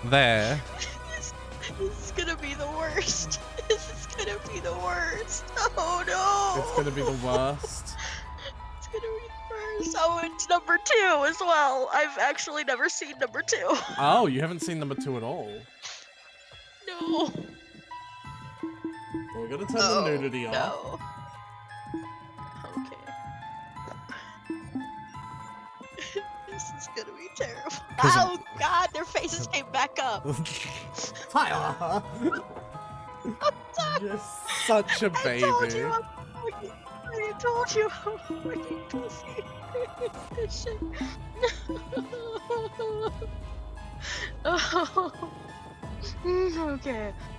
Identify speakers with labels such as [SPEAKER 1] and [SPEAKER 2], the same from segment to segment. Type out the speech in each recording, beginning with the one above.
[SPEAKER 1] There.
[SPEAKER 2] This is gonna be the worst. This is gonna be the worst. Oh no!
[SPEAKER 1] It's gonna be the worst.
[SPEAKER 2] It's gonna be the worst. Oh, it's number 2 as well. I've actually never seen number 2.
[SPEAKER 1] Oh, you haven't seen number 2 at all.
[SPEAKER 2] No.
[SPEAKER 1] We're gonna turn the nudity off.
[SPEAKER 2] No. Okay. This is gonna be terrible. Oh god, their faces came back up.
[SPEAKER 1] Tyler! You're such a baby.
[SPEAKER 2] I told you I'm fucking pussy. This shit. Oh.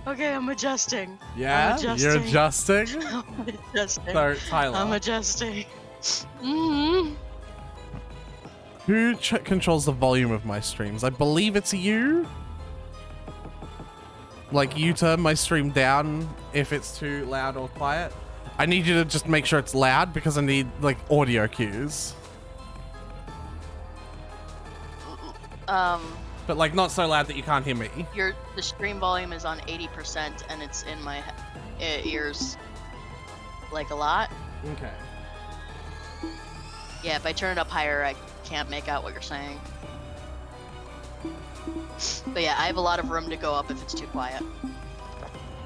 [SPEAKER 2] Okay, I'm adjusting.
[SPEAKER 1] Yeah? You're adjusting?
[SPEAKER 2] I'm adjusting.
[SPEAKER 1] So, Tyler.
[SPEAKER 2] I'm adjusting.
[SPEAKER 1] Who controls the volume of my streams? I believe it's you. Like, you turn my stream down if it's too loud or quiet. I need you to just make sure it's loud because I need, like, audio cues. But, like, not so loud that you can't hear me.
[SPEAKER 2] The stream volume is on 80% and it's in my ears, like, a lot.
[SPEAKER 1] Okay.
[SPEAKER 2] Yeah, if I turn it up higher, I can't make out what you're saying. But yeah, I have a lot of room to go up if it's too quiet.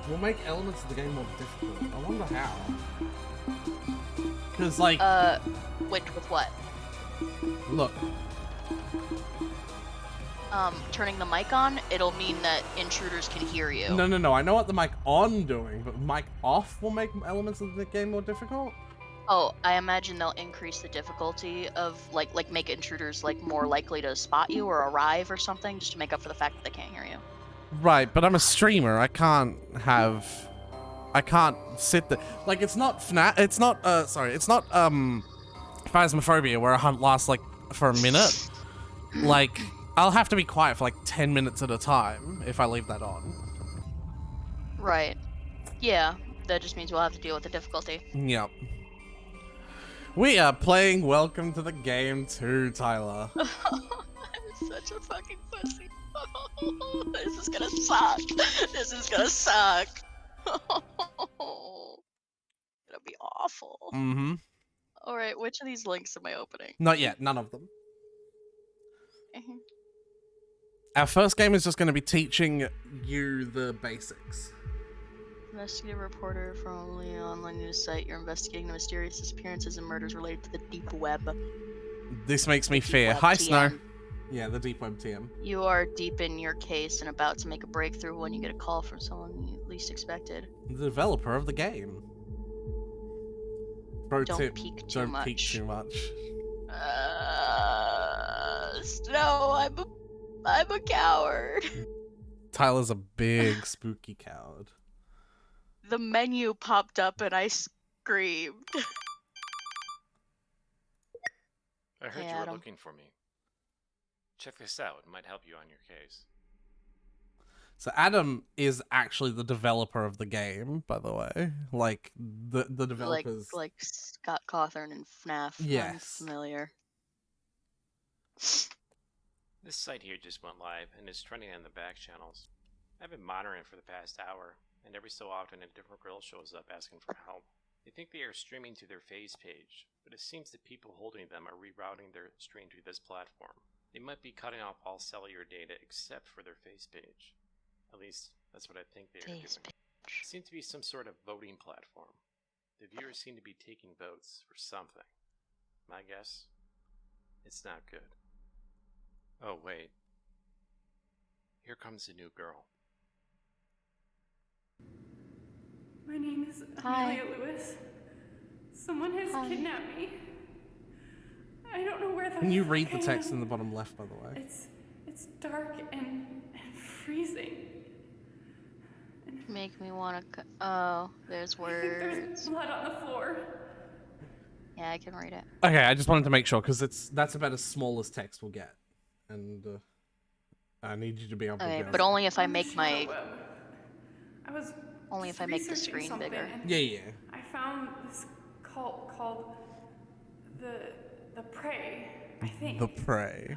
[SPEAKER 1] We'll make elements of the game more difficult. I wonder how. Because, like...
[SPEAKER 2] with what?
[SPEAKER 1] Look.
[SPEAKER 2] Turning the mic on, it'll mean that intruders can hear you.
[SPEAKER 1] No. I know what the mic on doing, but mic off will make elements of the game more difficult?
[SPEAKER 2] Oh, I imagine they'll increase the difficulty of, like make intruders, like, more likely to spot you or arrive or something, just to make up for the fact that they can't hear you.
[SPEAKER 1] Right, but I'm a streamer. I can't sit there. Like, it's not it's not Phasmophobia where a hunt lasts, like, for a minute. Like, I'll have to be quiet for, like, 10 minutes at a time if I leave that on.
[SPEAKER 2] Right. Yeah, that just means we'll have to deal with the difficulty.
[SPEAKER 1] Yep. We are playing Welcome to the Game 2, Tyler.
[SPEAKER 2] I'm such a fucking pussy. This is gonna suck. This is gonna suck. It'll be awful.
[SPEAKER 1] Mm-hmm.
[SPEAKER 2] Alright, which of these links am I opening?
[SPEAKER 1] Not yet, none of them. Our first game is just going to be teaching you the basics.
[SPEAKER 2] Investigative reporter from an online news site. You're investigating the mysterious disappearances and murders related to the deep web.
[SPEAKER 1] This makes me fear. Hi, Snow. Yeah, the deep web TM.
[SPEAKER 2] You are deep in your case and about to make a breakthrough when you get a call from someone you least expected.
[SPEAKER 1] The developer of the game. Pro
[SPEAKER 2] Don't
[SPEAKER 1] tip,
[SPEAKER 2] peek too
[SPEAKER 1] don't
[SPEAKER 2] much.
[SPEAKER 1] peek too much.
[SPEAKER 2] Snow, I'm a coward.
[SPEAKER 1] Tyler's a big spooky coward.
[SPEAKER 2] The menu popped up and I screamed.
[SPEAKER 3] I heard
[SPEAKER 2] Hey,
[SPEAKER 3] you were
[SPEAKER 2] Adam.
[SPEAKER 3] looking for me. Check this out. It might help you on your case.
[SPEAKER 1] So Adam is actually the developer of the game, by the way. Like, the developers...
[SPEAKER 2] Like Scott Cawthon and FNAF.
[SPEAKER 1] Yes.
[SPEAKER 2] I'm familiar.
[SPEAKER 3] This site here just went live and is trending in the back channels. I've been monitoring it for the past hour, and every so often a different girl shows up asking for help. They think they are streaming to their Phase page, but it seems the people holding them are rerouting their stream to this platform. They might be cutting off all cellular data except for their Phase page. At least, that's what I think they are doing. It seems to be some sort of voting platform. The viewers seem to be taking votes for something. My guess? It's not good. Oh, wait. Here comes a new girl.
[SPEAKER 4] My name is
[SPEAKER 2] Hi.
[SPEAKER 4] Amelia Lewis. Someone has kidnapped me. I don't know where the
[SPEAKER 1] Can you read
[SPEAKER 4] fuck
[SPEAKER 1] the
[SPEAKER 4] I
[SPEAKER 1] text
[SPEAKER 4] am.
[SPEAKER 1] in the bottom left, by the way?
[SPEAKER 4] It's dark and freezing.
[SPEAKER 2] Make me wanna. Oh, there's
[SPEAKER 4] I think there's
[SPEAKER 2] words.
[SPEAKER 4] blood on the floor.
[SPEAKER 2] Yeah, I can read it.
[SPEAKER 1] Okay, I just wanted to make sure, because that's about as small as text will get. And I need you to be able to
[SPEAKER 2] Okay,
[SPEAKER 1] guess.
[SPEAKER 2] but only if I
[SPEAKER 4] On the
[SPEAKER 2] make my.
[SPEAKER 4] shadow web. I was
[SPEAKER 2] Only if I make the
[SPEAKER 4] researching
[SPEAKER 2] screen
[SPEAKER 4] something
[SPEAKER 2] bigger.
[SPEAKER 4] and
[SPEAKER 1] Yeah.
[SPEAKER 4] I found this cult called the Prey, I think.
[SPEAKER 1] The Prey.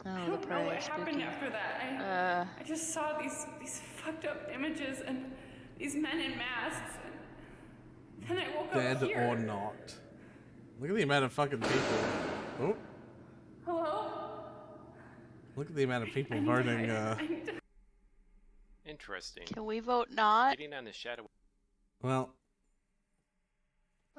[SPEAKER 2] Oh,
[SPEAKER 4] I
[SPEAKER 2] the
[SPEAKER 4] don't know what
[SPEAKER 2] prey,
[SPEAKER 4] happened
[SPEAKER 2] spooky.
[SPEAKER 4] after that. I just saw these fucked up images and these men in masks, and then I woke
[SPEAKER 1] Dead
[SPEAKER 4] up here.
[SPEAKER 1] or not. Look at the amount of fucking people. Oh,
[SPEAKER 4] Hello?
[SPEAKER 1] look at the amount of people
[SPEAKER 4] I need to
[SPEAKER 1] voting.
[SPEAKER 4] hide. I need to.
[SPEAKER 3] Interesting.
[SPEAKER 2] Can we vote not?
[SPEAKER 3] Getting on the shadow.
[SPEAKER 1] Well,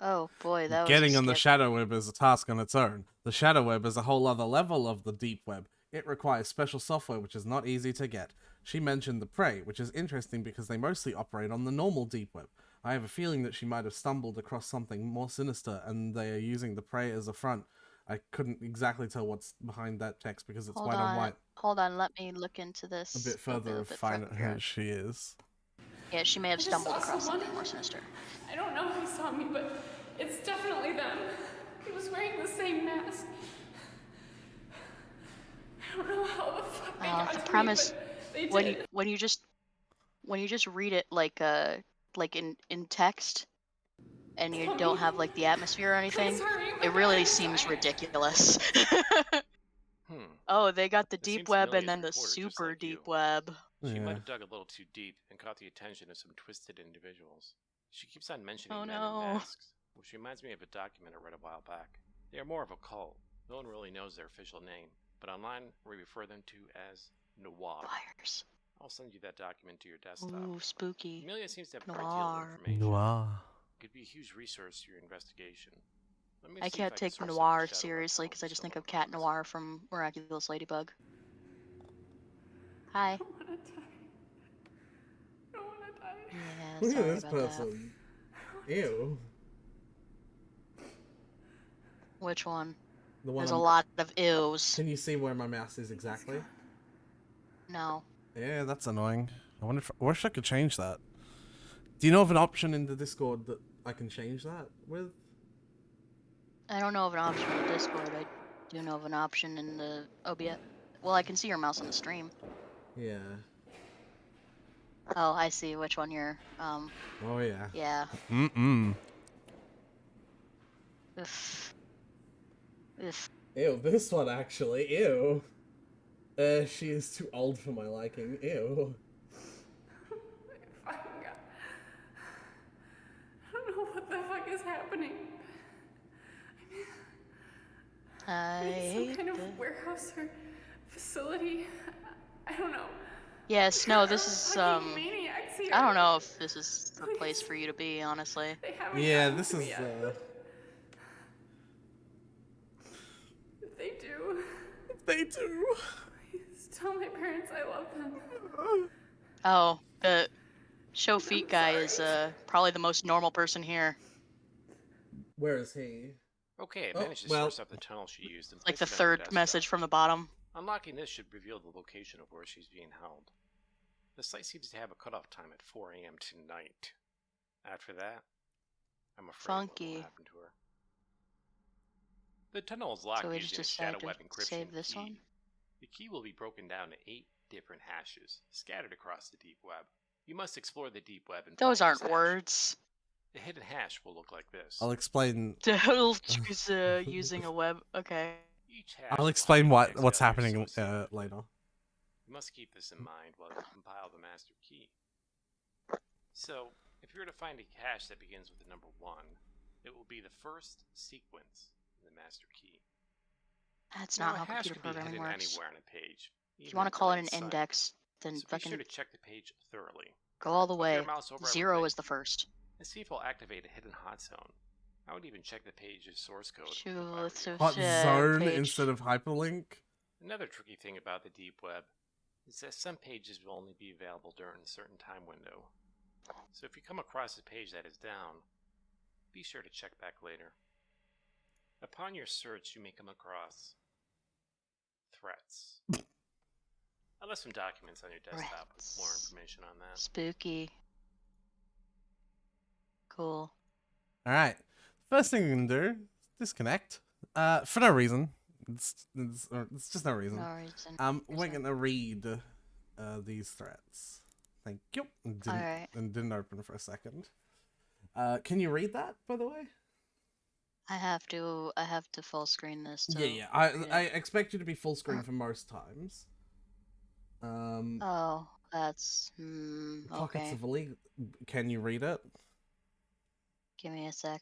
[SPEAKER 2] Oh boy, that was
[SPEAKER 1] getting
[SPEAKER 2] a
[SPEAKER 1] on the
[SPEAKER 2] skip.
[SPEAKER 1] shadow web is a task on its own. The shadow web is a whole other level of the deep web. It requires special software which is not easy to get. She mentioned the prey, which is interesting because they mostly operate on the normal deep web. I have a feeling that she might have stumbled across something more sinister and they are using the prey as a front. I couldn't exactly tell what's behind that text because it's white on white.
[SPEAKER 2] Hold on, let me look into this
[SPEAKER 1] A bit further
[SPEAKER 2] bit
[SPEAKER 1] find
[SPEAKER 2] further.
[SPEAKER 1] who she is.
[SPEAKER 2] Yeah, she may have
[SPEAKER 4] I just
[SPEAKER 2] stumbled
[SPEAKER 4] saw
[SPEAKER 2] across
[SPEAKER 4] someone.
[SPEAKER 2] something more sinister.
[SPEAKER 4] I don't know who saw me, but it's definitely them. He was wearing the same mask. I don't know how the fuck they got
[SPEAKER 2] The
[SPEAKER 4] to
[SPEAKER 2] premise
[SPEAKER 4] me, but they did.
[SPEAKER 2] when you just read it like in text and you don't have like the atmosphere or anything,
[SPEAKER 4] sorry,
[SPEAKER 2] it
[SPEAKER 4] my
[SPEAKER 2] really
[SPEAKER 4] God, I'm
[SPEAKER 2] seems
[SPEAKER 4] sorry.
[SPEAKER 2] ridiculous.
[SPEAKER 3] Hmm.
[SPEAKER 2] Oh, they got the
[SPEAKER 3] It
[SPEAKER 2] deep
[SPEAKER 3] seems
[SPEAKER 2] web and
[SPEAKER 3] Amelia's
[SPEAKER 2] then the
[SPEAKER 3] reporter, just
[SPEAKER 2] super
[SPEAKER 3] like you.
[SPEAKER 2] deep web.
[SPEAKER 3] She
[SPEAKER 1] Yeah.
[SPEAKER 3] might have dug a little too deep and caught the attention of some twisted individuals. She keeps on mentioning
[SPEAKER 2] Oh,
[SPEAKER 3] men
[SPEAKER 2] no.
[SPEAKER 3] in masks, which reminds me of a document I read a while back. They are more of a cult. No one really knows their official name, but online we refer them to as Noir.
[SPEAKER 2] Fires.
[SPEAKER 3] I'll send you that document to your desktop.
[SPEAKER 2] Ooh, spooky.
[SPEAKER 3] Amelia seems to have a great deal
[SPEAKER 2] Noir.
[SPEAKER 3] of information.
[SPEAKER 1] Noir.
[SPEAKER 3] Could be a huge resource to your investigation. Let me
[SPEAKER 2] I
[SPEAKER 3] see if
[SPEAKER 2] can't
[SPEAKER 3] can
[SPEAKER 2] take
[SPEAKER 3] source up
[SPEAKER 2] Noir
[SPEAKER 3] the shadow web
[SPEAKER 2] seriously
[SPEAKER 3] tunnels
[SPEAKER 2] because I
[SPEAKER 3] you
[SPEAKER 2] just think
[SPEAKER 3] stumbled
[SPEAKER 2] of Cat
[SPEAKER 3] across.
[SPEAKER 2] Noir from Miraculous Ladybug. Hi.
[SPEAKER 4] I don't want to die. I don't want to die.
[SPEAKER 2] Yeah,
[SPEAKER 1] Look at
[SPEAKER 2] sorry
[SPEAKER 1] this
[SPEAKER 2] about that.
[SPEAKER 1] person. Ew.
[SPEAKER 2] Which one?
[SPEAKER 1] The one
[SPEAKER 2] There's a
[SPEAKER 1] on-
[SPEAKER 2] lot of ews.
[SPEAKER 1] Can you see where my mouse is exactly?
[SPEAKER 2] No.
[SPEAKER 1] Yeah, that's annoying. I wonder if I wish I could change that. Do you know of an option in the Discord that I can change that with?
[SPEAKER 2] I don't know of an option in Discord. I do know of an option in the OBS. Well, I can see your mouse on the stream.
[SPEAKER 1] Yeah.
[SPEAKER 2] Oh, I see which one you're,
[SPEAKER 1] Oh yeah.
[SPEAKER 2] yeah.
[SPEAKER 1] Mm-mm.
[SPEAKER 2] Oof. Oof.
[SPEAKER 1] Ew, this one actually. Ew. She is too old for my liking. Ew.
[SPEAKER 4] Fucking God. I don't know what the fuck is happening.
[SPEAKER 2] I
[SPEAKER 4] It's some
[SPEAKER 2] hate
[SPEAKER 4] kind
[SPEAKER 2] this.
[SPEAKER 4] of warehouse or facility. I don't know.
[SPEAKER 2] Yes, no,
[SPEAKER 4] There
[SPEAKER 2] this
[SPEAKER 4] are
[SPEAKER 2] is,
[SPEAKER 4] fucking maniacs here.
[SPEAKER 2] I don't know if this is the place for you to be, honestly.
[SPEAKER 4] They haven't
[SPEAKER 1] Yeah,
[SPEAKER 4] gotten
[SPEAKER 1] this
[SPEAKER 4] to me
[SPEAKER 1] is.
[SPEAKER 4] yet. If they do,
[SPEAKER 1] They do.
[SPEAKER 4] please tell my parents I love them.
[SPEAKER 2] Oh, the show feet
[SPEAKER 4] I'm
[SPEAKER 2] guy is,
[SPEAKER 4] sorry.
[SPEAKER 2] probably the most normal person here.
[SPEAKER 1] Where is he?
[SPEAKER 3] Okay, I
[SPEAKER 1] Oh,
[SPEAKER 3] managed to
[SPEAKER 1] well.
[SPEAKER 3] source up the tunnel she used and
[SPEAKER 2] Like
[SPEAKER 3] place
[SPEAKER 2] the
[SPEAKER 3] it on your
[SPEAKER 2] third
[SPEAKER 3] desktop.
[SPEAKER 2] message from the bottom.
[SPEAKER 3] Unlocking this should reveal the location of where she's being held. The site seems to have a cutoff time at 4 a.m. tonight. After that, I'm afraid what
[SPEAKER 2] Funky.
[SPEAKER 3] will happen to her. The tunnel is locked
[SPEAKER 2] So we
[SPEAKER 3] using
[SPEAKER 2] just
[SPEAKER 3] a shadow
[SPEAKER 2] decided
[SPEAKER 3] web
[SPEAKER 2] to
[SPEAKER 3] encryption
[SPEAKER 2] save this
[SPEAKER 3] key.
[SPEAKER 2] one?
[SPEAKER 3] The key will be broken down to 8 different hashes, scattered across the deep web. You must explore the deep web and
[SPEAKER 2] Those
[SPEAKER 3] find
[SPEAKER 2] aren't
[SPEAKER 3] this hash.
[SPEAKER 2] words.
[SPEAKER 3] The hidden hash will look like this.
[SPEAKER 1] I'll explain.
[SPEAKER 2] She's using a web. Okay.
[SPEAKER 3] Each hash
[SPEAKER 1] I'll
[SPEAKER 3] will
[SPEAKER 1] explain
[SPEAKER 3] have a index
[SPEAKER 1] what's
[SPEAKER 3] value
[SPEAKER 1] happening
[SPEAKER 3] associated with it.
[SPEAKER 1] later.
[SPEAKER 3] You must keep this in mind while you compile the master key. So, if you were to find a hash that begins with the number 1, it will be the first sequence in the master key.
[SPEAKER 2] That's
[SPEAKER 3] Now,
[SPEAKER 2] not how
[SPEAKER 3] a hash
[SPEAKER 2] computer
[SPEAKER 3] can be
[SPEAKER 2] programming
[SPEAKER 3] hidden
[SPEAKER 2] works.
[SPEAKER 3] anywhere on a page.
[SPEAKER 2] If you want to call it an index, then
[SPEAKER 3] So be
[SPEAKER 2] fucking
[SPEAKER 3] sure to check the page thoroughly.
[SPEAKER 2] go all the
[SPEAKER 3] Hover your
[SPEAKER 2] way.
[SPEAKER 3] mouse over
[SPEAKER 2] 0
[SPEAKER 3] everything
[SPEAKER 2] is the first.
[SPEAKER 3] and see if it'll activate a hidden hot zone. I would even check the page's source code. if I were
[SPEAKER 2] Shoot,
[SPEAKER 3] you.
[SPEAKER 2] so
[SPEAKER 1] Hot
[SPEAKER 2] shit,
[SPEAKER 1] zone
[SPEAKER 2] page.
[SPEAKER 1] instead of hyperlink.
[SPEAKER 3] Another tricky thing about the deep web is that some pages will only be available during a certain time window. So if you come across a page that is down, be sure to check back later. Upon your search, you may come across threats. I left some documents on your desktop with more
[SPEAKER 2] Threats.
[SPEAKER 3] information on that.
[SPEAKER 2] Spooky. Cool.
[SPEAKER 1] All right. First thing we can do, disconnect. For no reason. It's just no reason.
[SPEAKER 2] No reason.
[SPEAKER 1] We're gonna read these threats. Thank you. And
[SPEAKER 2] Alright.
[SPEAKER 1] didn't open for a second. Can you read that, by the way?
[SPEAKER 2] I have to full screen this. To
[SPEAKER 1] Yeah.
[SPEAKER 2] read
[SPEAKER 1] I
[SPEAKER 2] it.
[SPEAKER 1] expect you to be full screen for most times.
[SPEAKER 2] Oh, that's
[SPEAKER 1] Pockets
[SPEAKER 2] okay.
[SPEAKER 1] of illegal. Can you read it?
[SPEAKER 2] Give me a sec.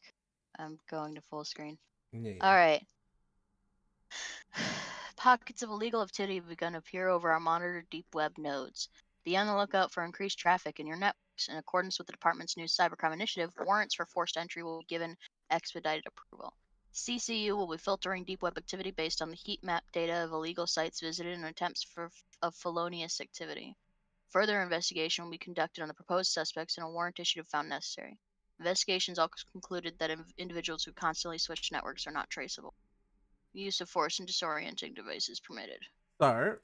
[SPEAKER 2] I'm going to full screen.
[SPEAKER 1] Yeah.
[SPEAKER 2] All right. Pockets of illegal activity have begun to appear over our monitored deep web nodes. Be on the lookout for increased traffic in your networks. In accordance with the department's new cybercrime initiative, warrants for forced entry will be given expedited approval. CCU will be filtering deep web activity based on the heat map data of illegal sites visited and attempts of felonious activity. Further investigation will be conducted on the proposed suspects and a warrant issued if found necessary. Investigations also concluded that individuals who constantly switch networks are not traceable. Use of force and disorienting devices permitted.
[SPEAKER 1] So,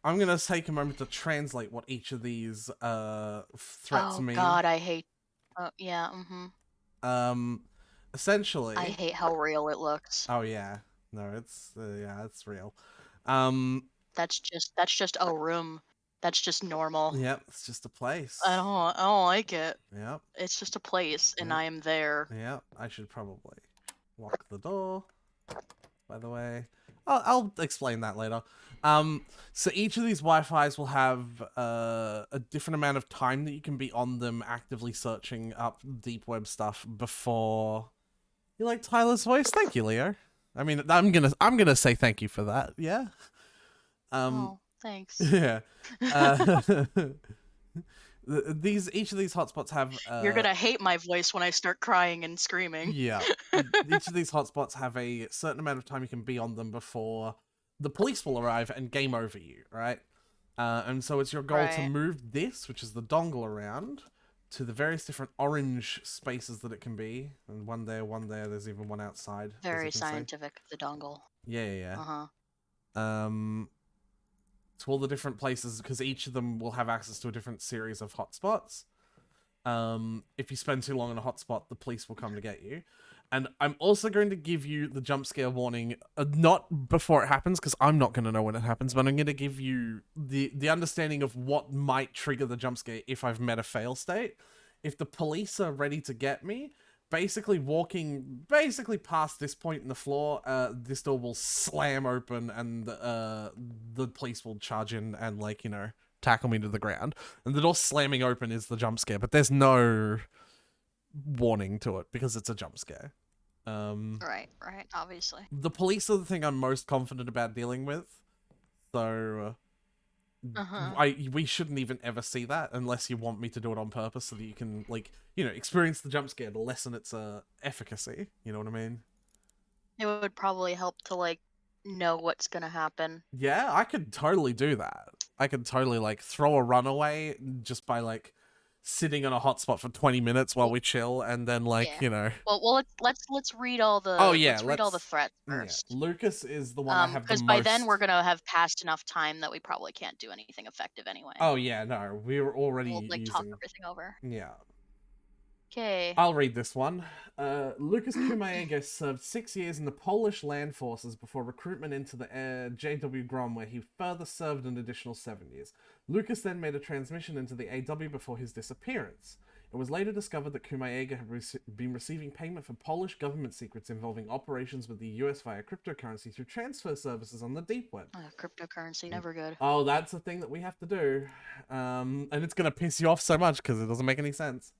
[SPEAKER 1] I'm gonna take a moment to translate what each of these threats
[SPEAKER 2] Oh
[SPEAKER 1] mean.
[SPEAKER 2] God, I hate. Yeah.
[SPEAKER 1] Essentially.
[SPEAKER 2] I hate how real it looks.
[SPEAKER 1] Oh yeah, no, it's it's real.
[SPEAKER 2] That's just a room. That's just normal.
[SPEAKER 1] Yep, it's just a place.
[SPEAKER 2] I don't like it.
[SPEAKER 1] Yep.
[SPEAKER 2] It's just a place, and
[SPEAKER 1] Yep.
[SPEAKER 2] I am there.
[SPEAKER 1] Yep. I should probably lock the door. By the way, I'll explain that later. So each of these Wi-Fi's will have a different amount of time that you can be on them, actively searching up deep web stuff before. You like Tyler's voice? Thank you, Leo. I mean, I'm gonna say thank you for that. Yeah.
[SPEAKER 2] Oh, thanks.
[SPEAKER 1] Yeah. Each of these hotspots have.
[SPEAKER 2] You're gonna hate my voice when I start crying and screaming.
[SPEAKER 1] Yeah. Each of these hotspots have a certain amount of time you can be on them before the police will arrive and game over you, right? And so it's your goal to
[SPEAKER 2] Right.
[SPEAKER 1] move this, which is the dongle, around to the various different orange spaces that it can be. And one there, there's even one outside. as
[SPEAKER 2] Very
[SPEAKER 1] you can see.
[SPEAKER 2] scientific, the dongle.
[SPEAKER 1] Yeah.
[SPEAKER 2] Uh-huh.
[SPEAKER 1] To all the different places, because each of them will have access to a different series of hotspots. If you spend too long on a hotspot, the police will come to get you. And I'm also going to give you the jump scare warning, not before it happens, because I'm not going to know when it happens, but I'm going to give you the understanding of what might trigger the jump scare if I've met a fail state. If the police are ready to get me, walking past this point in the floor, this door will slam open and the police will charge in and, like, you know, tackle me to the ground. And the door slamming open is the jump scare, but there's no warning to it because it's a jump scare.
[SPEAKER 2] Right, obviously.
[SPEAKER 1] The police are the thing I'm most confident about dealing with, so we shouldn't even ever see that unless you want me to do it on purpose so that you can, like, you know, experience the jump scare to lessen its efficacy. You know what I mean?
[SPEAKER 2] It would probably help to, like, know what's gonna happen.
[SPEAKER 1] Yeah, I could totally do that. I could totally, like, throw a runaway just by, like, sitting on a hotspot for 20 minutes while we chill, and then, like,
[SPEAKER 2] Yeah.
[SPEAKER 1] you know.
[SPEAKER 2] Well, let's read all the.
[SPEAKER 1] Oh yeah,
[SPEAKER 2] let's read all the threats first.
[SPEAKER 1] Yeah. Lucas is the one I have the
[SPEAKER 2] Because
[SPEAKER 1] most.
[SPEAKER 2] by then we're gonna have passed enough time that we probably can't do anything effective anyway.
[SPEAKER 1] Oh yeah, no, we were already
[SPEAKER 2] We'll, like,
[SPEAKER 1] using.
[SPEAKER 2] talk everything over.
[SPEAKER 1] Yeah.
[SPEAKER 2] Okay.
[SPEAKER 1] I'll read this one. Lucas Kumaega served 6 years in the Polish land forces before recruitment into the JW Grom, where he further served an additional 7 years. Lucas then made a transmission into the AW before his disappearance. It was later discovered that Kumaega had been receiving payment for Polish government secrets involving operations with the US via cryptocurrency through transfer services on the deep web.
[SPEAKER 2] Cryptocurrency, never good.
[SPEAKER 1] Oh, that's a thing that we have to do. And it's going to piss you off so much because it doesn't make any sense.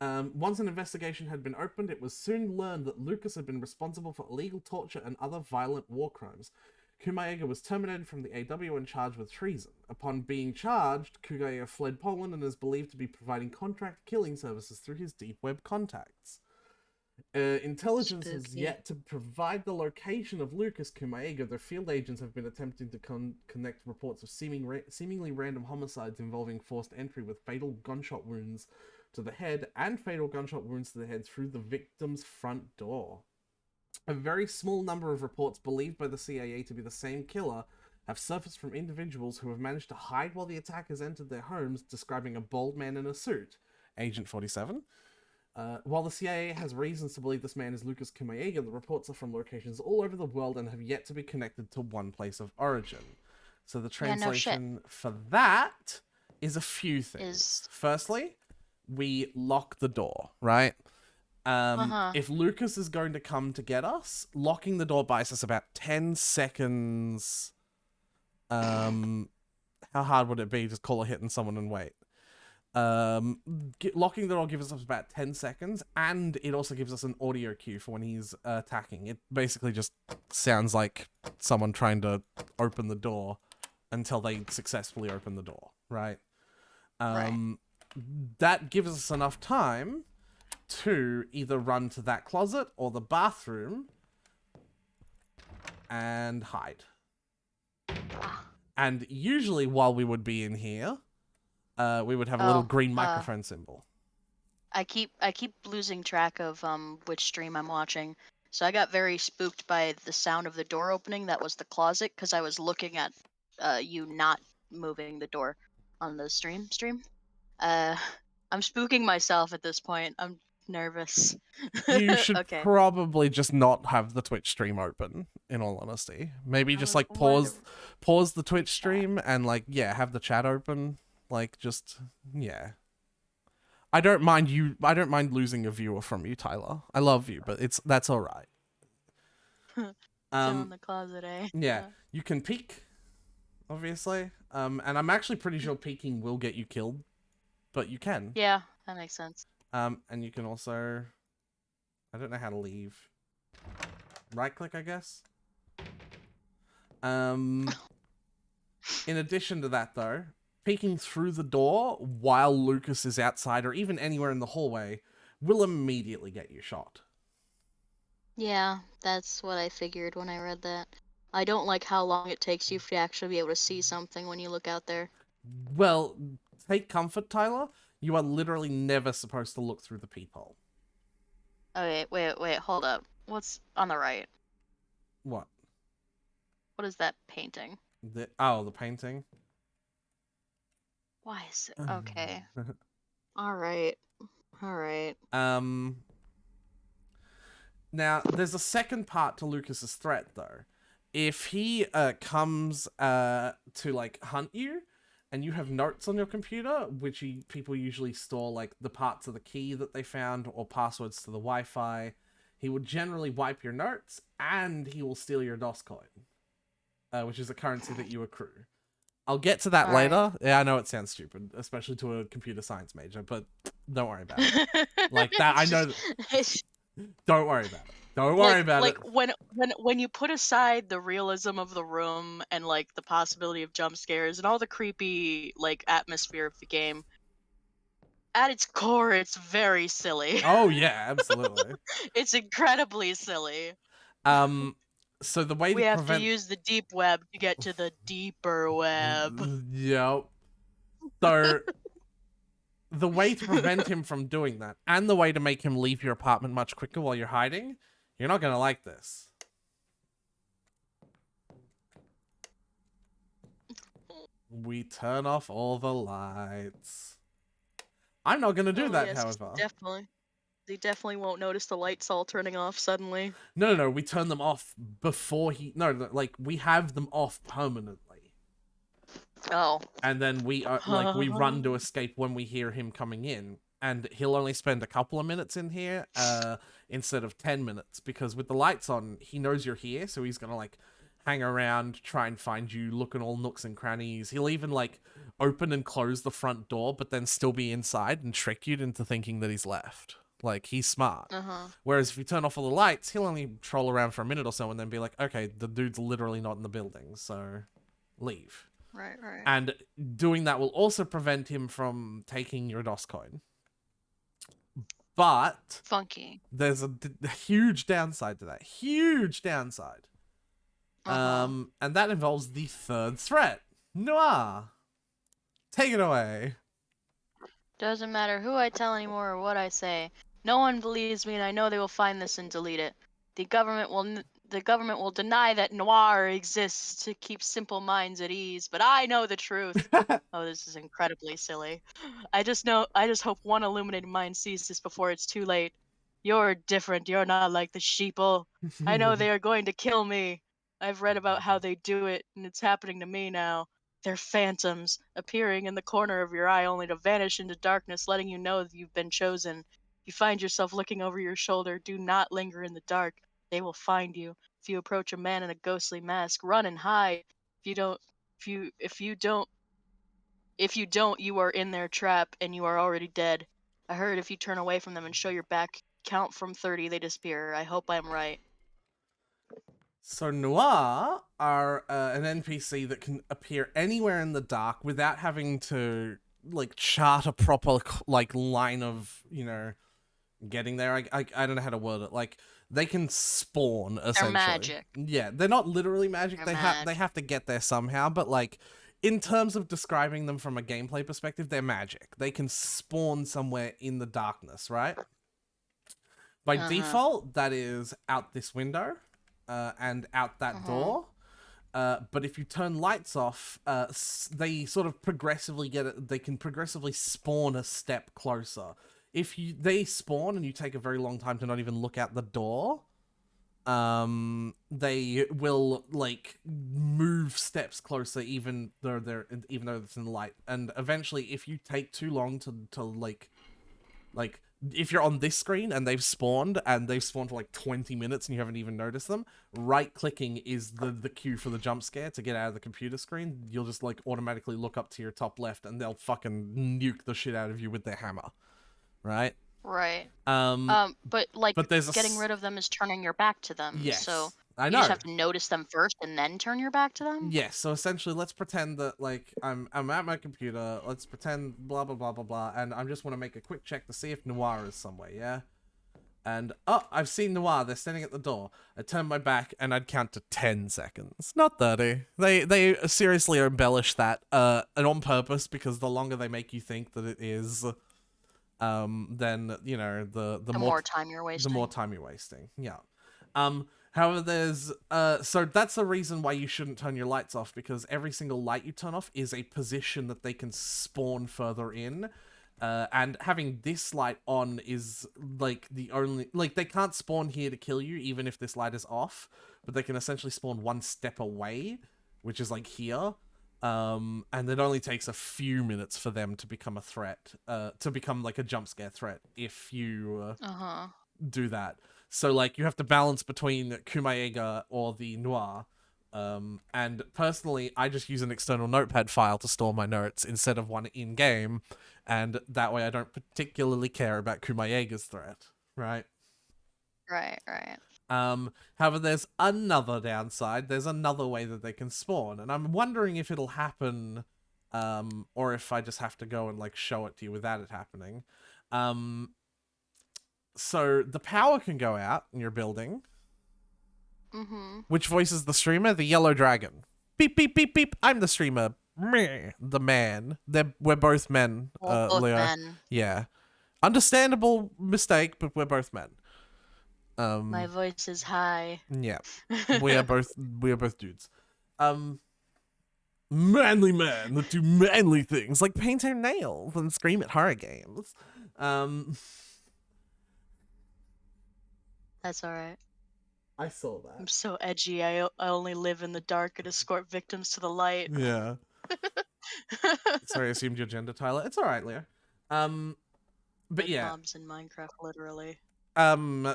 [SPEAKER 1] Once an investigation had been opened, it was soon learned that Lucas had been responsible for illegal torture and other violent war crimes. Kumaega was terminated from the AW and charged with treason. Upon being charged, Kumaega fled Poland and is believed to be providing contract killing services through his deep web contacts. Intelligence has yet to provide the location of Lucas Kumaega, though field agents have been attempting to connect reports of seemingly random homicides involving forced entry with fatal gunshot wounds to the head and fatal gunshot wounds to the head through the victim's front door. A very small number of reports believed by the CIA to be the same killer have surfaced from individuals who have managed to hide while the attackers entered their homes, describing a bald man in a suit, Agent 47. While the CIA has reasons to believe this man is Lucas Kumaega, the reports are from locations all over the world and have yet to be connected to one place of origin. So the translation for that is a few things. Firstly, we lock the door, right?
[SPEAKER 2] Uh-huh.
[SPEAKER 1] If Lucas is going to come to get us, locking the door buys us about 10 seconds. How hard would it be? Just call a hit and someone and wait. Locking the door gives us about 10 seconds, and it also gives us an audio cue for when he's attacking. It basically just sounds like someone trying to open the door until they successfully open the door, right?
[SPEAKER 2] Right.
[SPEAKER 1] That gives us enough time to either run to that closet or the bathroom and hide. And usually while we would be in here, we would have a little green microphone symbol.
[SPEAKER 2] I keep losing track of which stream I'm watching. So I got very spooked by the sound of the door opening. That was the closet, because I was looking at you not moving the door on the stream. I'm spooking myself at this point. I'm nervous.
[SPEAKER 1] You should
[SPEAKER 2] Okay.
[SPEAKER 1] probably just not have the Twitch stream open, in all honesty. Maybe just like pause the Twitch stream and like, yeah, have the chat open. Like, just, yeah. I don't mind losing a viewer from you, Tyler. I love you, but that's all right.
[SPEAKER 2] Still in the closet, eh?
[SPEAKER 1] Yeah, you can peek, obviously. And I'm actually pretty sure peeking will get you killed, but you can.
[SPEAKER 2] Yeah, that makes sense.
[SPEAKER 1] And you can also, I don't know how to leave. Right click, I guess. In addition to that, though, peeking through the door while Lucas is outside or even anywhere in the hallway will immediately get you shot.
[SPEAKER 2] Yeah, that's what I figured when I read that. I don't like how long it takes you to actually be able to see something when you look out there.
[SPEAKER 1] Well, take comfort, Tyler. You are literally never supposed to look through the peephole.
[SPEAKER 2] Okay, wait, hold up. What's on the right?
[SPEAKER 1] What?
[SPEAKER 2] What is that painting?
[SPEAKER 1] The painting?
[SPEAKER 2] Why is it? Okay. Alright.
[SPEAKER 1] Now, there's a second part to Lucas's threat, though. If he comes to, like, hunt you, and you have notes on your computer, which people usually store, like, the parts of the key that they found or passwords to the Wi-Fi, he would generally wipe your notes, and he will steal your DOS coin, which is a currency that you accrue. I'll get to that later. Yeah, I know it sounds stupid, especially to a computer science major, but don't worry about it. Like that, I know. Don't worry about it. Don't worry about it.
[SPEAKER 2] Like when you put aside the realism of the room and like the possibility of jump scares and all the creepy like atmosphere of the game, at its core, it's very silly.
[SPEAKER 1] Oh yeah, absolutely.
[SPEAKER 2] It's incredibly silly.
[SPEAKER 1] So the way
[SPEAKER 2] we have to use the deep web to get to the deeper web.
[SPEAKER 1] Yep. So the way to prevent him from doing that, and the way to make him leave your apartment much quicker while you're hiding, you're not gonna like this. We turn off all the lights. I'm not gonna do that,
[SPEAKER 2] yes,
[SPEAKER 1] however.
[SPEAKER 2] Definitely. They definitely won't notice the lights all turning off suddenly.
[SPEAKER 1] No, we turn them off before like, we have them off permanently.
[SPEAKER 2] Oh.
[SPEAKER 1] And then we run to escape when we hear him coming in. And he'll only spend a couple of minutes in here, instead of 10 minutes. Because with the lights on, he knows you're here, so he's gonna, like, hang around, try and find you, look in all nooks and crannies. He'll even, like, open and close the front door, but then still be inside and trick you into thinking that he's left. Like, he's smart. Whereas if you turn off all the lights, he'll only troll around for a minute or so and then be like, okay, the dude's literally not in the building, so leave.
[SPEAKER 2] Right.
[SPEAKER 1] And doing that will also prevent him from taking your DOS coin. But
[SPEAKER 2] funky.
[SPEAKER 1] There's a huge downside to that. Huge downside. And that involves the third threat. Noir. Take it away.
[SPEAKER 2] Doesn't matter who I tell anymore or what I say. No one believes me, and I know they will find this and delete it. The government will deny that Noir exists to keep simple minds at ease, but I know the truth. Oh, this is incredibly silly. I just hope one illuminated mind sees this before it's too late. You're different. You're not like the sheeple. I know they are going to kill me. I've read about how they do it, and it's happening to me now. They're phantoms, appearing in the corner of your eye only to vanish into darkness, letting you know that you've been chosen. you find yourself looking over your shoulder, do not linger in the dark. They will find you. If you approach a man in a ghostly mask, run and hide. If you don't, if you don't, you are in their trap and you are already dead. I heard if you turn away from them and show your back, count from 30, they disappear. I hope I'm right.
[SPEAKER 1] So Noir are an NPC that can appear anywhere in the dark without having to like chart a proper like line of, you know, getting there. I don't know how to word it. Like they can spawn essentially.
[SPEAKER 2] They're magic.
[SPEAKER 1] Yeah, they're not literally magic.
[SPEAKER 2] They're
[SPEAKER 1] They have to get there somehow, but like in terms of describing them from a gameplay perspective, they're magic. They can spawn somewhere in the darkness, right? By default, that is out this window. And out that door. But if you turn lights off, they sort of progressively they can progressively spawn a step closer. If they spawn and you take a very long time to not even look out the door, they will like move steps closer even though it's in the light. And eventually, if you take too long to like if you're on this screen and they've spawned for like 20 minutes and you haven't even noticed them, right-clicking is the cue for the jump scare to get out of the computer screen. You'll just like automatically look up to your top left and they'll fucking nuke the shit out of you with their hammer. Right?
[SPEAKER 2] Right. But
[SPEAKER 1] there's
[SPEAKER 2] getting rid of them is turning your back to them.
[SPEAKER 1] Yes.
[SPEAKER 2] So
[SPEAKER 1] I
[SPEAKER 2] you
[SPEAKER 1] know.
[SPEAKER 2] just have to notice them first and then turn your back to them?
[SPEAKER 1] Yes, so essentially let's pretend that like I'm at my computer, let's pretend blah blah blah blah blah, and I just want to make a quick check to see if Noir is somewhere, yeah? And oh, I've seen Noir, they're standing at the door. I turn my back and I'd count to 10 seconds. Not 30. They seriously embellish that and on purpose, because the longer they make you think that it is then, you know, the
[SPEAKER 2] more time you're wasting.
[SPEAKER 1] The more time you're wasting. Yeah. However, there's so that's the reason why you shouldn't turn your lights off, because every single light you turn off is a position that they can spawn further in. And having this light on is like the only, like they can't spawn here to kill you even if this light is off, but they can essentially spawn one step away, which is like here. And it only takes a few minutes for them to become a threat, to become like a jump scare threat if you do that. So, like, you have to balance between Kumaega or the Noir. And personally, I just use an external notepad file to store my notes instead of one in-game. And that way I don't particularly care about Kumaega's threat, right?
[SPEAKER 2] Right.
[SPEAKER 1] However, there's another downside. There's another way that they can spawn. And I'm wondering if it'll happen, or if I just have to go and, like, show it to you without it happening. So the power can go out in your building. Which voice is the streamer? The yellow dragon. Beep, beep, beep, beep. I'm the streamer. Meh, the man. We're both men,
[SPEAKER 2] both
[SPEAKER 1] Leo.
[SPEAKER 2] men.
[SPEAKER 1] Yeah. Understandable mistake, but we're both men.
[SPEAKER 2] My voice is high.
[SPEAKER 1] Yeah. we are both dudes. Manly men that do manly things, like paint their nails and scream at horror games.
[SPEAKER 2] That's alright.
[SPEAKER 1] I saw that.
[SPEAKER 2] I'm so edgy. I only live in the dark and escort victims to the light.
[SPEAKER 1] Yeah. Sorry, I assumed your gender, Tyler. It's alright, Leo. But yeah.
[SPEAKER 2] Mobs in Minecraft, literally.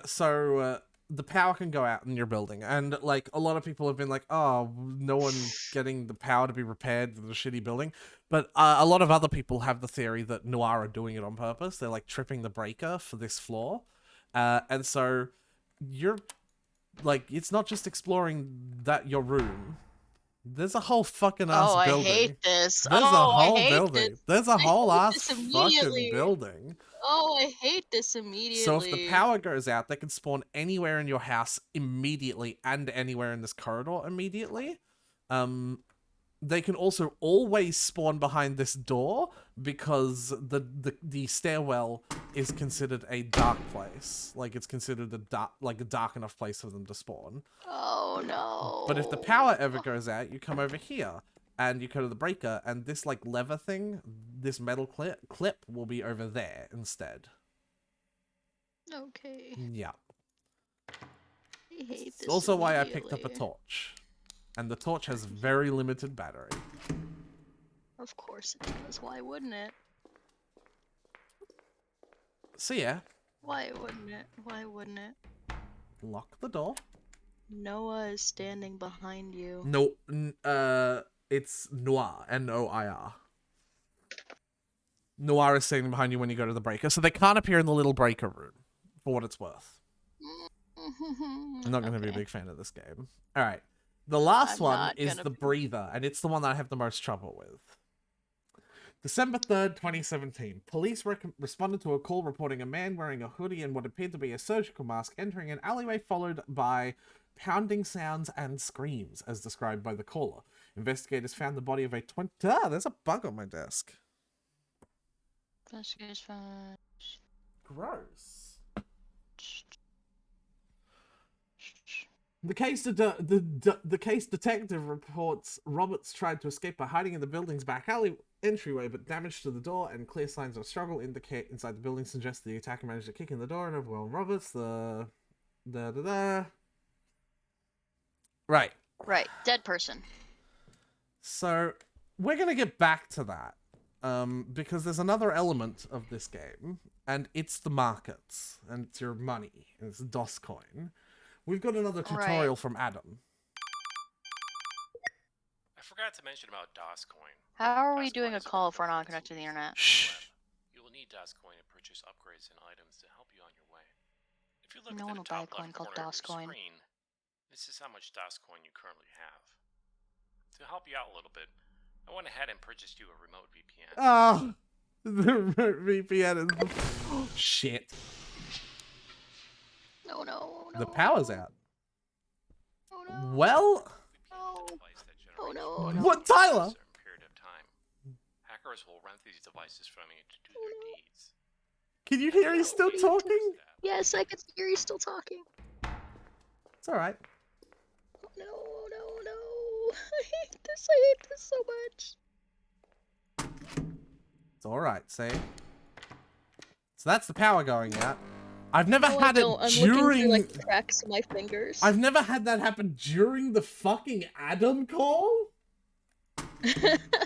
[SPEAKER 1] So the power can go out in your building, and like a lot of people have been like, oh, no one getting the power to be repaired with a shitty building. But a lot of other people have the theory that Noir are doing it on purpose. They're like tripping the breaker for this floor. And so you're like, it's not just exploring your room. There's a whole fucking ass building.
[SPEAKER 2] I hate this.
[SPEAKER 1] There's a whole
[SPEAKER 2] building.
[SPEAKER 1] There's a whole ass fucking building.
[SPEAKER 2] Oh, I hate this immediately.
[SPEAKER 1] So if the power goes out, they can spawn anywhere in your house immediately and anywhere in this corridor immediately. They can also always spawn behind this door because the stairwell is considered a dark place. Like, it's considered a dark enough place for them to spawn.
[SPEAKER 2] Oh no.
[SPEAKER 1] But if the power ever goes out, you come over here and you go to the breaker, and this like lever thing, this metal clip will be over there instead.
[SPEAKER 2] Okay.
[SPEAKER 1] Yeah.
[SPEAKER 2] I hate this.
[SPEAKER 1] Also why I picked up a torch. And the torch has very limited battery.
[SPEAKER 2] Of course it does. Why wouldn't it?
[SPEAKER 1] So yeah,
[SPEAKER 2] Why wouldn't it? Why wouldn't it?
[SPEAKER 1] Lock the door.
[SPEAKER 2] Noah is standing behind you.
[SPEAKER 1] No, it's Noir. Noir. Noir is standing behind you when you go to the breaker, so they can't appear in the little breaker room, for what it's worth. I'm not going to be a big fan of this game. All right. The last
[SPEAKER 2] I'm
[SPEAKER 1] one
[SPEAKER 2] not
[SPEAKER 1] is
[SPEAKER 2] gonna
[SPEAKER 1] the
[SPEAKER 2] be.
[SPEAKER 1] breather, and it's the one that I have the most trouble with. December 3rd, 2017. Police responded to a call reporting a man wearing a hoodie and what appeared to be a surgical mask entering an alleyway followed by pounding sounds and screams, as described by the caller. Investigators found the body of a 20... Ah, there's a bug on my desk.
[SPEAKER 2] That's good, fine.
[SPEAKER 1] Gross. The case detective reports Roberts tried to escape by hiding in the building's back alley entryway, but damage to the door and clear signs of struggle indicate inside the building suggest the attacker managed to kick in the door and overwhelm Roberts. Right.
[SPEAKER 2] Right, dead person.
[SPEAKER 1] So we're gonna get back to that, because there's another element of this game, and it's the markets, and it's your money, and it's DOSCoin. We've got another tutorial from Adam.
[SPEAKER 3] I forgot to mention about DOSCoin.
[SPEAKER 2] How are we
[SPEAKER 3] DOSCoin
[SPEAKER 2] doing a
[SPEAKER 3] is
[SPEAKER 2] call if we're not
[SPEAKER 3] cryptocurrency
[SPEAKER 2] connected to the internet?
[SPEAKER 1] Shh.
[SPEAKER 3] You will need DOSCoin to purchase upgrades and items to help you on your way. If you look
[SPEAKER 2] No
[SPEAKER 3] at
[SPEAKER 2] one
[SPEAKER 3] the
[SPEAKER 2] will buy a
[SPEAKER 3] top
[SPEAKER 2] coin
[SPEAKER 3] left
[SPEAKER 2] called
[SPEAKER 3] corner of your
[SPEAKER 2] DOSCoin.
[SPEAKER 3] screen, this is how much DOSCoin you currently have. To help you out a little bit, I went ahead and purchased you a remote VPN.
[SPEAKER 1] Ah, the VPN is... Shit.
[SPEAKER 2] No, no, no.
[SPEAKER 1] The power's out.
[SPEAKER 2] Oh no.
[SPEAKER 1] Well,
[SPEAKER 2] Oh.
[SPEAKER 3] Device that
[SPEAKER 2] Oh
[SPEAKER 3] generates
[SPEAKER 2] no.
[SPEAKER 3] funds
[SPEAKER 1] what,
[SPEAKER 3] for a
[SPEAKER 1] Tyler?
[SPEAKER 3] certain period of time. Hackers will rent these devices from you to do their deeds.
[SPEAKER 1] Can you hear he's still talking?
[SPEAKER 2] Yes, I can hear you still talking.
[SPEAKER 1] It's alright.
[SPEAKER 2] Oh, no, no, no. I hate this. I hate this so much.
[SPEAKER 1] It's alright, see? So that's the power going out. I've never
[SPEAKER 2] No,
[SPEAKER 1] had
[SPEAKER 2] I
[SPEAKER 1] it
[SPEAKER 2] don't. I'm
[SPEAKER 1] during...
[SPEAKER 2] looking through, like, cracks in my fingers.
[SPEAKER 1] I've never had that happen during the fucking Adam call?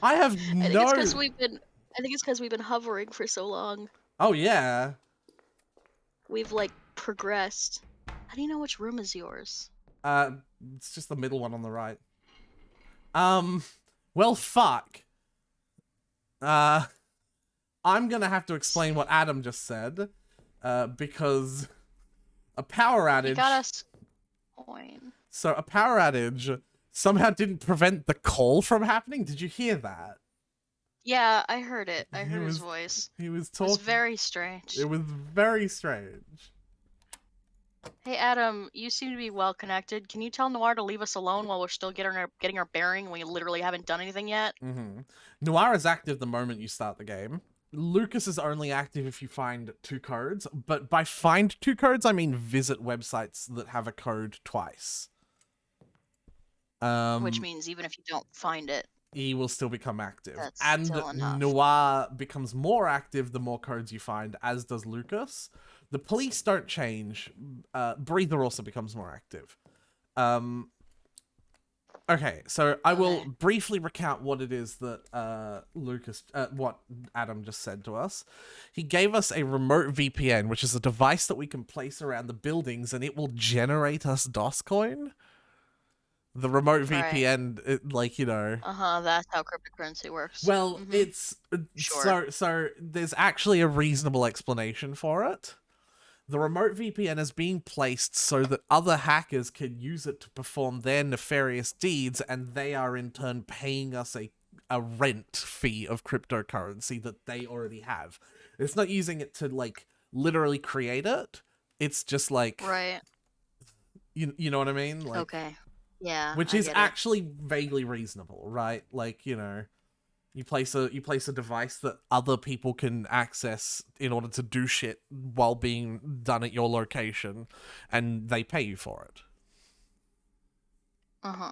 [SPEAKER 1] I have
[SPEAKER 2] I think it's
[SPEAKER 1] no...
[SPEAKER 2] because we've been hovering for so long.
[SPEAKER 1] Oh, yeah.
[SPEAKER 2] We've like progressed. How do you know which room is yours?
[SPEAKER 1] It's just the middle one on the right. Well, fuck. I'm gonna have to explain what Adam just said, because a power outage...
[SPEAKER 2] You got us coin.
[SPEAKER 1] So a power outage somehow didn't prevent the call from happening? Did you hear that?
[SPEAKER 2] Yeah, I heard it. I
[SPEAKER 1] He
[SPEAKER 2] heard his
[SPEAKER 1] was-
[SPEAKER 2] voice.
[SPEAKER 1] He was
[SPEAKER 2] It was
[SPEAKER 1] talking...
[SPEAKER 2] very strange.
[SPEAKER 1] It was very strange.
[SPEAKER 2] Hey Adam, you seem to be well connected. Can you tell Noir to leave us alone while we're still getting our bearing and we literally haven't done anything yet?
[SPEAKER 1] Noir is active the moment you start the game. Lucas is only active if you find 2 codes, but by find 2 codes, I mean visit websites that have a code twice.
[SPEAKER 2] Which means even if you don't find it.
[SPEAKER 1] He will still become active.
[SPEAKER 2] That's
[SPEAKER 1] And
[SPEAKER 2] still enough.
[SPEAKER 1] Noir becomes more active the more codes you find, as does Lucas. The police don't change. Breather also becomes more active. Okay, so I will briefly recount what it is that what Adam just said to us. He gave us a remote VPN, which is a device that we can place around the buildings, and it will generate us DOSCoin. The remote
[SPEAKER 2] Right.
[SPEAKER 1] VPN,
[SPEAKER 2] That's how cryptocurrency works.
[SPEAKER 1] Well,
[SPEAKER 2] Mhm.
[SPEAKER 1] it's
[SPEAKER 2] Sure.
[SPEAKER 1] so there's actually a reasonable explanation for it. The remote VPN is being placed so that other hackers can use it to perform their nefarious deeds, and they are in turn paying us a rent fee of cryptocurrency that they already have. It's not using it to like literally create it. It's just like
[SPEAKER 2] Right.
[SPEAKER 1] you know what I mean? Like,
[SPEAKER 2] Okay. Yeah.
[SPEAKER 1] which
[SPEAKER 2] I
[SPEAKER 1] is
[SPEAKER 2] get it.
[SPEAKER 1] actually vaguely reasonable, right? Like, you place a device that other people can access in order to do shit while being done at your location, and they pay you for it.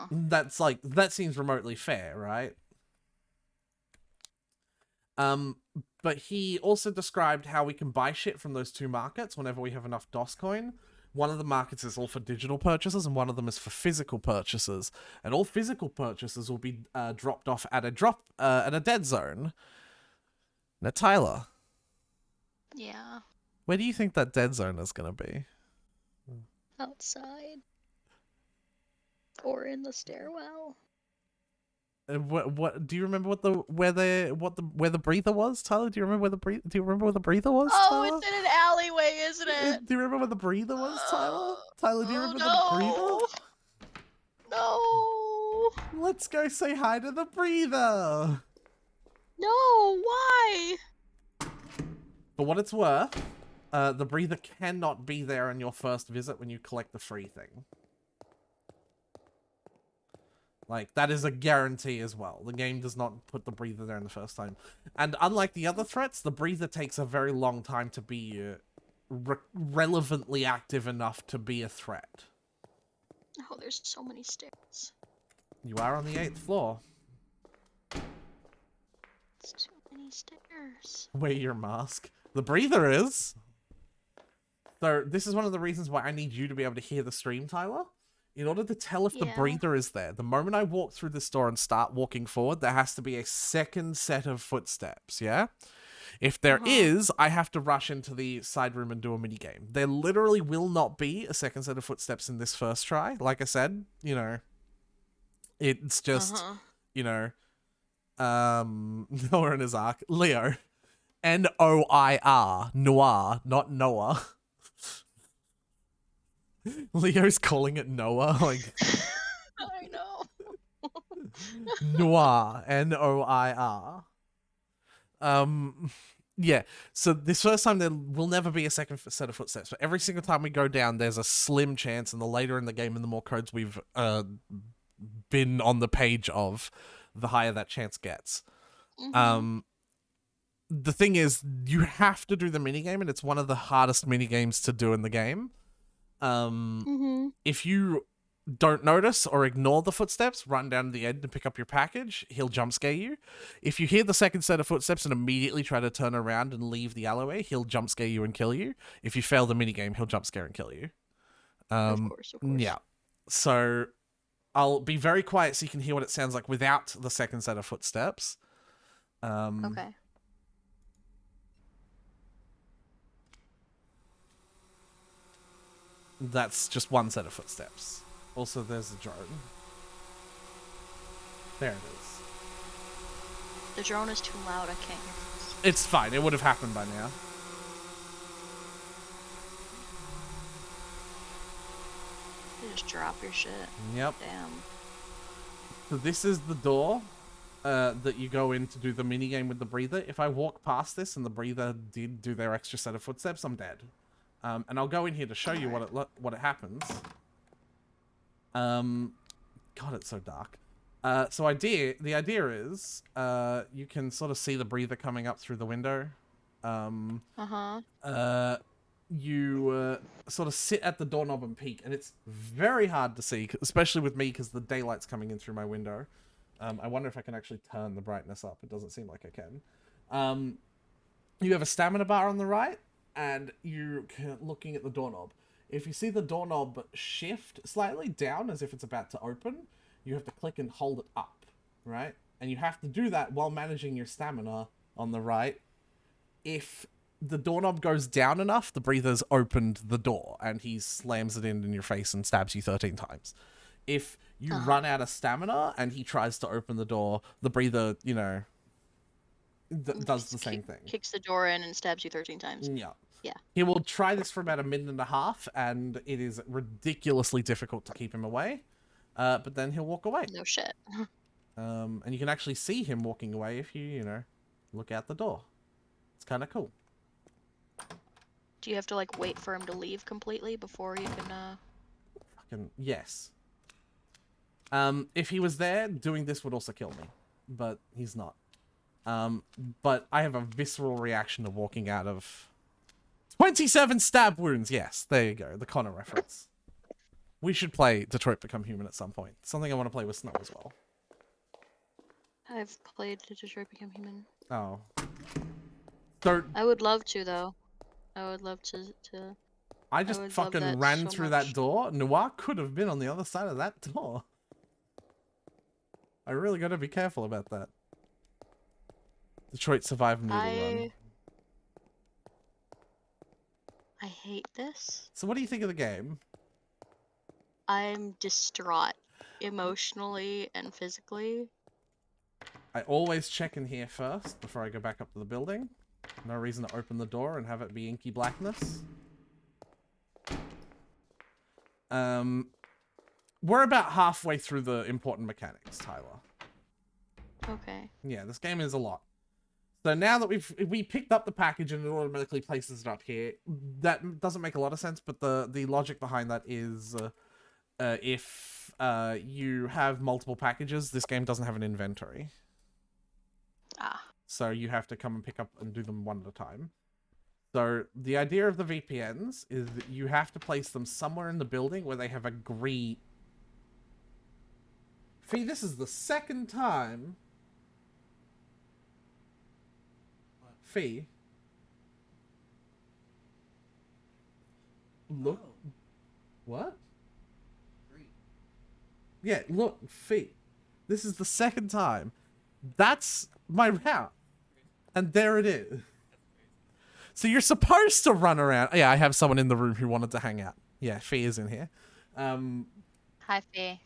[SPEAKER 1] That seems remotely fair, right? But he also described how we can buy shit from those 2 markets whenever we have enough DOSCoin. One of the markets is all for digital purchases, and one of them is for physical purchases. And all physical purchases will be dropped off at a dead zone. Now, Tyler,
[SPEAKER 2] Yeah.
[SPEAKER 1] Where do you think that dead zone is gonna be?
[SPEAKER 2] Outside. Or in the stairwell.
[SPEAKER 1] What do you remember where the breather was, Tyler? Do you remember where the breather was,
[SPEAKER 2] Oh,
[SPEAKER 1] Tyler?
[SPEAKER 2] it's in an alleyway, isn't it?
[SPEAKER 1] Do you remember where the breather was, Tyler? Tyler, do you remember
[SPEAKER 2] no.
[SPEAKER 1] the breather?
[SPEAKER 2] No.
[SPEAKER 1] Let's go say hi to the breather.
[SPEAKER 2] No, why?
[SPEAKER 1] For what it's worth, the breather cannot be there on your first visit when you collect the free thing. Like, that is a guarantee as well. The game does not put the breather there in the first time. And unlike the other threats, the breather takes a very long time to be relevantly active enough to be a threat.
[SPEAKER 2] Oh, there's so many stairs.
[SPEAKER 1] You are on the 8th floor.
[SPEAKER 2] It's too many stairs.
[SPEAKER 1] Wear your mask. The breather is. So, this is one of the reasons why I need you to be able to hear the stream, Tyler. In order to tell if the breather is there, the moment I walk through this door and start walking forward, there has to be a second set of footsteps, yeah? If there is, I have to rush into the side room and do a mini game. There literally will not be a second set of footsteps in this first try. Like I said, you know, it's just, you know, Noah and his arc. Leo. N-O-I-R. Noir, not Noah. Leo's calling it Noah, like...
[SPEAKER 2] I know.
[SPEAKER 1] Noir, N-O-I-R. Yeah, so this first time there will never be a second set of footsteps, but every single time we go down, there's a slim chance, and the later in the game and the more codes we've been on the page of, the higher that chance gets. The thing is, you have to do the minigame, and it's one of the hardest minigames to do in the game. If you don't notice or ignore the footsteps, run down to the end and pick up your package, he'll jump scare you. If you hear the second set of footsteps and immediately try to turn around and leave the alleyway, he'll jump scare you and kill you. If you fail the minigame, he'll jump scare and kill you.
[SPEAKER 2] Of course.
[SPEAKER 1] Yeah. So I'll be very quiet so you can hear what it sounds like without the second set of footsteps.
[SPEAKER 2] Okay.
[SPEAKER 1] That's just one set of footsteps. Also, there's the drone. There it is.
[SPEAKER 2] The drone is too loud. I can't hear this.
[SPEAKER 1] It's fine. It would have happened by now.
[SPEAKER 2] You just drop your shit.
[SPEAKER 1] Yep.
[SPEAKER 2] Damn.
[SPEAKER 1] So this is the door that you go in to do the minigame with the breather. If I walk past this and the breather did do their extra set of footsteps, I'm dead. And I'll go in here to show you what it happens. God, it's so dark. So the idea is, you can sort of see the breather coming up through the window. You sort of sit at the doorknob and peek, and it's very hard to see, especially with me, because the daylight's coming in through my window. I wonder if I can actually turn the brightness up. It doesn't seem like I can. You have a stamina bar on the right, and you're looking at the doorknob. If you see the doorknob shift slightly down as if it's about to open, you have to click and hold it up, right? And you have to do that while managing your stamina on the right. If the doorknob goes down enough, the breather's opened the door, and he slams it in your face and stabs you 13 times. If you run out of stamina and he tries to open the door, the breather, you know, does the same thing.
[SPEAKER 2] Kicks the door in and stabs you 13 times.
[SPEAKER 1] Yeah.
[SPEAKER 2] Yeah.
[SPEAKER 1] He will try this for about a minute and a half, and it is ridiculously difficult to keep him away. But then he'll walk away.
[SPEAKER 2] No shit.
[SPEAKER 1] And you can actually see him walking away if you know, look out the door. It's kind of cool.
[SPEAKER 2] Do you have to, like, wait for him to leave completely before you can,
[SPEAKER 1] Yes. If he was there, doing this would also kill me. But he's not. But I have a visceral reaction to walking out of... 27 stab wounds! Yes, there you go. The Connor reference. We should play Detroit Become Human at some point. Something I want to play with Snow as well.
[SPEAKER 2] I've played Detroit Become Human.
[SPEAKER 1] Oh. So,
[SPEAKER 2] I would love to, though. I would love to
[SPEAKER 1] I just fucking ran through that door. Noir could have been on the other side of that door. I really gotta be careful about that. Detroit survived Noodle Run.
[SPEAKER 2] I hate this.
[SPEAKER 1] So what do you think of the game?
[SPEAKER 2] I'm distraught emotionally and physically.
[SPEAKER 1] I always check in here first before I go back up to the building. No reason to open the door and have it be inky blackness. We're about halfway through the important mechanics, Tyler.
[SPEAKER 2] Okay.
[SPEAKER 1] Yeah, this game is a lot. So now that we picked up the package and it automatically places it up here, that doesn't make a lot of sense, but the logic behind that is if you have multiple packages, this game doesn't have an inventory.
[SPEAKER 2] Ah.
[SPEAKER 1] So you have to come and pick up and do them one at a time. So the idea of the VPNs is that you have to place them somewhere in the building where they have agreed. Fee, this is the second time. Fee. Look. What? Yeah, look, Fee. This is the second time. That's my route. And there it is. So you're supposed to run around. Yeah, I have someone in the room who wanted to hang out. Yeah, Fee is in here.
[SPEAKER 2] Hi, Fee.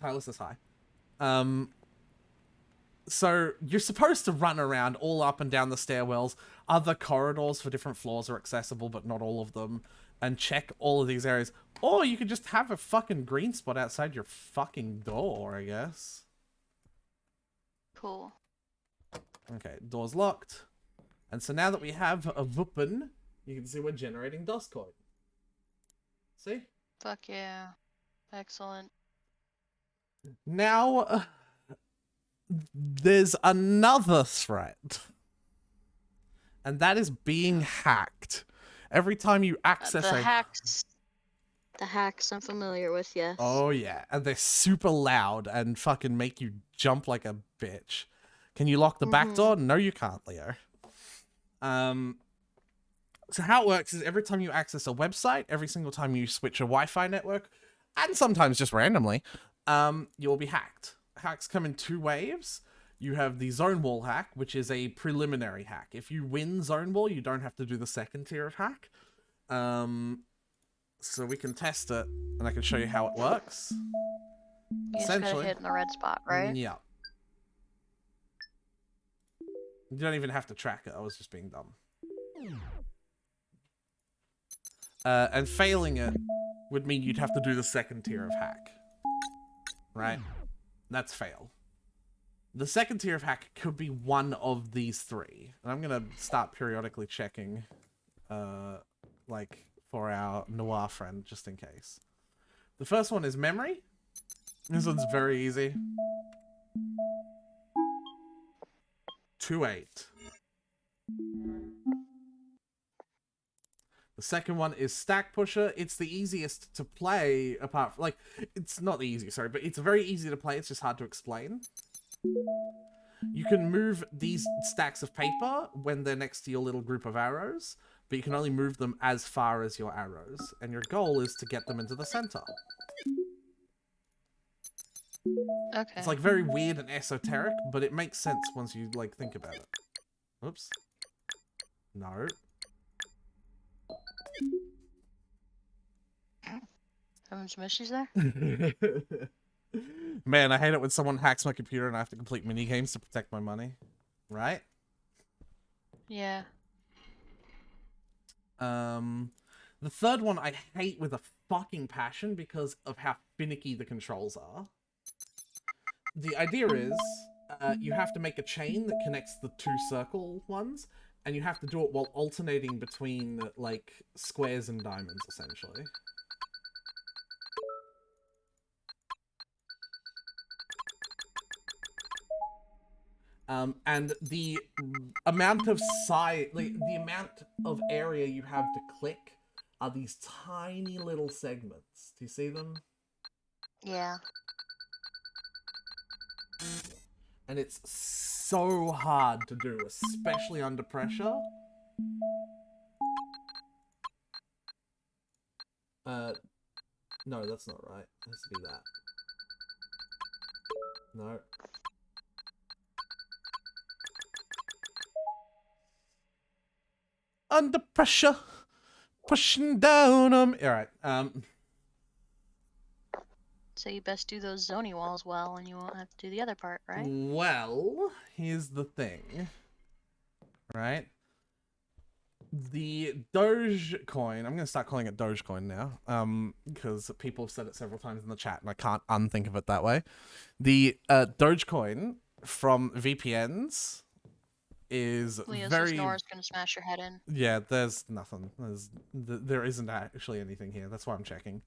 [SPEAKER 1] Tyler says hi. So you're supposed to run around all up and down the stairwells. Other corridors for different floors are accessible, but not all of them. And check all of these areas. Or you could just have a fucking green spot outside your fucking door, I guess.
[SPEAKER 2] Cool.
[SPEAKER 1] Okay, door's locked. And so now that we have a weapon, you can see we're generating DOSCoin. See?
[SPEAKER 2] Fuck yeah. Excellent.
[SPEAKER 1] Now, there's another threat. And that is being hacked. Every time you access
[SPEAKER 2] The hacks I'm familiar with, yes.
[SPEAKER 1] Oh yeah, and they're super loud and fucking make you jump like a bitch. Can you lock the back door? No, you can't, Leo. So how it works is every time you access a website, every single time you switch a Wi-Fi network, and sometimes just randomly, you'll be hacked. Hacks come in two waves. You have the zone wall hack, which is a preliminary hack. If you win zone wall, you don't have to do the second tier of hack. So we can test it, and I can show you how it works.
[SPEAKER 2] You just gotta hit in the red spot, right?
[SPEAKER 1] Yeah. You don't even have to track it. I was just being dumb. And failing it would mean you'd have to do the second tier of hack. Right? That's fail. The second tier of hack could be one of these three. And I'm going to start periodically checking, like, for our Noir friend, just in case. The first one is memory. This one's very easy. 2-8. The second one is Stack Pusher. It's the easiest to play apart from, like, it's not the easiest, sorry, but it's very easy to play. It's just hard to explain. You can move these stacks of paper when they're next to your little group of arrows, but you can only move them as far as your arrows. And your goal is to get them into the center.
[SPEAKER 2] Okay.
[SPEAKER 1] It's like very weird and esoteric, but it makes sense once you like think about it. Oops. No.
[SPEAKER 2] Having some issues there?
[SPEAKER 1] Man, I hate it when someone hacks my computer and I have to complete mini games to protect my money. Right?
[SPEAKER 2] Yeah.
[SPEAKER 1] The third one I hate with a fucking passion because of how finicky the controls are. The idea is, you have to make a chain that connects the two circle ones, and you have to do it while alternating between, like, squares and diamonds, essentially. And the amount of size, like, the amount of area you have to click are these tiny little segments. Do you see them?
[SPEAKER 2] Yeah.
[SPEAKER 1] And it's so hard to do, especially under pressure. No, that's not right. It has to be that. No. Under pressure. Pushing down on me. All right.
[SPEAKER 2] So you best do those zony walls well, and you won't have to do the other part, right?
[SPEAKER 1] Well, here's the thing. Right? The Dogecoin, I'm gonna start calling it Dogecoin now, because people have said it several times in the chat, and I can't unthink of it that way. The Dogecoin from VPNs is
[SPEAKER 2] Leo
[SPEAKER 1] very...
[SPEAKER 2] says Nora's gonna smash your head in.
[SPEAKER 1] Yeah, there's nothing. There isn't actually anything here. That's why I'm checking.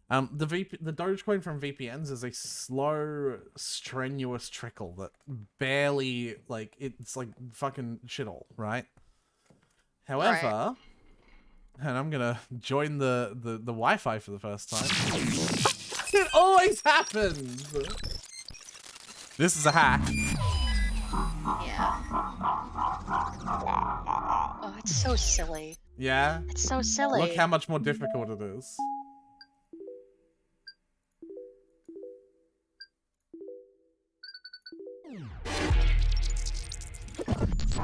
[SPEAKER 1] The Dogecoin from VPNs is a slow, strenuous trickle that barely, like, it's like fucking shit all, right? However, and I'm gonna join the Wi-Fi for the first time. It always happens! This is a hack.
[SPEAKER 2] Yeah. Oh, it's so silly.
[SPEAKER 1] Yeah?
[SPEAKER 2] It's so silly.
[SPEAKER 1] Look how much more difficult it is.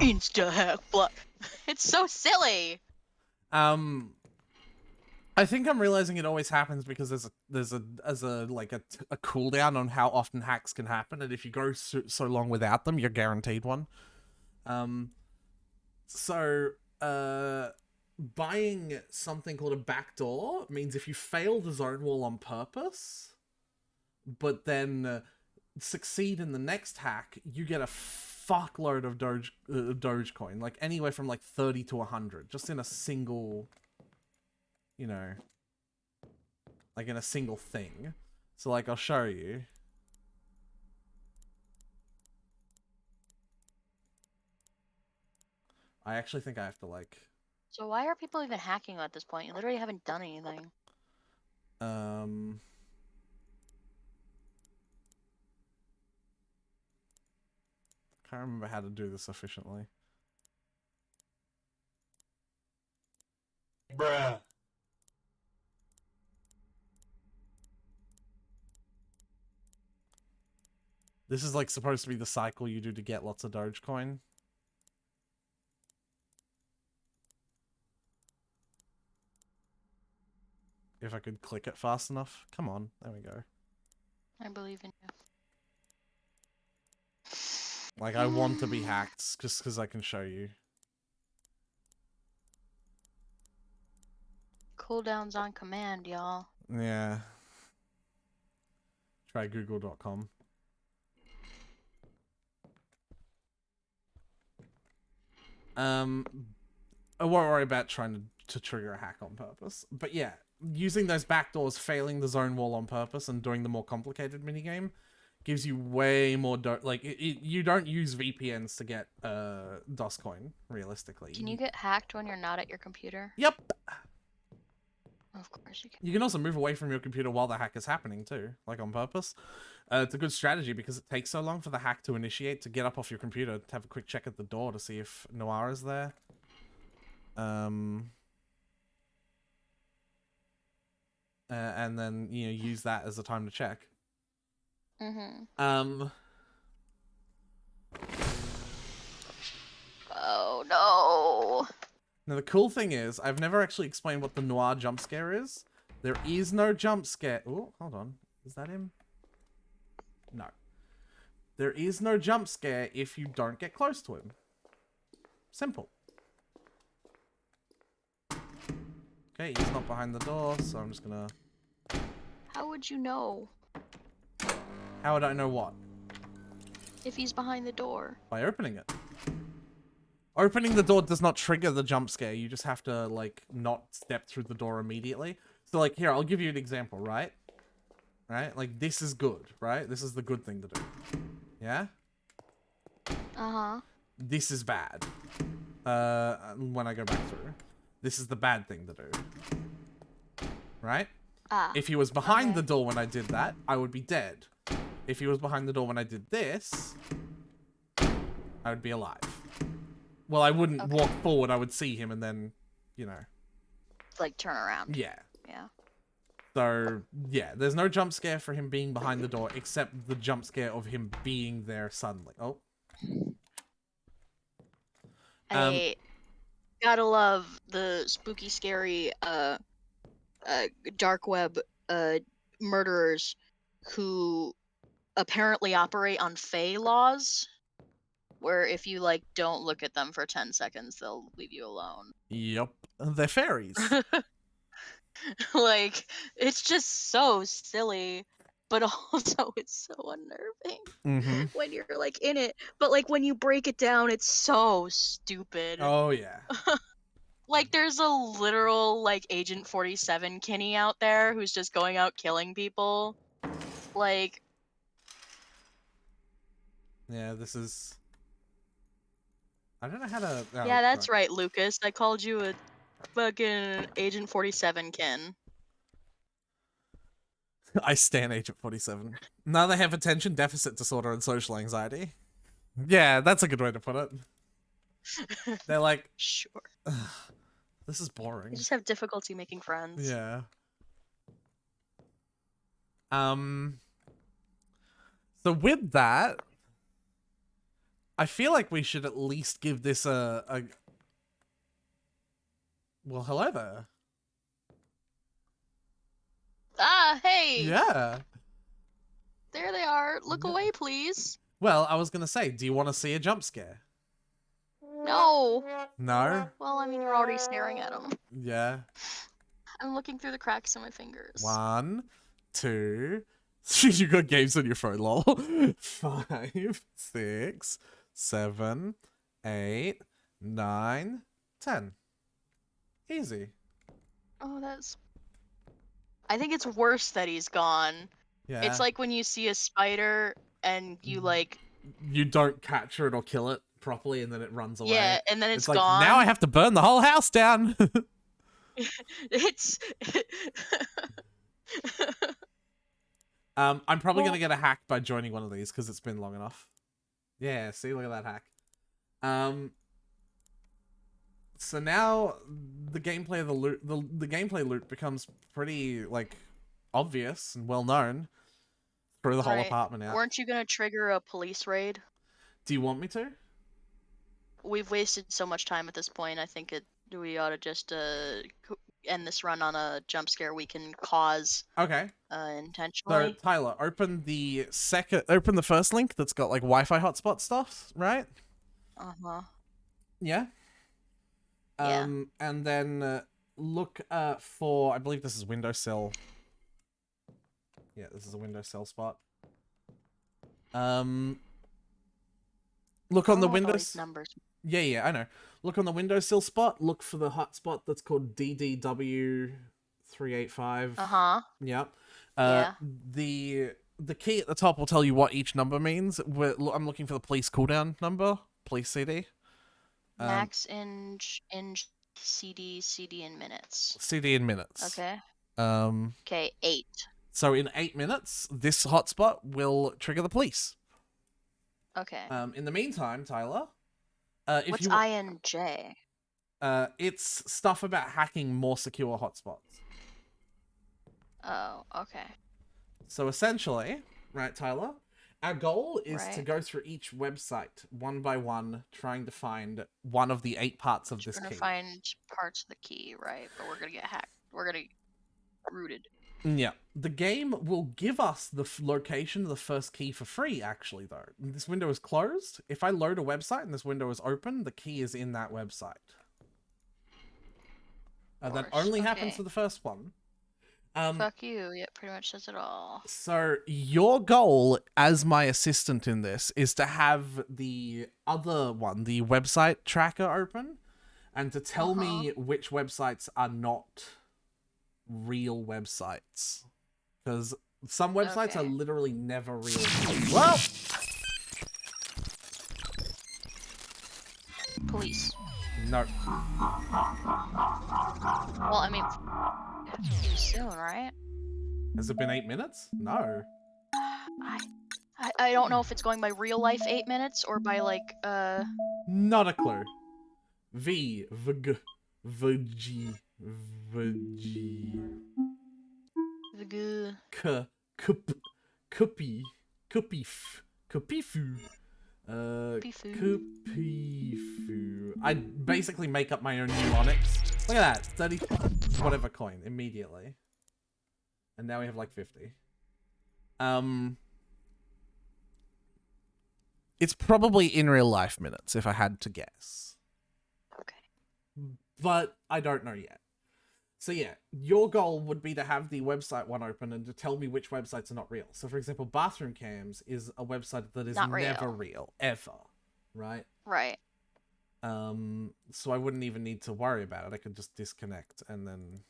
[SPEAKER 2] Insta hack block. It's so silly.
[SPEAKER 1] I think I'm realizing it always happens because there's a cooldown on how often hacks can happen, and if you go so long without them, you're guaranteed one. Buying something called a backdoor means if you fail the zone wall on purpose, but then succeed in the next hack, you get a fuckload of Dogecoin, like anywhere from like 30 to 100, just in a single, you know, like in a single thing. So like, I'll show you. I actually think I have to like...
[SPEAKER 2] So why are people even hacking at this point? You literally haven't done anything.
[SPEAKER 1] Can't remember how to do this efficiently.
[SPEAKER 5] Bruh.
[SPEAKER 1] This is like supposed to be the cycle you do to get lots of Dogecoin. If I could click it fast enough. Come on, there we go.
[SPEAKER 2] I believe in you.
[SPEAKER 1] Like, I want to be hacked just because I can show you.
[SPEAKER 2] Cooldowns on command, y'all.
[SPEAKER 1] Yeah. Try google.com. I won't worry about trying to trigger a hack on purpose. But yeah, using those backdoors, failing the zone wall on purpose, and doing the more complicated minigame gives you way more you don't use VPNs to get DOScoin, realistically.
[SPEAKER 2] Can you get hacked when you're not at your computer?
[SPEAKER 1] Yep.
[SPEAKER 2] Of course you can.
[SPEAKER 1] You can also move away from your computer while the hack is happening too, like on purpose. It's a good strategy because it takes so long for the hack to initiate, to get up off your computer, to have a quick check at the door to see if Noir is there. And then, you know, use that as a time to check.
[SPEAKER 2] Mm-hmm. Oh no.
[SPEAKER 1] Now the cool thing is, I've never actually explained what the Noir jump scare is. There is no jump scare. Oh, hold on. Is that him? No. There is no jump scare if you don't get close to him. Simple. Okay, he's not behind the door, so I'm just gonna...
[SPEAKER 2] How would you know?
[SPEAKER 1] How would I know what?
[SPEAKER 2] If he's behind the door.
[SPEAKER 1] By opening it. Opening the door does not trigger the jump scare. You just have to, like, not step through the door immediately. So, like, here, I'll give you an example, right? Right? Like, this is good, right? This is the good thing to do. Yeah?
[SPEAKER 2] Uh-huh.
[SPEAKER 1] This is bad. When I go back through. This is the bad thing to do. Right?
[SPEAKER 2] Ah.
[SPEAKER 1] If he was behind the door when I did that, I would be dead. If he was behind the door when I did this, I would be alive. Well, I wouldn't walk forward. I would see him and then, you know.
[SPEAKER 2] Like, turn around.
[SPEAKER 1] Yeah.
[SPEAKER 2] Yeah.
[SPEAKER 1] So, yeah, there's no jump scare for him being behind the door, except the jump scare of him being there suddenly. Oh.
[SPEAKER 2] Gotta love the spooky, scary, dark web, murderers who apparently operate on Fey laws, where if you like don't look at them for 10 seconds, they'll leave you alone.
[SPEAKER 1] Yup. They're fairies.
[SPEAKER 2] Like, it's just so silly, but also it's so unnerving
[SPEAKER 1] Mm-hmm.
[SPEAKER 2] when you're like in it. But like when you break it down, it's so stupid.
[SPEAKER 1] Oh, yeah.
[SPEAKER 2] Like there's a literal like Agent 47 Kinney out there who's just going out killing people. Like,
[SPEAKER 1] Yeah, this is... I don't know how to... Oh,
[SPEAKER 2] yeah, that's
[SPEAKER 1] sorry.
[SPEAKER 2] right, Lucas. I called you a fucking Agent 47 kin.
[SPEAKER 1] I stan Agent 47. Now they have attention deficit disorder and social anxiety. Yeah, that's a good way to put it. They're like,
[SPEAKER 2] Sure.
[SPEAKER 1] this is
[SPEAKER 2] I
[SPEAKER 1] boring.
[SPEAKER 2] just have difficulty making friends.
[SPEAKER 1] Yeah. So with that, I feel like we should at least give this a... Well, hello there.
[SPEAKER 2] Ah, hey!
[SPEAKER 1] Yeah.
[SPEAKER 2] There they are. Look
[SPEAKER 1] Yeah.
[SPEAKER 2] away, please.
[SPEAKER 1] Well, I was gonna say, do you want to see a jump scare?
[SPEAKER 2] No.
[SPEAKER 1] No?
[SPEAKER 2] Well, I mean, you're already staring at them.
[SPEAKER 1] Yeah.
[SPEAKER 2] I'm looking through the cracks in my fingers.
[SPEAKER 1] 1, 2... You got games on your phone, lol. 5, 6, 7, 8, 9, 10. Easy.
[SPEAKER 2] Oh, that's... I think it's worse that he's gone.
[SPEAKER 1] Yeah.
[SPEAKER 2] It's like when you see a spider and you like...
[SPEAKER 1] You don't capture it or kill it properly and then it runs away.
[SPEAKER 2] Yeah, and then it's
[SPEAKER 1] like,
[SPEAKER 2] gone.
[SPEAKER 1] now I have to burn the whole house down.
[SPEAKER 2] It's...
[SPEAKER 1] I'm probably
[SPEAKER 2] Well-
[SPEAKER 1] gonna get a hack by joining one of these because it's been long enough. Yeah, see, look at that hack. So now the gameplay of the loop, the gameplay loop becomes pretty like obvious and well known through the whole
[SPEAKER 2] Right.
[SPEAKER 1] apartment out.
[SPEAKER 2] Weren't you gonna trigger a police raid?
[SPEAKER 1] Do you want me to?
[SPEAKER 2] We've wasted so much time at this point. I think we ought to just end this run on a jump scare we can cause
[SPEAKER 1] Okay. So
[SPEAKER 2] intentionally.
[SPEAKER 1] Tyler, open the first link that's got like Wi-Fi hotspot stuff, right?
[SPEAKER 2] Uh-huh.
[SPEAKER 1] Yeah.
[SPEAKER 2] Yeah.
[SPEAKER 1] And then look for, I believe this is windowsill. Yeah, this is a windowsill spot. Look on the
[SPEAKER 2] Oh, all these
[SPEAKER 1] windows.
[SPEAKER 2] numbers.
[SPEAKER 1] Yeah, I know. Look on the windowsill spot. Look for the hotspot that's called DDW385.
[SPEAKER 2] Uh-huh.
[SPEAKER 1] Yep.
[SPEAKER 2] Yeah.
[SPEAKER 1] The key at the top will tell you what each number means. I'm looking for the police cooldown number. Police CD.
[SPEAKER 2] Max in CD in minutes.
[SPEAKER 1] CD in minutes.
[SPEAKER 2] Okay. Okay, 8.
[SPEAKER 1] So in 8 minutes, this hotspot will trigger the police.
[SPEAKER 2] Okay.
[SPEAKER 1] In the meantime, Tyler, if
[SPEAKER 2] What's
[SPEAKER 1] you
[SPEAKER 2] INJ?
[SPEAKER 1] it's stuff about hacking more secure hotspots.
[SPEAKER 2] Oh, okay.
[SPEAKER 1] So essentially, right, Tyler, our goal is to
[SPEAKER 2] Right.
[SPEAKER 1] go through each website one by one, trying to find one of the 8 parts of
[SPEAKER 2] We're
[SPEAKER 1] this
[SPEAKER 2] gonna
[SPEAKER 1] key.
[SPEAKER 2] find parts of the key, right? But we're gonna get hacked. We're gonna get rooted.
[SPEAKER 1] Yeah. The game will give us the location of the first key for free, actually, though. This window is closed. If I load a website and this window is open, the key is in that website. That
[SPEAKER 2] course,
[SPEAKER 1] only happens
[SPEAKER 2] okay.
[SPEAKER 1] for the first one.
[SPEAKER 2] Fuck you. Yeah, pretty much says it all.
[SPEAKER 1] So your goal as my assistant in this is to have the other one, the website tracker, open and to tell me which websites are not real websites. Because some websites are
[SPEAKER 2] Okay.
[SPEAKER 1] literally never real. Well,
[SPEAKER 2] Police.
[SPEAKER 1] no.
[SPEAKER 2] Well, I mean, too soon, right?
[SPEAKER 1] Has it been 8 minutes? No.
[SPEAKER 2] I don't know if it's going by real life 8 minutes or by like
[SPEAKER 1] Not a clue. V, VG, VG, VG,
[SPEAKER 2] the goo.
[SPEAKER 1] K, Kup, Kupi, Kupif, Kupifu,
[SPEAKER 2] Kupifu.
[SPEAKER 1] Kupifu. I basically make up my own mnemonics. Look at that, 30 whatever coin immediately. And now we have like 50. It's probably in real life minutes if I had to guess.
[SPEAKER 2] Okay.
[SPEAKER 1] But I don't know yet. So yeah, your goal would be to have the website one open and to tell me which websites are not real. So for example, Bathroom Cams is a website that is
[SPEAKER 2] Not
[SPEAKER 1] never
[SPEAKER 2] real.
[SPEAKER 1] real, ever, right?
[SPEAKER 2] Right.
[SPEAKER 1] So I wouldn't even need to worry about it. I could just disconnect and then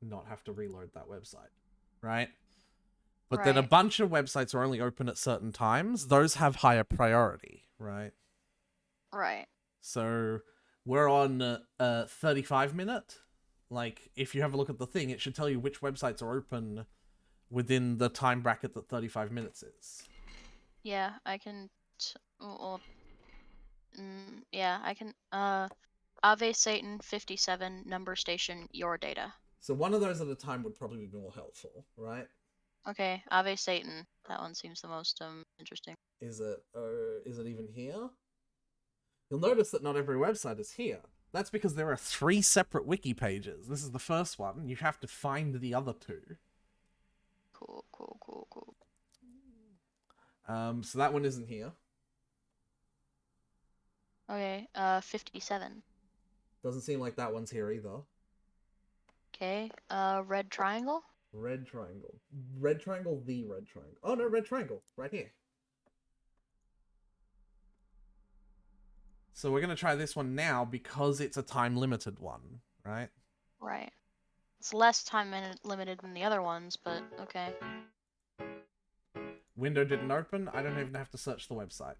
[SPEAKER 1] not have to reload that website, right? But then a
[SPEAKER 2] Right.
[SPEAKER 1] bunch of websites are only open at certain times. Those have higher priority, right?
[SPEAKER 2] Right.
[SPEAKER 1] So we're on 35 minute. Like, if you have a look at the thing, it should tell you which websites are open within the time bracket that 35 minutes is.
[SPEAKER 2] Yeah, I can. Yeah, I can. Ave Satan 57 number station your data.
[SPEAKER 1] So one of those at a time would probably be more helpful, right?
[SPEAKER 2] Okay, Ave Satan. That one seems the most interesting.
[SPEAKER 1] Is it even here? You'll notice that not every website is here. That's because there are 3 separate wiki pages. This is the first one. You have to find the other 2.
[SPEAKER 2] Cool.
[SPEAKER 1] So that one isn't here.
[SPEAKER 2] Okay, 57.
[SPEAKER 1] Doesn't seem like that one's here either.
[SPEAKER 2] Okay, red triangle.
[SPEAKER 1] Red triangle. Red triangle, the red triangle. Oh no, red triangle. Right here. So we're going to try this one now because it's a time-limited one, right?
[SPEAKER 2] Right. It's less time limited than the other ones, but okay.
[SPEAKER 1] Window didn't open. I don't even have to search the website.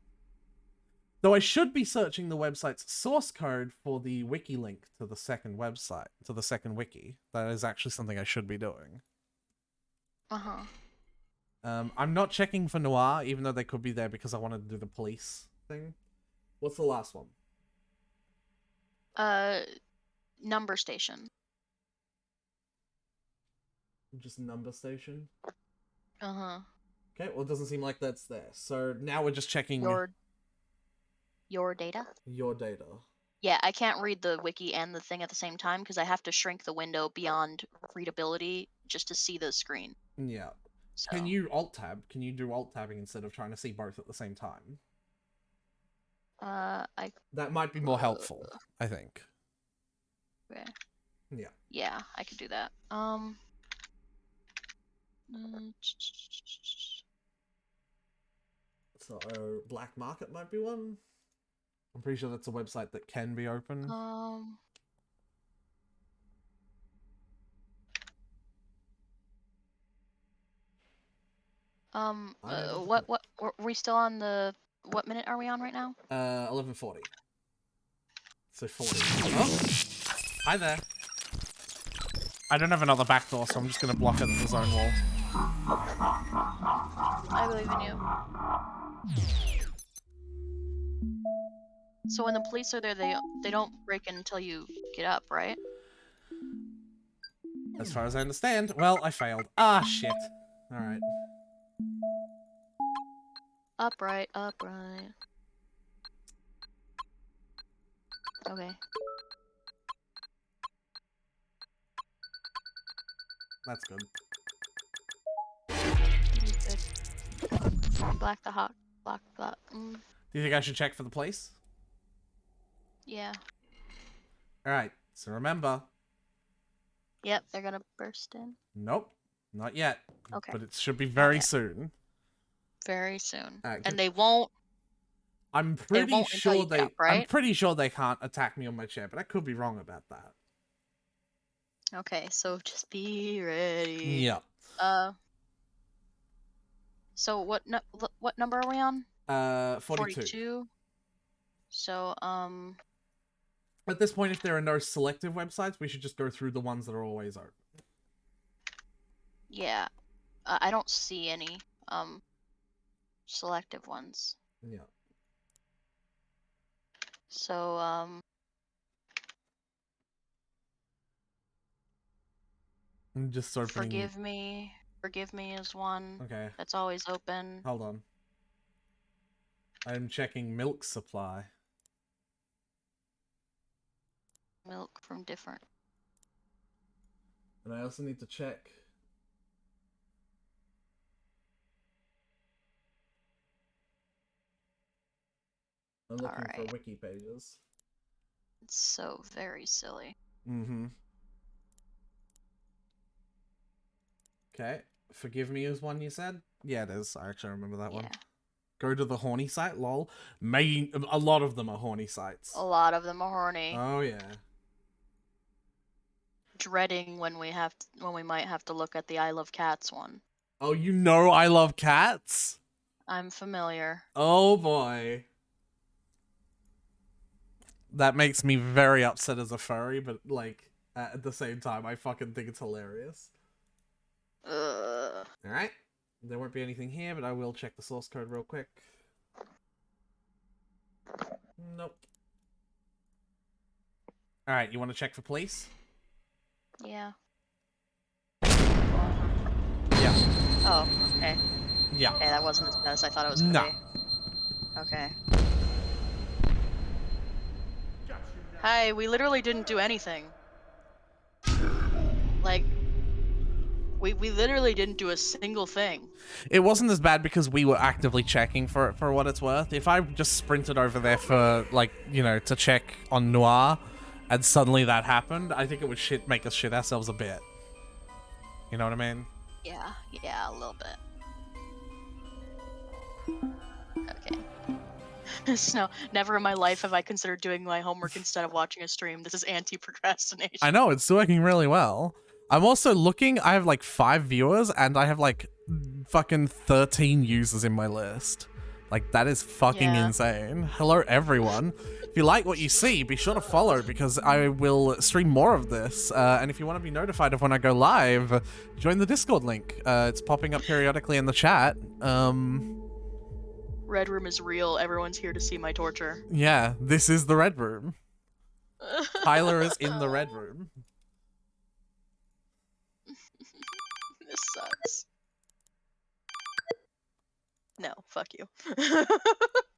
[SPEAKER 1] Though I should be searching the website's source code for the wiki link to the second website, to the second wiki. That is actually something I should be doing.
[SPEAKER 2] Uh-huh.
[SPEAKER 1] I'm not checking for Noir, even though they could be there because I wanted to do the police thing. What's the last one?
[SPEAKER 2] Number station.
[SPEAKER 1] Just number station?
[SPEAKER 2] Uh-huh.
[SPEAKER 1] Okay, well it doesn't seem like that's there. So now we're just checking
[SPEAKER 2] Your data?
[SPEAKER 1] your data.
[SPEAKER 2] Yeah, I can't read the wiki and the thing at the same time because I have to shrink the window beyond readability just to see the screen.
[SPEAKER 1] Yeah.
[SPEAKER 2] So.
[SPEAKER 1] Can you alt-tab? Can you do alt-tabbing instead of trying to see both at the same time?
[SPEAKER 2] That
[SPEAKER 1] might be more helpful, I think.
[SPEAKER 2] Okay.
[SPEAKER 1] Yeah.
[SPEAKER 2] Yeah, I could do that.
[SPEAKER 1] So, Black Market might be one. I'm pretty sure that's a website that can be open.
[SPEAKER 2] What were we still on the, what minute are we on right now?
[SPEAKER 1] 11:40. So 40. Oh! Hi there. I don't have another back door, so I'm just gonna block it at the zone wall.
[SPEAKER 2] I believe in you. So when the police are there, they don't break in until you get up, right?
[SPEAKER 1] As far as I understand. Well, I failed. Ah, shit. Alright.
[SPEAKER 2] Upright. Okay.
[SPEAKER 1] That's good.
[SPEAKER 2] Good. Black the hawk. Black.
[SPEAKER 1] Do you think I should check for the police?
[SPEAKER 2] Yeah.
[SPEAKER 1] Alright, so remember.
[SPEAKER 2] Yep, they're gonna burst in.
[SPEAKER 1] Nope, not yet.
[SPEAKER 2] Okay.
[SPEAKER 1] But it should be very soon.
[SPEAKER 2] Very soon.
[SPEAKER 1] Right,
[SPEAKER 2] and they won't.
[SPEAKER 1] I'm pretty sure
[SPEAKER 2] they. Up, right?
[SPEAKER 1] I'm pretty sure they can't attack me on my chair, but I could be wrong about that.
[SPEAKER 2] Okay, so just be ready.
[SPEAKER 1] Yeah.
[SPEAKER 2] So what number are we on?
[SPEAKER 1] 42.
[SPEAKER 2] 42. So
[SPEAKER 1] At this point, if there are no selective websites, we should just go through the ones that are always open.
[SPEAKER 2] Yeah, I don't see any selective ones.
[SPEAKER 1] Yeah.
[SPEAKER 2] So
[SPEAKER 1] I'm just opening.
[SPEAKER 2] Forgive me is one.
[SPEAKER 1] Okay.
[SPEAKER 2] That's always open.
[SPEAKER 1] Hold on. I'm checking milk supply.
[SPEAKER 2] Milk from different.
[SPEAKER 1] And I also need to check. I'm looking for
[SPEAKER 2] Alright.
[SPEAKER 1] wiki pages.
[SPEAKER 2] It's so very silly.
[SPEAKER 1] Mm-hmm. Okay. Forgive Me is one you said? Yeah, it is. I actually remember that one.
[SPEAKER 2] Yeah.
[SPEAKER 1] Go to the horny site, lol. A lot of them are horny sites.
[SPEAKER 2] A lot of them are horny.
[SPEAKER 1] Oh, yeah.
[SPEAKER 2] Dreading when we might have to look at the I Love Cats one.
[SPEAKER 1] Oh, you know I love cats?
[SPEAKER 2] I'm familiar.
[SPEAKER 1] Oh, boy. That makes me very upset as a furry, but, like, at the same time, I fucking think it's hilarious.
[SPEAKER 2] Ugh.
[SPEAKER 1] Alright. There won't be anything here, but I will check the source code real quick. Nope. Alright, you want to check for police?
[SPEAKER 2] Yeah.
[SPEAKER 1] Yeah.
[SPEAKER 2] Oh, okay.
[SPEAKER 1] Yeah.
[SPEAKER 2] Okay, that wasn't as bad as I thought it was gonna
[SPEAKER 1] No.
[SPEAKER 2] be. Okay. Hi, we literally didn't do anything. Like, we literally didn't do a single thing.
[SPEAKER 1] It wasn't as bad because we were actively checking for it for what it's worth. If I just sprinted over there for, like, you know, to check on Noir, and suddenly that happened, I think it would make us shit ourselves a bit. You know what I mean?
[SPEAKER 2] Yeah, a little bit. Okay. So, never in my life have I considered doing my homework instead of watching a stream. This is anti-procrastination.
[SPEAKER 1] I know, it's working really well. I'm also looking, I have like 5 viewers, and I have like fucking 13 users in my list. Like, that is fucking insane. Hello, everyone. If you like what you see, be sure to follow, because I will stream more of this. And if you want to be notified of when I go live, join the Discord link. It's popping up periodically in the chat.
[SPEAKER 2] Red Room is real. Everyone's here to see my torture.
[SPEAKER 1] Yeah, this is the Red Room. Tyler is in the Red Room.
[SPEAKER 2] This sucks. No, fuck you.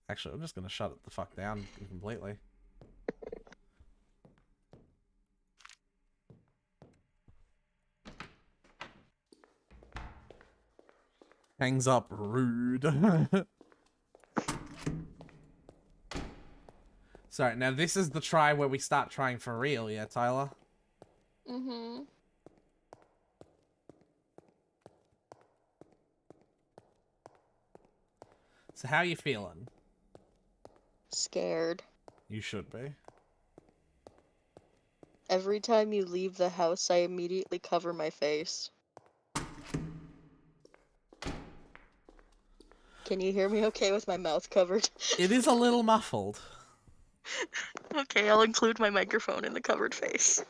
[SPEAKER 1] Actually, I'm just gonna shut it the fuck down completely. Hangs up, rude. Sorry, now this is the try where we start trying for real, yeah, Tyler?
[SPEAKER 2] Mm-hmm.
[SPEAKER 1] So how you feeling?
[SPEAKER 2] Scared.
[SPEAKER 1] You should be.
[SPEAKER 2] Every time you leave the house, I immediately cover my face. Can you hear me okay with my mouth covered?
[SPEAKER 1] It is a little muffled.
[SPEAKER 2] Okay, I'll include my microphone in the covered face.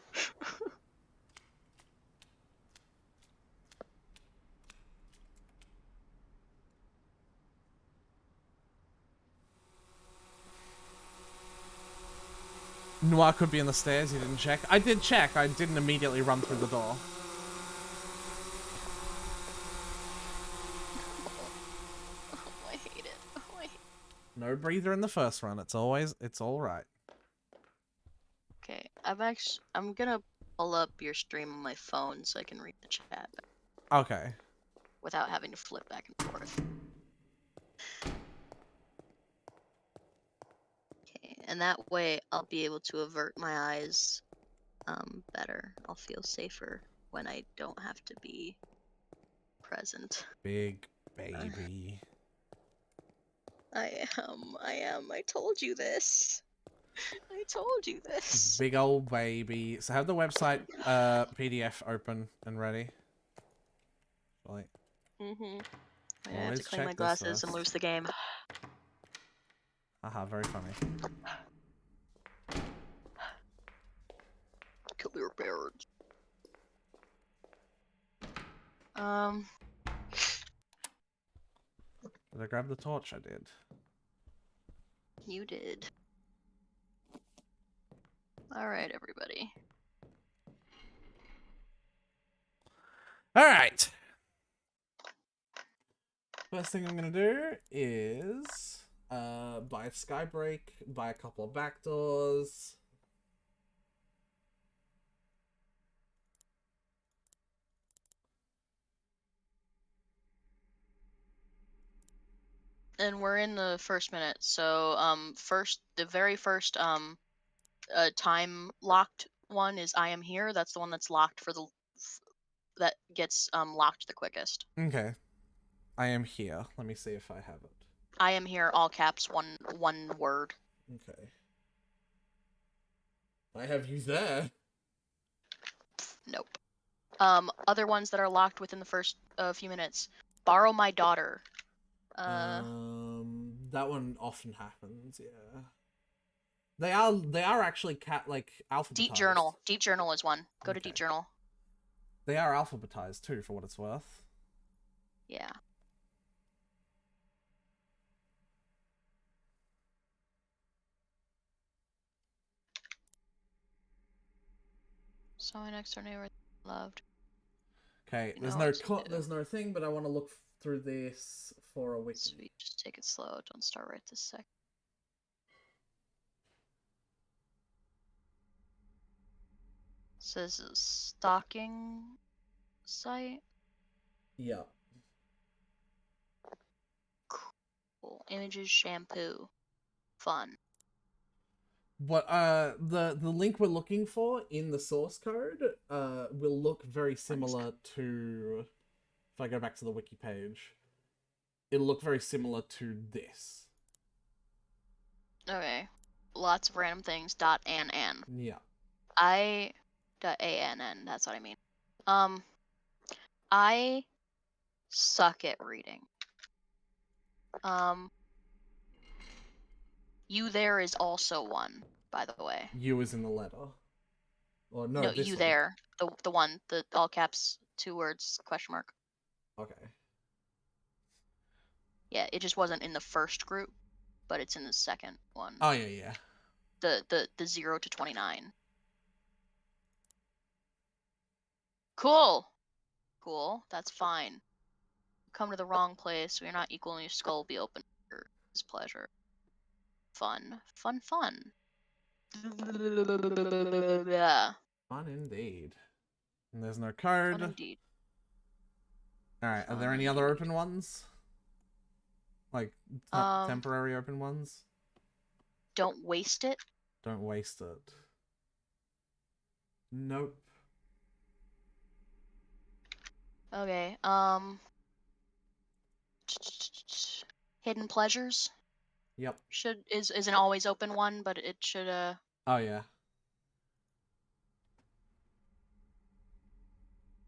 [SPEAKER 1] Noir could be in the stairs, you didn't check. I did check, I didn't immediately run through the door.
[SPEAKER 2] Oh, I hate it. Oh, I hate it.
[SPEAKER 1] No breather in the first run, it's alright.
[SPEAKER 2] Okay, I'm gonna pull up your stream on my phone so I can read the chat
[SPEAKER 1] Okay.
[SPEAKER 2] without having to flip back and forth. Okay, and that way I'll be able to avert my eyes better. I'll feel safer when I don't have to be present.
[SPEAKER 1] Big baby.
[SPEAKER 2] I am. I told you this. I told you this.
[SPEAKER 1] Big old baby. So have the website PDF open and ready. Like,
[SPEAKER 2] Mm-hmm. I have
[SPEAKER 1] always
[SPEAKER 2] to clean
[SPEAKER 1] check
[SPEAKER 2] my
[SPEAKER 1] this
[SPEAKER 2] glasses and
[SPEAKER 1] first.
[SPEAKER 2] lose the game.
[SPEAKER 1] Haha, very funny.
[SPEAKER 2] Kill your parents.
[SPEAKER 1] Did I grab the torch? I did.
[SPEAKER 2] You did. Alright, everybody.
[SPEAKER 1] Alright. First thing I'm gonna do is buy a skybreak, buy a couple of backdoors.
[SPEAKER 2] And we're in the first minute, so the very first time locked one is I am here. That's the one that's locked for that gets locked the quickest.
[SPEAKER 1] Okay. I am here. Let me see if I have it.
[SPEAKER 2] I am here, all caps, one word.
[SPEAKER 1] Okay. I have you there.
[SPEAKER 2] Nope. Other ones that are locked within the first few minutes. Borrow my daughter.
[SPEAKER 1] That one often happens, yeah. They are actually alphabetized.
[SPEAKER 2] Deep Journal. Deep Journal is one. Go to
[SPEAKER 1] Okay.
[SPEAKER 2] Deep Journal.
[SPEAKER 1] They are alphabetized too, for what it's worth.
[SPEAKER 2] Yeah. So my next door neighbor loved.
[SPEAKER 1] Okay,
[SPEAKER 2] You
[SPEAKER 1] there's
[SPEAKER 2] know
[SPEAKER 1] no
[SPEAKER 2] what to do.
[SPEAKER 1] there's no thing, but I want to look through this for a wiki.
[SPEAKER 2] Sweet. Just take it slow. Don't start right this second. Says a stalking site.
[SPEAKER 1] Yeah.
[SPEAKER 2] Cool. Images, shampoo. Fun.
[SPEAKER 1] But the link we're looking for in the source code will look very similar to, if I go back to the wiki page, it'll look very similar to this.
[SPEAKER 2] Okay. Lots of random things. .ann.
[SPEAKER 1] Yeah.
[SPEAKER 2] .ann. That's what I mean. I suck at reading. You there is also one, by the way.
[SPEAKER 1] You is in the letter. Or no,
[SPEAKER 2] No,
[SPEAKER 1] this
[SPEAKER 2] you
[SPEAKER 1] one.
[SPEAKER 2] there. The one, the all caps, 2 words, question mark.
[SPEAKER 1] Okay.
[SPEAKER 2] Yeah, it just wasn't in the first group, but it's in the second one.
[SPEAKER 1] Oh yeah, yeah.
[SPEAKER 2] The 0 to 29. Cool. Cool. That's fine. Come to the wrong place. We're not equal, and your skull will be open for his pleasure. Fun. Fun, fun. Yeah.
[SPEAKER 1] Fun indeed. And there's no
[SPEAKER 2] Fun
[SPEAKER 1] code.
[SPEAKER 2] indeed.
[SPEAKER 1] Alright, are
[SPEAKER 2] Fun
[SPEAKER 1] there any other
[SPEAKER 2] indeed.
[SPEAKER 1] open ones? Like, temporary open ones?
[SPEAKER 2] Don't waste it.
[SPEAKER 1] Don't waste it. Nope.
[SPEAKER 2] Okay, hidden pleasures
[SPEAKER 1] Yep.
[SPEAKER 2] is an always open one, but it should
[SPEAKER 1] Oh yeah.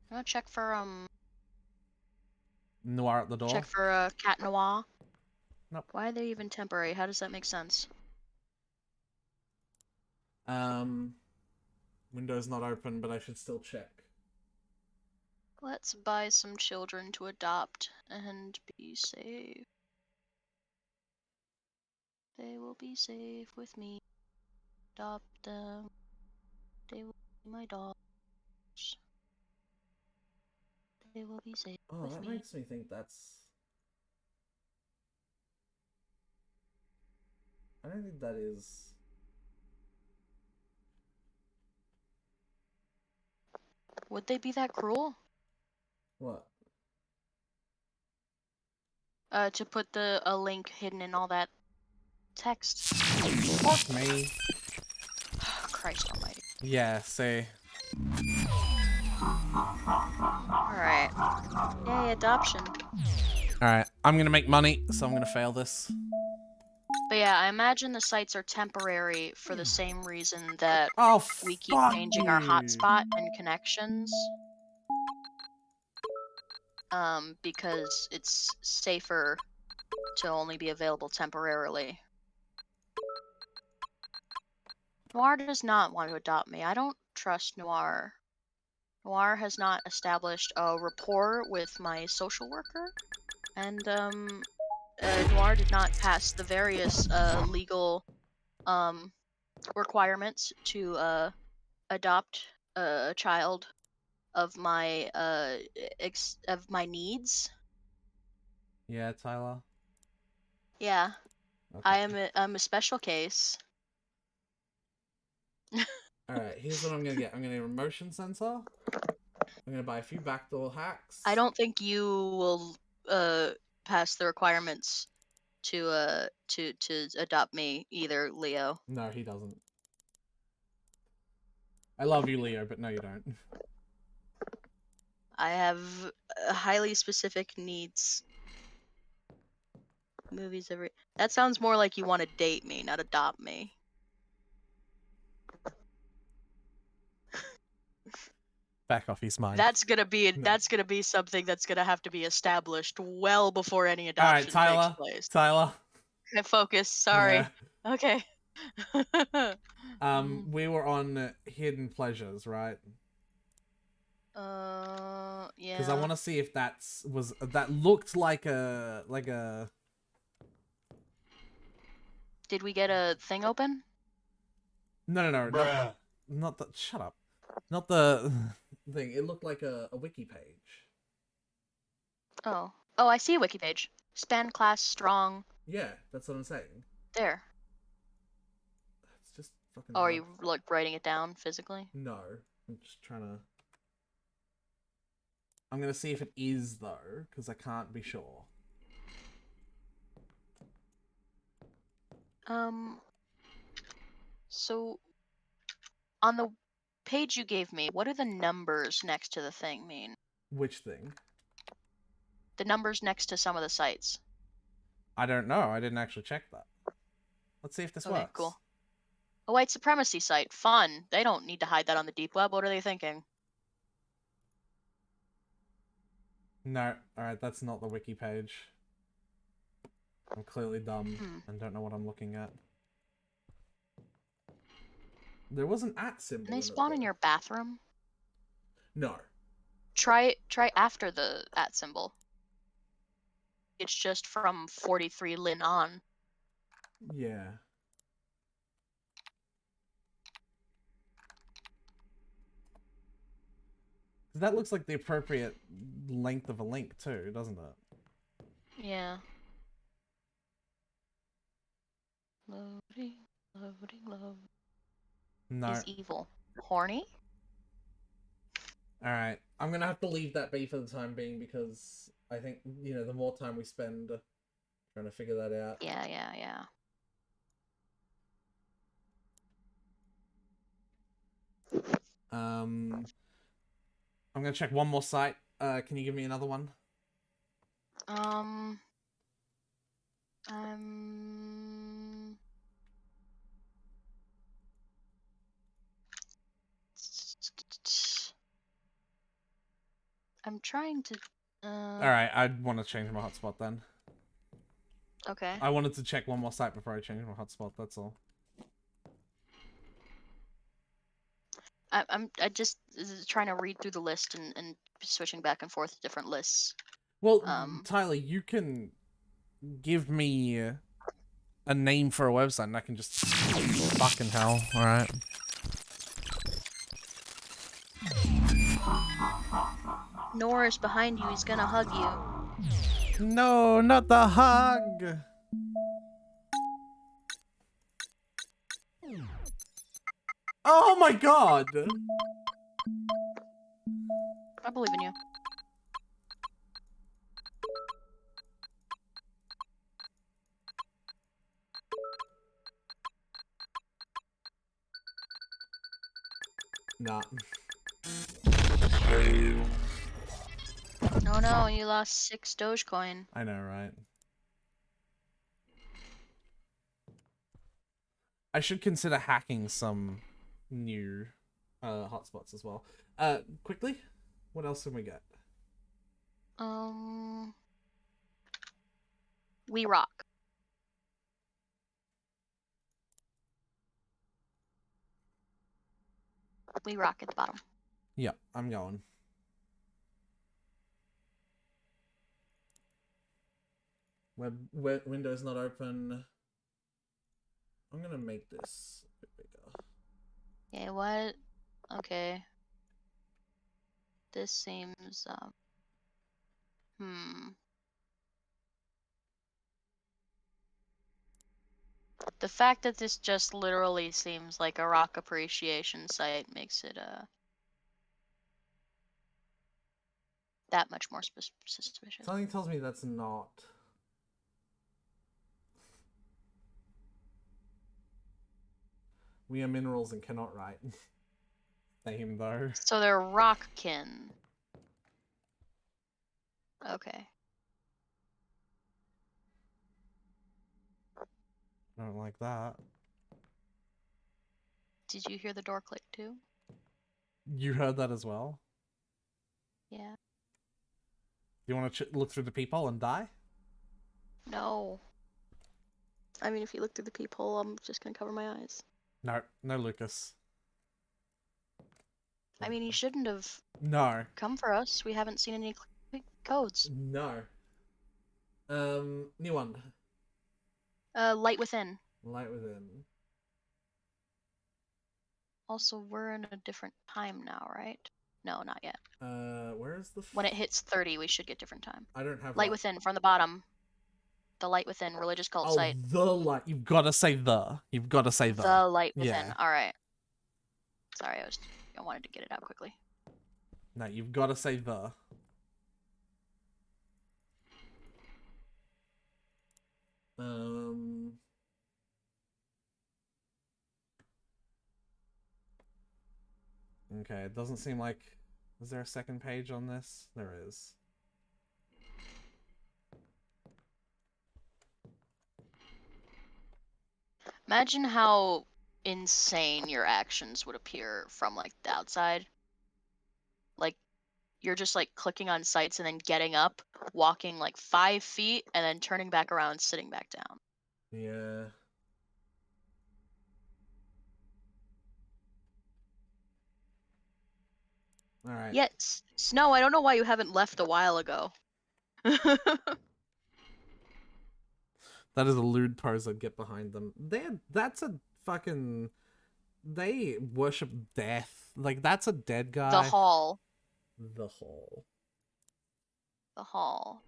[SPEAKER 2] I'm gonna check for
[SPEAKER 1] Noir at the door.
[SPEAKER 2] check for Cat Noir.
[SPEAKER 1] Nope.
[SPEAKER 2] Why are they even temporary? How does that make sense?
[SPEAKER 1] Window's not open, but I should still check.
[SPEAKER 2] Let's buy some children to adopt and be safe. They will be safe with me. Adopt them. They will be my dogs. They will be safe
[SPEAKER 1] Oh,
[SPEAKER 2] with
[SPEAKER 1] that
[SPEAKER 2] me.
[SPEAKER 1] makes me think that's... I don't think that is...
[SPEAKER 2] Would they be that cruel?
[SPEAKER 1] What?
[SPEAKER 2] To put a link hidden in all that text.
[SPEAKER 1] Fuck me.
[SPEAKER 2] Christ almighty.
[SPEAKER 1] Yeah, see.
[SPEAKER 2] Alright. Yay, adoption.
[SPEAKER 1] Alright, I'm gonna make money, so I'm gonna fail this.
[SPEAKER 2] But yeah, I imagine the sites are temporary for the same reason that
[SPEAKER 1] Oh,
[SPEAKER 2] we keep
[SPEAKER 1] fuck
[SPEAKER 2] changing our
[SPEAKER 1] you.
[SPEAKER 2] hotspot and connections. Because it's safer to only be available temporarily. Noir does not want to adopt me. I don't trust Noir. Noir has not established a rapport with my social worker, and Noir did not pass the various legal requirements to adopt a child of my needs.
[SPEAKER 1] Yeah, Tyler?
[SPEAKER 2] Yeah,
[SPEAKER 1] Okay.
[SPEAKER 2] I'm a special case.
[SPEAKER 1] Alright, here's what I'm gonna get. I'm gonna get a motion sensor. I'm gonna buy a few backdoor hacks.
[SPEAKER 2] I don't think you will pass the requirements to adopt me either, Leo.
[SPEAKER 1] No, he doesn't. I love you, Leo, but no, you don't.
[SPEAKER 2] I have highly specific needs. Movies every. That sounds more like you want to date me, not adopt me.
[SPEAKER 1] Back off, he's mine.
[SPEAKER 2] That's gonna be
[SPEAKER 1] No.
[SPEAKER 2] that's gonna be something that's gonna have to be established well before any
[SPEAKER 1] All
[SPEAKER 2] adoption
[SPEAKER 1] right, Tyler.
[SPEAKER 2] takes place.
[SPEAKER 1] Tyler.
[SPEAKER 2] Okay, focus. Sorry.
[SPEAKER 1] Yeah.
[SPEAKER 2] Okay.
[SPEAKER 1] We were on Hidden Pleasures, right?
[SPEAKER 2] Yeah.
[SPEAKER 1] Because I want to see if that looked like a.
[SPEAKER 2] Did we get a thing open?
[SPEAKER 1] No, not the. Shut up. Not the thing. It looked like a wiki page.
[SPEAKER 2] Oh, I see a wiki page. Span class strong.
[SPEAKER 1] Yeah, that's what I'm saying.
[SPEAKER 2] There.
[SPEAKER 1] It's just fucking.
[SPEAKER 2] Oh, are
[SPEAKER 1] hard.
[SPEAKER 2] you like writing it down physically?
[SPEAKER 1] No, I'm just trying to. I'm gonna see if it is though, because I can't be sure.
[SPEAKER 2] So on the page you gave me, what do the numbers next to the thing mean?
[SPEAKER 1] Which thing?
[SPEAKER 2] The numbers next to some of the sites.
[SPEAKER 1] I don't know. I didn't actually check that. Let's see if this
[SPEAKER 2] Okay,
[SPEAKER 1] works.
[SPEAKER 2] cool. A white supremacy site. Fun. They don't need to hide that on the deep web. What are they thinking?
[SPEAKER 1] No. Alright, that's not the wiki page. I'm clearly dumb and don't know what I'm looking at. There was an @ symbol.
[SPEAKER 2] Can they spawn in your bathroom?
[SPEAKER 1] No.
[SPEAKER 2] Try after the @ symbol. It's just from 43 Lin on.
[SPEAKER 1] Yeah. That looks like the appropriate length of a link too, doesn't it?
[SPEAKER 2] Yeah. Loading, loading.
[SPEAKER 1] No.
[SPEAKER 2] Is evil. Horny?
[SPEAKER 1] Alright. I'm gonna have to leave that be for the time being because I think, the more time we spend trying to figure that out.
[SPEAKER 2] Yeah.
[SPEAKER 1] I'm gonna check one more site. Can you give me another one?
[SPEAKER 2] I'm trying to.
[SPEAKER 1] Alright, I want to change my hotspot then.
[SPEAKER 2] Okay.
[SPEAKER 1] I wanted to check one more site before I change my hotspot, that's all.
[SPEAKER 2] I'm just trying to read through the list and switching back and forth to different lists.
[SPEAKER 1] Well, Tyler, you can give me a name for a website and I can just fucking hell, alright.
[SPEAKER 2] Norris behind you, he's gonna hug you.
[SPEAKER 1] No, not the hug! Oh my god!
[SPEAKER 2] I believe in you.
[SPEAKER 1] Nah.
[SPEAKER 2] Oh no, you lost 6 Dogecoin.
[SPEAKER 1] I know, right? I should consider hacking some new hotspots as well. Quickly, what else can we get?
[SPEAKER 2] We rock. We rock at the bottom.
[SPEAKER 1] Yep, I'm going. Web window's not open. I'm gonna make this a bit bigger.
[SPEAKER 2] Okay, what? Okay. This seems, The fact that this just literally seems like a rock appreciation site makes it, that much more suspicious.
[SPEAKER 1] Something tells me that's not. We are minerals and cannot write. Same though.
[SPEAKER 2] So they're rockkin. Okay.
[SPEAKER 1] I don't like that.
[SPEAKER 2] Did you hear the door click too?
[SPEAKER 1] You heard that as well?
[SPEAKER 2] Yeah.
[SPEAKER 1] You want to look through the peephole and die?
[SPEAKER 2] No. I mean, if you look through the peephole, I'm just gonna cover my eyes.
[SPEAKER 1] No, no, Lucas.
[SPEAKER 2] I mean, he shouldn't have
[SPEAKER 1] No.
[SPEAKER 2] come for us. We haven't seen any codes.
[SPEAKER 1] No. New one.
[SPEAKER 2] Light within.
[SPEAKER 1] Light within.
[SPEAKER 2] Also, we're in a different time now, right? No, not yet.
[SPEAKER 1] Where is the...
[SPEAKER 2] When it hits 30, we should get different time.
[SPEAKER 1] I don't have...
[SPEAKER 2] Light within, from the bottom. The light within, religious cult site.
[SPEAKER 1] The light. You've got to say the. You've got to say the.
[SPEAKER 2] The light within.
[SPEAKER 1] Yeah.
[SPEAKER 2] Alright. Sorry, I wanted to get it out quickly.
[SPEAKER 1] No, you've got to say the. Okay, it doesn't seem like... Is there a second page on this? There is.
[SPEAKER 2] Imagine how insane your actions would appear from, like, the outside. Like, you're just, like, clicking on sites and then getting up, walking, like, 5 feet, and then turning back around, sitting back down.
[SPEAKER 1] Yeah. Alright.
[SPEAKER 2] Yes. Snow, I don't know why you haven't left a while ago.
[SPEAKER 1] That is a lewd pose. I'd get behind them. That's a fucking... They worship death. Like, that's a dead guy.
[SPEAKER 2] The hall.
[SPEAKER 1] The hall.
[SPEAKER 2] The hall.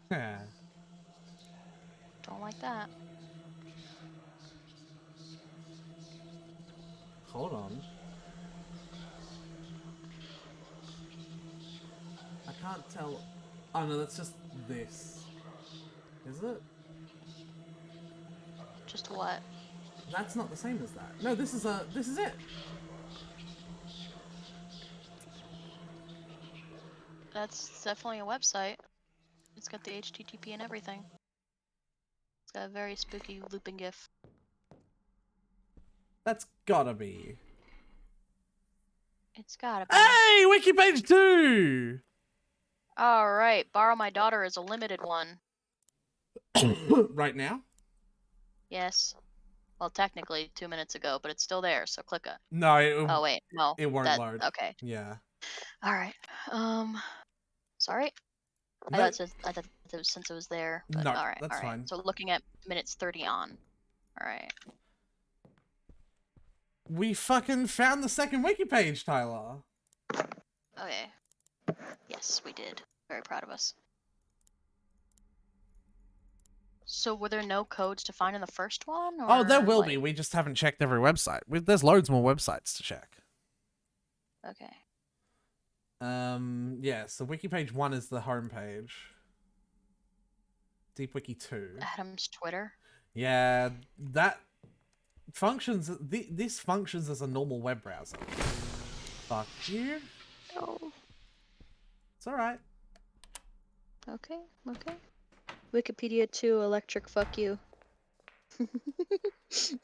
[SPEAKER 1] Yeah.
[SPEAKER 2] Don't like that.
[SPEAKER 1] Hold on. I can't tell. Oh no, that's just this. Is it?
[SPEAKER 2] Just what?
[SPEAKER 1] That's not the same as that. No, this is it.
[SPEAKER 2] That's definitely a website. It's got the HTTP and everything. It's got a very spooky looping GIF.
[SPEAKER 1] That's gotta be.
[SPEAKER 2] It's gotta be.
[SPEAKER 1] Hey, wiki page 2.
[SPEAKER 2] Alright, Borrow My Daughter is a limited one.
[SPEAKER 1] Right now?
[SPEAKER 2] Yes. Well, technically 2 minutes ago, but it's still there, so click it.
[SPEAKER 1] No,
[SPEAKER 2] Oh wait, no.
[SPEAKER 1] it won't load.
[SPEAKER 2] Okay.
[SPEAKER 1] Yeah.
[SPEAKER 2] Alright. Sorry?
[SPEAKER 1] No.
[SPEAKER 2] I thought it was since it was there. But
[SPEAKER 1] No,
[SPEAKER 2] alright,
[SPEAKER 1] that's
[SPEAKER 2] alright.
[SPEAKER 1] fine.
[SPEAKER 2] So looking at minutes 30 on. Alright.
[SPEAKER 1] We fucking found the second wiki page, Tyler.
[SPEAKER 2] Okay. Yes, we did. Very proud of us. So were there no codes to find in the first one?
[SPEAKER 1] Oh, there
[SPEAKER 2] or,
[SPEAKER 1] will
[SPEAKER 2] like...
[SPEAKER 1] be. We just haven't checked every website. There's loads more websites to check.
[SPEAKER 2] Okay.
[SPEAKER 1] Yeah, so wiki page 1 is the home page. Deep Wiki 2.
[SPEAKER 2] Adam's Twitter.
[SPEAKER 1] Yeah, that functions. This functions as a normal web browser. Fuck you.
[SPEAKER 2] Oh.
[SPEAKER 1] It's alright.
[SPEAKER 2] Okay, okay. Wikipedia 2, electric fuck you. Poochie,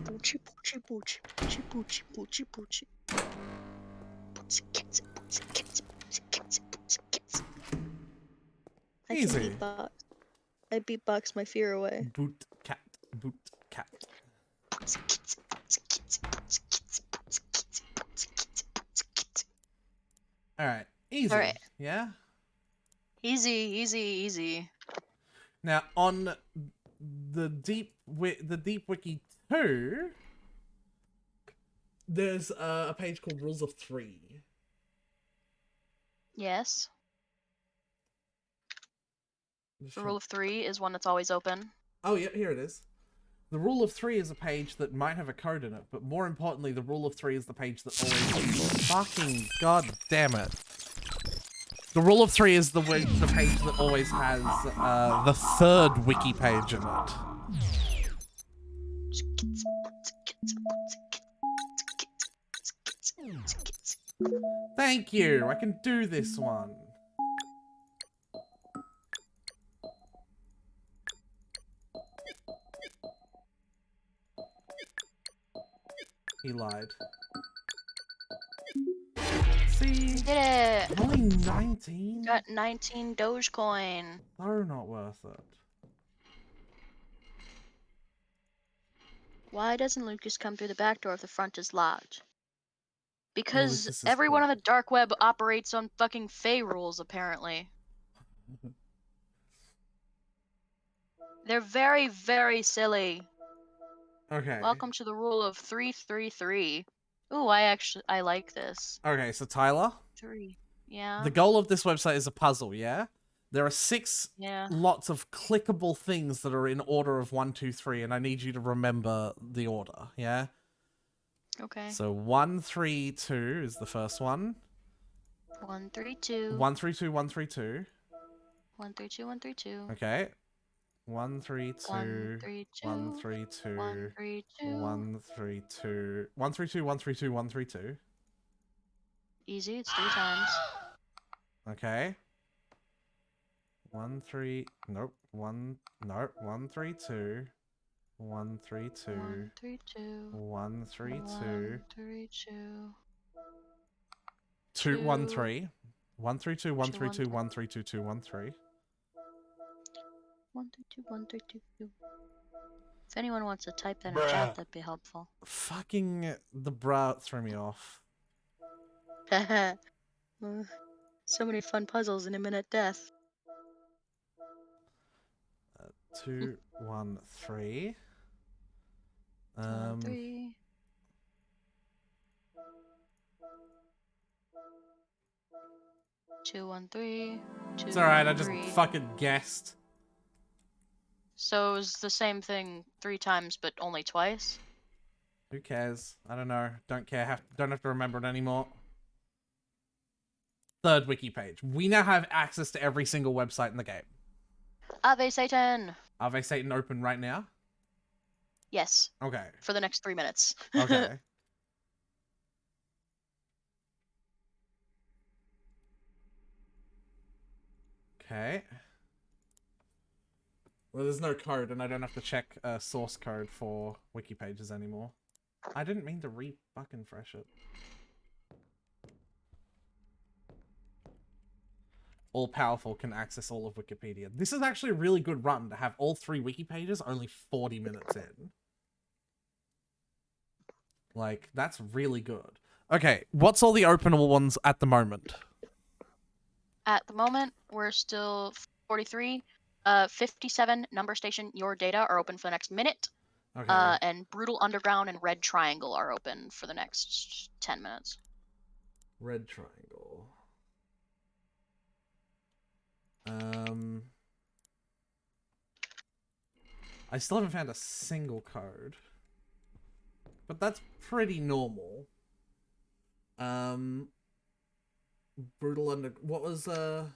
[SPEAKER 2] poochie, poochie, poochie, poochie, poochie, poochie. Poochie, cats, poochie, cats, poochie, cats, poochie, cats.
[SPEAKER 1] Easy.
[SPEAKER 2] I beatbox my fear away.
[SPEAKER 1] Boot cat. Boot cat. Alright. Easy.
[SPEAKER 2] Alright.
[SPEAKER 1] Yeah?
[SPEAKER 2] Easy, easy, easy.
[SPEAKER 1] Now, on the Deep Wiki 2, there's a page called Rules of 3.
[SPEAKER 2] Yes. The rule of 3 is one that's always open.
[SPEAKER 1] Oh, yeah, here it is. The rule of 3 is a page that might have a code in it, but more importantly, the rule of 3 is the page that always... Fucking god damn it. The rule of 3 is the page that always has the third wiki page in it. Thank you. I can do this one. He lied. See?
[SPEAKER 2] You did it!
[SPEAKER 1] Only 19?
[SPEAKER 2] Got 19 Dogecoin.
[SPEAKER 1] So not worth it.
[SPEAKER 2] Why doesn't Lucas come through the back door if the front is locked? Because
[SPEAKER 1] Lucas is
[SPEAKER 2] everyone on
[SPEAKER 1] cool.
[SPEAKER 2] the dark web operates on fucking Fey rules, apparently. They're very, very silly.
[SPEAKER 1] Okay.
[SPEAKER 2] Welcome to the rule of 333. Ooh, I like this.
[SPEAKER 1] Okay, so Tyler,
[SPEAKER 2] 3. Yeah.
[SPEAKER 1] the goal of this website is a puzzle, yeah? There are 6
[SPEAKER 2] Yeah.
[SPEAKER 1] lots of clickable things that are in order of 1, 2, 3, and I need you to remember the order, yeah?
[SPEAKER 2] Okay.
[SPEAKER 1] So 1, 3, 2 is the first one.
[SPEAKER 2] 132.
[SPEAKER 1] 1, 3, 2, 1, 3, 2.
[SPEAKER 2] 132. 132.
[SPEAKER 1] Okay. 1, 3, 2.
[SPEAKER 2] 132.
[SPEAKER 1] 1, 3, 2.
[SPEAKER 2] 132.
[SPEAKER 1] 1, 3, 2. 1, 3, 2, 1, 3, 2, 1, 3, 2.
[SPEAKER 2] Easy. It's 3 times.
[SPEAKER 1] Okay. 1, 3. Nope. 1. Nope. 1, 3, 2. 1, 3, 2.
[SPEAKER 2] 132.
[SPEAKER 1] 1, 3, 2.
[SPEAKER 2] 132.
[SPEAKER 1] 2, 1, 3. 1, 3, 2, 1, 3, 2,
[SPEAKER 2] 1,
[SPEAKER 1] 1, 3, 2, 2, 1, 3.
[SPEAKER 2] 132. 132. If anyone wants to type that in chat, that'd be helpful.
[SPEAKER 1] Fucking the bruh threw me off.
[SPEAKER 2] So many fun puzzles in imminent death.
[SPEAKER 1] 2, 1, 3.
[SPEAKER 2] 3. 2, 1, 3. 2,
[SPEAKER 1] It's alright, I just
[SPEAKER 2] 3.
[SPEAKER 1] fucking guessed.
[SPEAKER 2] So it was the same thing 3 times, but only twice?
[SPEAKER 1] Who cares? I don't know. Don't care. Don't have to remember it anymore. Third wiki page. We now have access to every single website in the game.
[SPEAKER 2] Ave Satan!
[SPEAKER 1] Are Satan open right now?
[SPEAKER 2] Yes,
[SPEAKER 1] Okay.
[SPEAKER 2] for the next 3 minutes.
[SPEAKER 1] Okay. Okay. Well, there's no code, and I don't have to check source code for wiki pages anymore. I didn't mean to fucking fresh it. All powerful can access all of Wikipedia. This is actually a really good run to have all 3 wiki pages only 40 minutes in. Like, that's really good. Okay, what's all the openable ones at the moment?
[SPEAKER 2] At the moment, we're still 43. 57, Number Station, Your Data are open for the next minute.
[SPEAKER 1] Okay.
[SPEAKER 2] And Brutal Underground and Red Triangle are open for the next 10 minutes.
[SPEAKER 1] Red Triangle. I still haven't found a single code. But that's pretty normal. Brutal Under... What was, the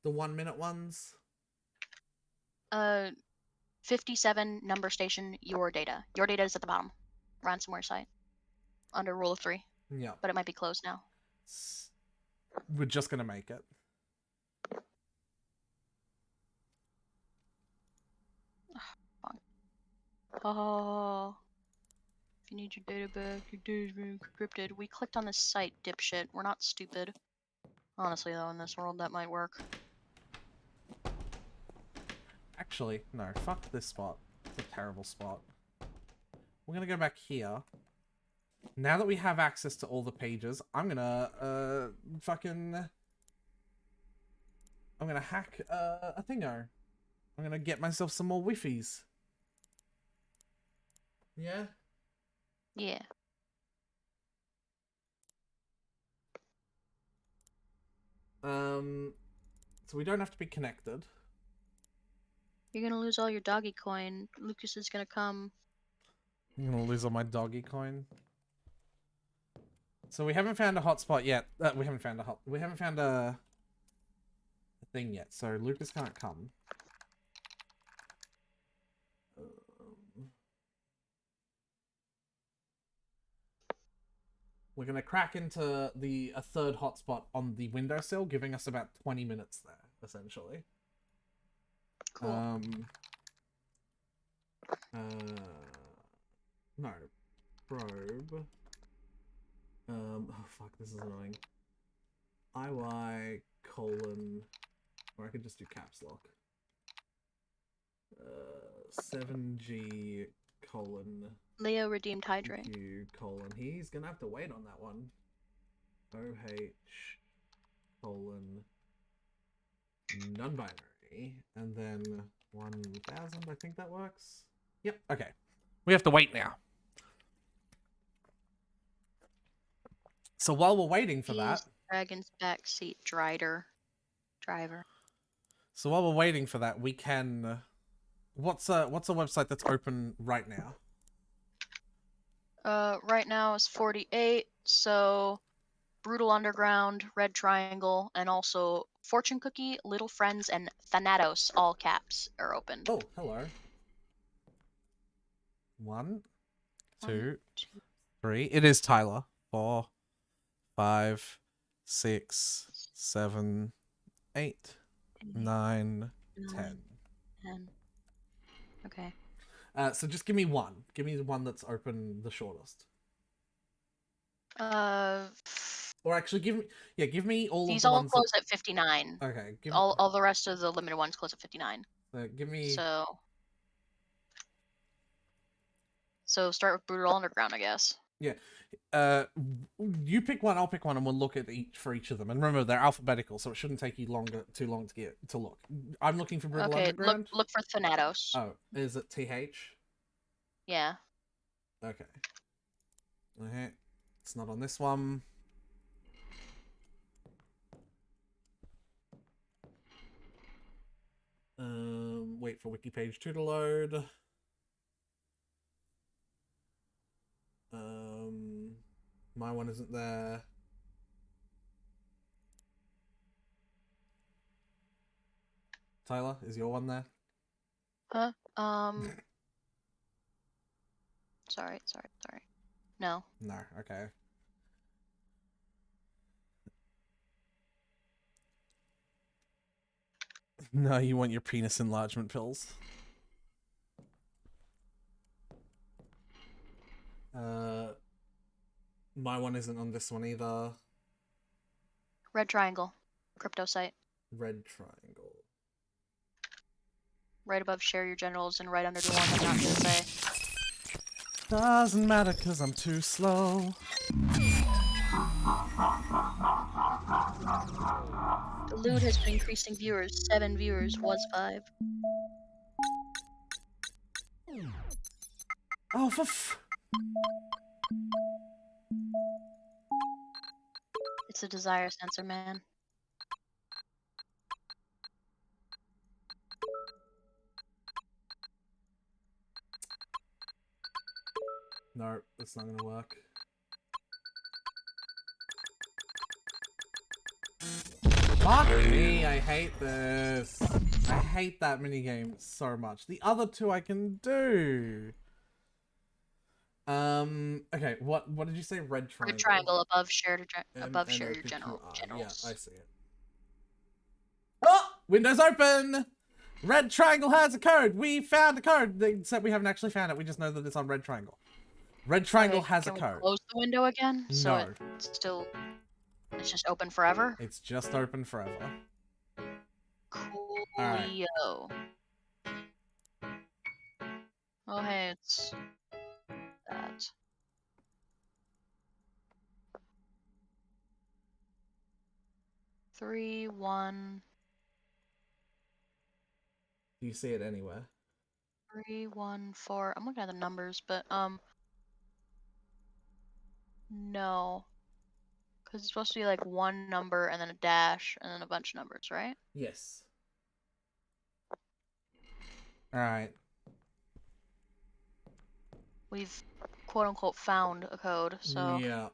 [SPEAKER 1] 1 minute ones?
[SPEAKER 2] 57, Number Station, Your Data. Your Data is at the bottom. Ransomware site. Under Rule of 3.
[SPEAKER 1] Yeah.
[SPEAKER 2] But it might be closed now.
[SPEAKER 1] We're just gonna make it.
[SPEAKER 2] Oh. If you need your data back, your data's been encrypted. We clicked on this site, dipshit. We're not stupid. Honestly, though, in this world, that might work.
[SPEAKER 1] Actually, no. Fuck this spot. It's a terrible spot. We're gonna go back here. Now that we have access to all the pages, I'm gonna, I'm gonna hack, a thingo. I'm gonna get myself some more Wi-Fi's. Yeah?
[SPEAKER 2] Yeah.
[SPEAKER 1] So we don't have to be connected.
[SPEAKER 2] You're gonna lose all your doggy coin. Lucas is gonna come.
[SPEAKER 1] I'm gonna lose all my doggy coin. So we haven't found a hotspot yet. We haven't found a thing yet. So Lucas can't come. We're gonna crack into a third hotspot on the windowsill, giving us about 20 minutes there, essentially.
[SPEAKER 2] Cool.
[SPEAKER 1] No. Probe. Oh fuck, this is annoying. IY colon, or I could just do caps lock. 7G colon
[SPEAKER 2] Leo redeemed hydrate.
[SPEAKER 1] Q colon. He's gonna have to wait on that one. OH colon non-binary, and then 1000. I think that works. Yep. Okay. We have to wait now. So while we're waiting for that,
[SPEAKER 2] Dragon's backseat driver.
[SPEAKER 1] so while we're waiting for that, we can. What's a website that's open right now?
[SPEAKER 2] Right now is 48. So Brutal Underground, Red Triangle, and also Fortune Cookie, Little Friends, and Thanatos, all caps, are open.
[SPEAKER 1] Oh, hello. 1, 2, 3. It is Tyler. 4, 5, 6, 7, 8, 9, 10.
[SPEAKER 2] 10. Okay.
[SPEAKER 1] So just give me one. Give me the one that's open the shortest. Or actually, give me all
[SPEAKER 2] these
[SPEAKER 1] of the
[SPEAKER 2] all
[SPEAKER 1] ones.
[SPEAKER 2] close at 59.
[SPEAKER 1] Okay.
[SPEAKER 2] All the rest of the limited ones close at 59.
[SPEAKER 1] Give me.
[SPEAKER 2] So start with Brutal Underground, I guess.
[SPEAKER 1] Yeah. You pick one, I'll pick one, and we'll look at each of them. And remember, they're alphabetical, so it shouldn't take you too long to look. I'm looking for Brutal Underground.
[SPEAKER 2] Okay, look for Thanatos.
[SPEAKER 1] Oh, is it TH?
[SPEAKER 2] Yeah.
[SPEAKER 1] Okay. Okay. It's not on this one. Wait for wiki page 2 to load. My one isn't there. Tyler, is your one there?
[SPEAKER 2] Huh? Sorry. No.
[SPEAKER 1] No, okay. No, you want your penis enlargement pills. My one isn't on this one either.
[SPEAKER 2] Red Triangle. Crypto site.
[SPEAKER 1] Red Triangle.
[SPEAKER 2] Right above share your generals and right under the one that's not gonna say.
[SPEAKER 1] Doesn't matter cause I'm too slow.
[SPEAKER 2] The loot has been increasing viewers. 7 viewers was 5.
[SPEAKER 1] Oh,
[SPEAKER 2] It's a desire sensor, man.
[SPEAKER 1] No, it's not gonna work. Fuck me, I hate this. I hate that minigame so much. The other two I can do. Okay, what did you say? Red Triangle.
[SPEAKER 2] Red Triangle above share your generals.
[SPEAKER 1] Yeah, I see it. Oh! Windows open! Red Triangle has a code! We found a code! Except we haven't actually found it, we just know that it's on Red Triangle. Red Triangle has a
[SPEAKER 2] Can
[SPEAKER 1] code.
[SPEAKER 2] we close the window again? So
[SPEAKER 1] No.
[SPEAKER 2] it's just open forever?
[SPEAKER 1] It's just open forever.
[SPEAKER 2] Coolio. Oh, hey, it's that. Three, 1.
[SPEAKER 1] Do you see it anywhere?
[SPEAKER 2] 3, 1, 4. I'm looking at the numbers, but no. Because it's supposed to be like one number and then a dash and then a bunch of numbers, right?
[SPEAKER 1] Yes. Alright.
[SPEAKER 2] We've quote unquote found a code, so
[SPEAKER 1] Yeah.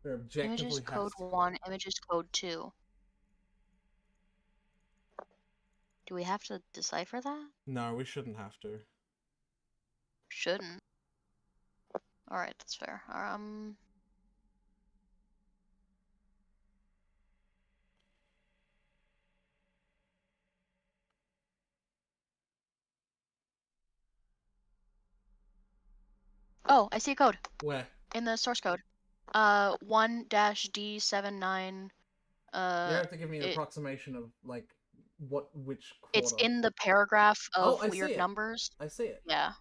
[SPEAKER 1] There objectively
[SPEAKER 2] Images
[SPEAKER 1] has
[SPEAKER 2] code
[SPEAKER 1] to.
[SPEAKER 2] 1, images code 2. Do we have to decipher that?
[SPEAKER 1] No, we shouldn't have to.
[SPEAKER 2] Shouldn't. Alright, that's fair. Oh, I see a code
[SPEAKER 1] Where?
[SPEAKER 2] in the source code. 1-D79.
[SPEAKER 1] You have to give me an
[SPEAKER 2] It,
[SPEAKER 1] approximation of like which
[SPEAKER 2] it's
[SPEAKER 1] quarter.
[SPEAKER 2] in the paragraph
[SPEAKER 1] Oh,
[SPEAKER 2] of
[SPEAKER 1] I see
[SPEAKER 2] weird
[SPEAKER 1] it.
[SPEAKER 2] numbers.
[SPEAKER 1] I see it.
[SPEAKER 2] Yeah.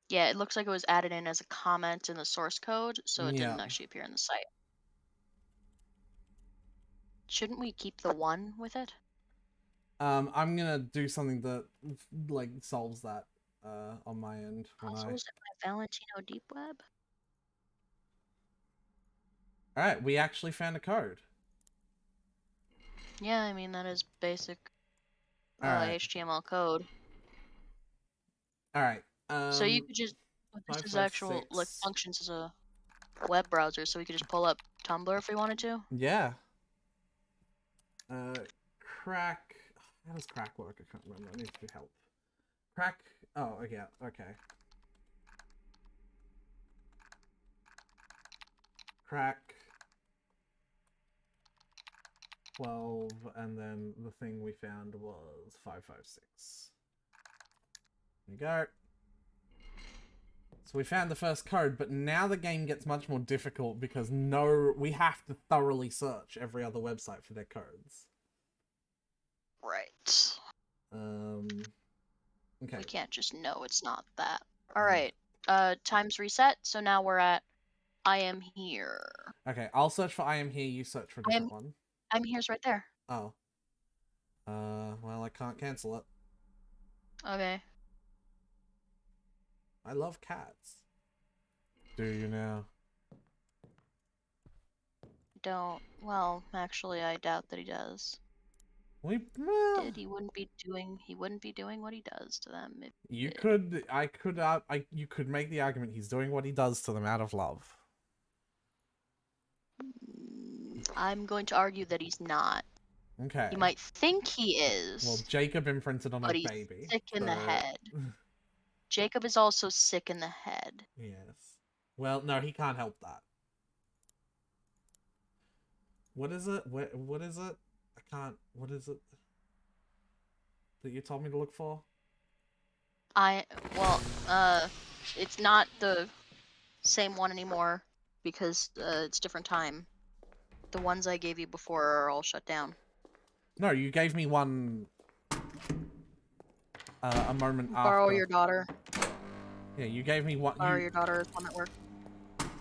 [SPEAKER 2] Yeah, it looks like it was added in as a comment in the source code, so it didn't
[SPEAKER 1] Yeah.
[SPEAKER 2] actually appear in the site. Shouldn't we keep the 1 with it?
[SPEAKER 1] I'm gonna do something that like solves that on my end when
[SPEAKER 2] Also, is it my Valentino Deep Web?
[SPEAKER 1] Alright, we actually found a code.
[SPEAKER 2] Yeah, I mean that is basic
[SPEAKER 1] Alright.
[SPEAKER 2] HTML code.
[SPEAKER 1] Alright.
[SPEAKER 2] So you could just this is actual like
[SPEAKER 1] 556.
[SPEAKER 2] functions as a web browser, so we could just pull up Tumblr if we wanted to.
[SPEAKER 1] Yeah. Crack. How does crack work? I can't remember. I need to help. Crack. Oh, yeah. Okay. Crack. 12, and then the thing we found was 556. There you go. So we found the first code, but now the game gets much more difficult because we have to thoroughly search every other website for their codes.
[SPEAKER 2] Right.
[SPEAKER 1] Okay.
[SPEAKER 2] We can't just know it's not that. Alright. Time's reset, so now we're at I am here.
[SPEAKER 1] Okay, I'll search for I am here, you search for a different one.
[SPEAKER 2] I'm here's right there.
[SPEAKER 1] Oh. Well, I can't cancel it.
[SPEAKER 2] Okay.
[SPEAKER 1] I love cats. Do you now?
[SPEAKER 2] Well, actually I doubt that he does. He wouldn't be doing what he does to them.
[SPEAKER 1] You could make the argument he's doing what he does to them out of love.
[SPEAKER 2] I'm going to argue that he's not.
[SPEAKER 1] Okay.
[SPEAKER 2] You might think he is.
[SPEAKER 1] Well, Jacob imprinted on a
[SPEAKER 2] he's
[SPEAKER 1] baby.
[SPEAKER 2] Sick in the head. Jacob is also sick in the head.
[SPEAKER 1] Yes. Well, no, he can't help that. What is it? What is it? I can't. What is it that you told me to look for?
[SPEAKER 2] It's not the same one anymore because it's different time. The ones I gave you before are all shut down.
[SPEAKER 1] No, you gave me one a moment after.
[SPEAKER 2] Borrow your daughter.
[SPEAKER 1] Yeah, you gave me one.
[SPEAKER 2] Borrow your daughter is one that worked.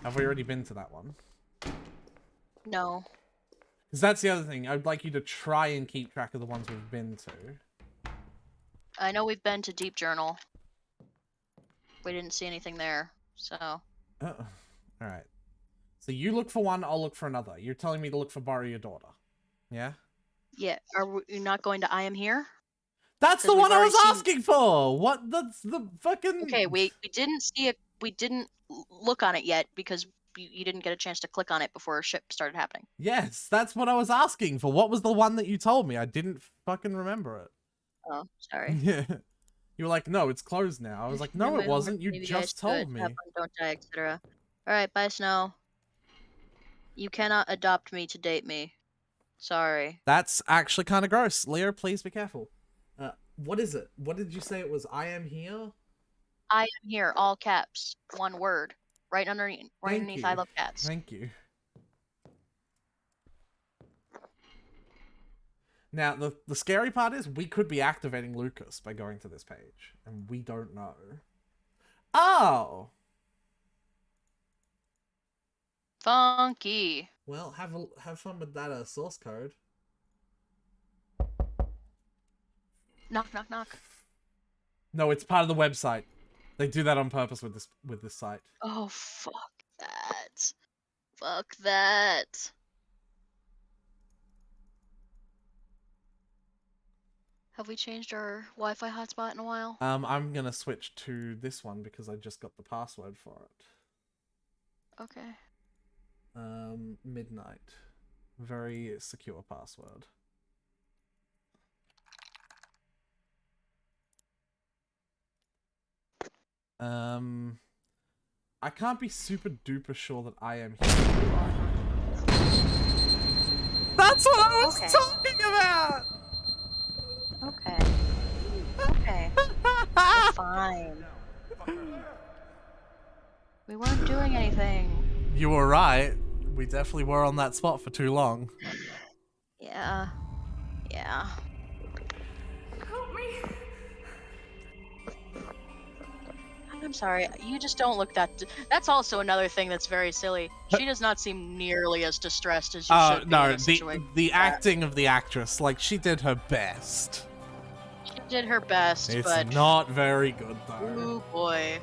[SPEAKER 1] Have we already been to that one?
[SPEAKER 2] No.
[SPEAKER 1] Because that's the other thing. I'd like you to try and keep track of the ones we've been to.
[SPEAKER 2] I know we've been to Deep Journal. We didn't see anything there, so.
[SPEAKER 1] Alright. So you look for one, I'll look for another. You're telling me to look for Borrow Your Daughter. Yeah?
[SPEAKER 2] Yeah, are you not going to I Am Here?
[SPEAKER 1] That's the one I was asking for! What? That's the fucking...
[SPEAKER 2] Okay, we didn't see it. We didn't look on it yet because you didn't get a chance to click on it before ship started happening.
[SPEAKER 1] Yes, that's what I was asking for. What was the one that you told me? I didn't fucking remember it.
[SPEAKER 2] Oh, sorry.
[SPEAKER 1] Yeah. You were like, no, it's closed now. I was like, no, it wasn't. You just told me.
[SPEAKER 2] Don't die, etc. Alright, bye, Snow. You cannot adopt me to date me. Sorry.
[SPEAKER 1] That's actually kind of gross. Leo, please be careful. What is it? What did you say it was? I am here?
[SPEAKER 2] I am here, all caps. One word. Right underneath I love cats.
[SPEAKER 1] Thank you. Now, the scary part is we could be activating Lucas by going to this page, and we don't know. Oh!
[SPEAKER 2] Funky.
[SPEAKER 1] Well, have fun with that source code.
[SPEAKER 2] Knock, knock, knock.
[SPEAKER 1] No, it's part of the website. They do that on purpose with this site.
[SPEAKER 2] Oh, fuck that. Fuck that. Have we changed our Wi-Fi hotspot in a while?
[SPEAKER 1] I'm gonna switch to this one because I just got the password for it.
[SPEAKER 2] Okay.
[SPEAKER 1] Midnight. Very secure password. I can't be super duper sure that I am here. That's what I was talking about!
[SPEAKER 2] Okay. Okay. We're fine. We weren't doing anything.
[SPEAKER 1] You were right. We definitely were on that spot for too long.
[SPEAKER 2] Yeah. Yeah.
[SPEAKER 4] Help me.
[SPEAKER 2] I'm sorry. You just don't look that. That's also another thing that's very silly. She does not seem nearly as distressed as you should be in
[SPEAKER 1] No,
[SPEAKER 2] a situation
[SPEAKER 1] the
[SPEAKER 2] like that.
[SPEAKER 1] acting of the actress, like, she did her best.
[SPEAKER 2] She did her best,
[SPEAKER 1] It's
[SPEAKER 2] but
[SPEAKER 1] not very good, though.
[SPEAKER 2] oh boy.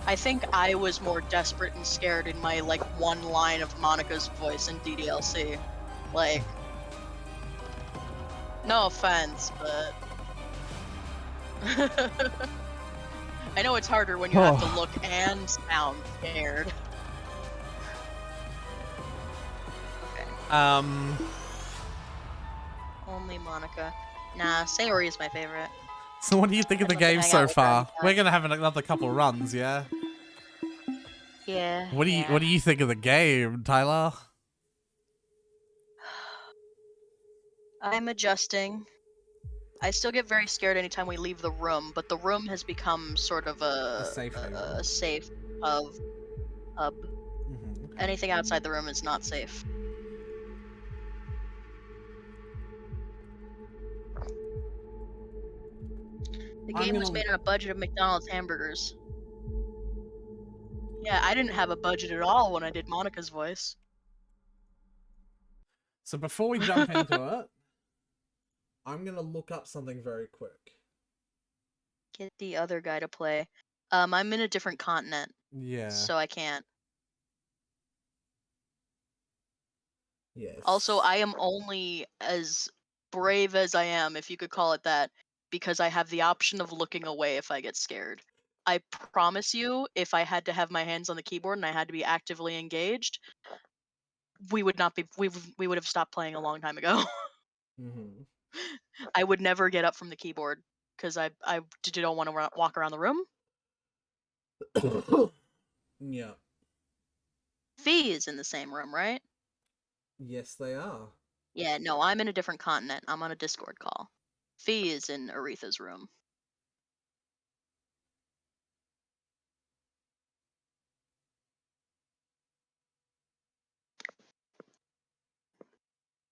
[SPEAKER 2] I think I was more desperate and scared in my, like, one line of Monica's voice in DDLC. Like, no offense, but... I know it's harder when you have to look and sound scared. Okay. Only Monica. Nah, Sayori is my favorite.
[SPEAKER 1] So what do you think of the
[SPEAKER 2] I'd love to
[SPEAKER 1] game
[SPEAKER 2] hang
[SPEAKER 1] so
[SPEAKER 2] out with her
[SPEAKER 1] far?
[SPEAKER 2] anytime.
[SPEAKER 1] We're gonna have another couple runs, yeah?
[SPEAKER 2] Yeah.
[SPEAKER 1] What do you think of the game, Tyler?
[SPEAKER 2] I'm adjusting. I still get very scared anytime we leave the room, but the room has become sort of a
[SPEAKER 1] safe haven.
[SPEAKER 2] a safe hub. Anything outside the room is not safe. The game was made on a budget of McDonald's hamburgers. Yeah, I didn't have a budget at all when I did Monica's voice.
[SPEAKER 1] So before we jump into it, I'm gonna look up something very quick.
[SPEAKER 2] Get the other guy to play. I'm in a different continent.
[SPEAKER 1] Yeah.
[SPEAKER 2] So I can't.
[SPEAKER 1] Yes.
[SPEAKER 2] Also, I am only as brave as I am, if you could call it that, because I have the option of looking away if I get scared. I promise you, if I had to have my hands on the keyboard and I had to be actively engaged, we would not be. We would have stopped playing a long time ago. I would never get up from the keyboard because I don't want to walk around the room.
[SPEAKER 1] Yeah.
[SPEAKER 2] Fee is in the same room, right?
[SPEAKER 1] Yes, they are.
[SPEAKER 2] Yeah, no, I'm in a different continent. I'm on a Discord call. Fee is in Aretha's room.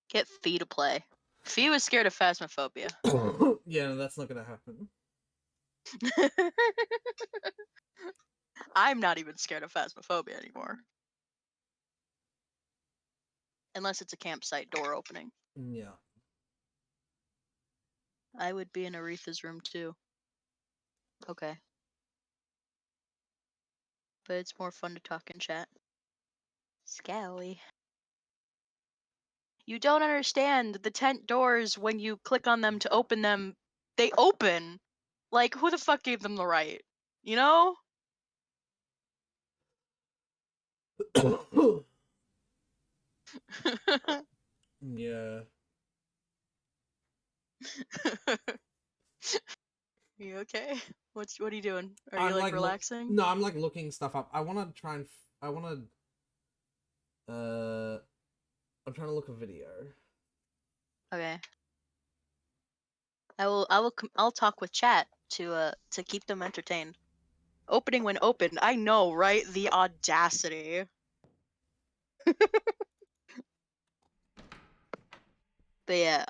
[SPEAKER 2] Get Fee to play. Fee was scared of Phasmophobia.
[SPEAKER 1] Yeah, no, that's not gonna happen.
[SPEAKER 2] I'm not even scared of Phasmophobia anymore. Unless it's a campsite door opening.
[SPEAKER 1] Yeah.
[SPEAKER 2] I would be in Aretha's room too. Okay. But it's more fun to talk in chat. Scowy. You don't understand. The tent doors, when you click on them to open them, they open. Like, who the fuck gave them the right? You know?
[SPEAKER 1] Yeah.
[SPEAKER 2] You okay? What are you doing? Are
[SPEAKER 1] I'm
[SPEAKER 2] you like relaxing?
[SPEAKER 1] No, I'm like looking stuff up. I want to try and I'm trying to look a video.
[SPEAKER 2] Okay. I'll talk with chat to keep them entertained. Opening when opened. I know, right? The audacity. But yeah,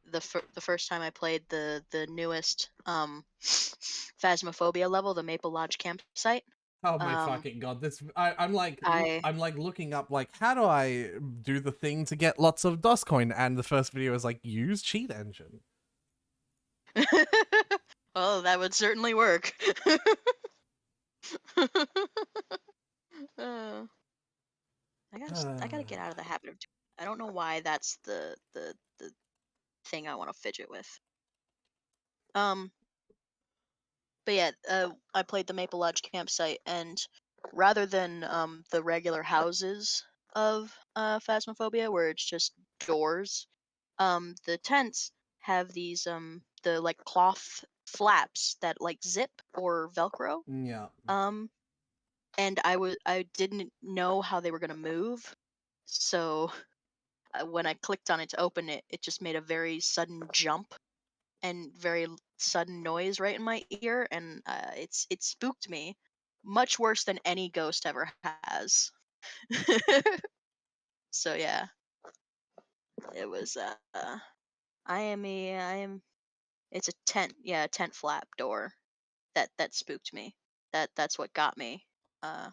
[SPEAKER 2] the first time I played the newest Phasmophobia level, the Maple Lodge campsite.
[SPEAKER 1] Oh my fucking god! I'm like looking up like how do I do the thing to get lots of DOSCoin, and the first video is like use cheat engine.
[SPEAKER 2] Well, that would certainly work. I gotta get out of the habit of. I don't know why that's the thing I want to fidget with. But yeah, I played the Maple Lodge campsite, and rather than the regular houses of Phasmophobia, where it's just doors, the tents have these the like cloth flaps that like zip or Velcro.
[SPEAKER 1] Yeah.
[SPEAKER 2] And I didn't know how they were gonna move, so when I clicked on it to open it, it just made a very sudden jump and very sudden noise right in my ear, and it spooked me much worse than any ghost ever has. So yeah, it was I am it's a tent, yeah, a tent flap door that spooked me. That's what got me. Uh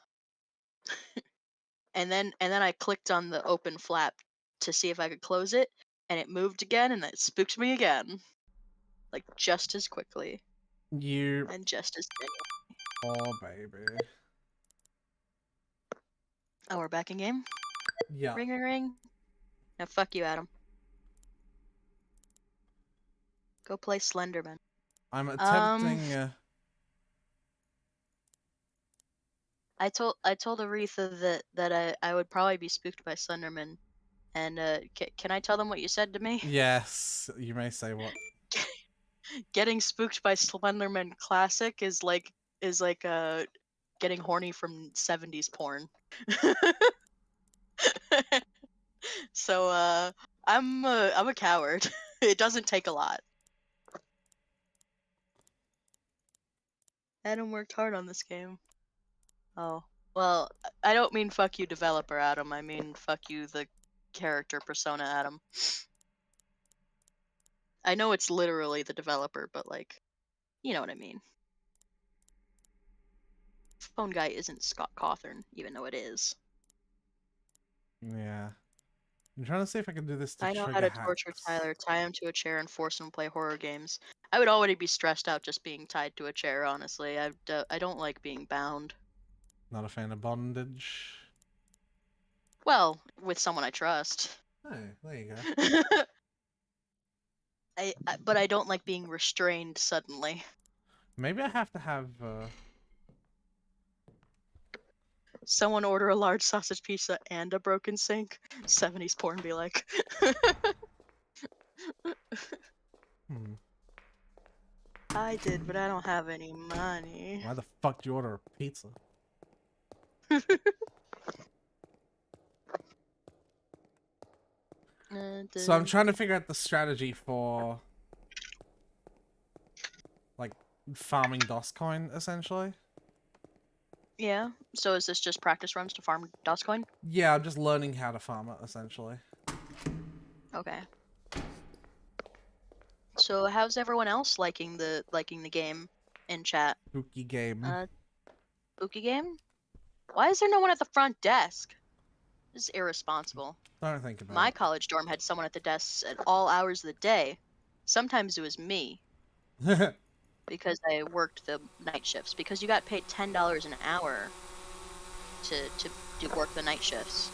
[SPEAKER 2] and then I clicked on the open flap to see if I could close it, and it moved again, and it spooked me again, like just as quickly
[SPEAKER 1] You
[SPEAKER 2] and just as
[SPEAKER 1] poor baby.
[SPEAKER 2] Oh, we're back in game.
[SPEAKER 1] Yeah.
[SPEAKER 2] Ring ring ring. Now fuck you, Adam. Go play Slenderman.
[SPEAKER 1] I'm attempting.
[SPEAKER 2] I told Aretha that I would probably be spooked by Slenderman, and can I tell them what you said to me?
[SPEAKER 1] Yes, you may say what.
[SPEAKER 2] Getting spooked by Slenderman classic is like getting horny from 70s porn. So I'm a coward. It doesn't take a lot. Adam worked hard on this game. Oh. Well, I don't mean fuck you developer Adam, I mean fuck you the character persona Adam. I know it's literally the developer, but like, you know what I mean. Phone Guy isn't Scott Cawthon, even though it is.
[SPEAKER 1] Yeah. I'm trying to see if I can do this to
[SPEAKER 2] I know how
[SPEAKER 1] trigger
[SPEAKER 2] to torture
[SPEAKER 1] hacks.
[SPEAKER 2] Tyler, tie him to a chair and force him to play horror games. I would already be stressed out just being tied to a chair, honestly. I don't like being bound.
[SPEAKER 1] Not a fan of bondage.
[SPEAKER 2] Well, with someone I trust.
[SPEAKER 1] Hey, there you go.
[SPEAKER 2] But I don't like being restrained suddenly.
[SPEAKER 1] Maybe I have to have.
[SPEAKER 2] Someone order a large sausage pizza and a broken sink. 70s porn be like. I did, but I don't have any money.
[SPEAKER 1] Why the fuck do you order a pizza? So I'm trying to figure out the strategy for like farming DOSCoin, essentially.
[SPEAKER 2] Yeah. So is this just practice runs to farm DOSCoin?
[SPEAKER 1] Yeah, I'm just learning how to farm it, essentially.
[SPEAKER 2] Okay. So how's everyone else liking the game in chat?
[SPEAKER 1] Spooky game.
[SPEAKER 2] Spooky game? Why is there no one at the front desk? This is irresponsible.
[SPEAKER 1] Don't think about
[SPEAKER 2] My
[SPEAKER 1] it.
[SPEAKER 2] college dorm had someone at the desks at all hours of the day. Sometimes it was me because I worked the night shifts. Because you got paid $10 an hour to work the night shifts,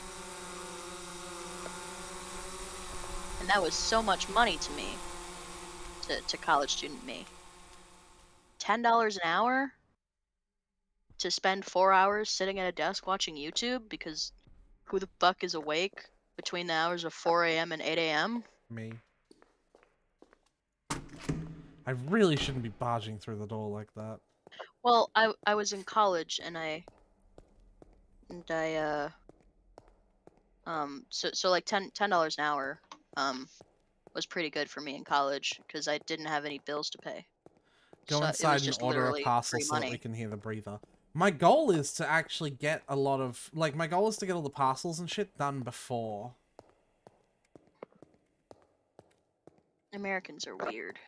[SPEAKER 2] and that was so much money to me, to college student me. $10 an hour to spend 4 hours sitting at a desk watching YouTube, because who the fuck is awake between the hours of 4 a.m. and 8 a.m.?
[SPEAKER 1] Me. I really shouldn't be barging through the door like that.
[SPEAKER 2] Well, I was in college, and I so like $10 an hour was pretty good for me in college because I didn't have any bills to pay.
[SPEAKER 1] Go
[SPEAKER 2] So it
[SPEAKER 1] inside
[SPEAKER 2] was
[SPEAKER 1] and
[SPEAKER 2] just
[SPEAKER 1] order a
[SPEAKER 2] literally
[SPEAKER 1] parcel
[SPEAKER 2] free
[SPEAKER 1] so that
[SPEAKER 2] money.
[SPEAKER 1] we can hear the breather. My goal is to actually get a lot of... Like, my goal is to get all the parcels and shit done before.
[SPEAKER 2] Americans are weird.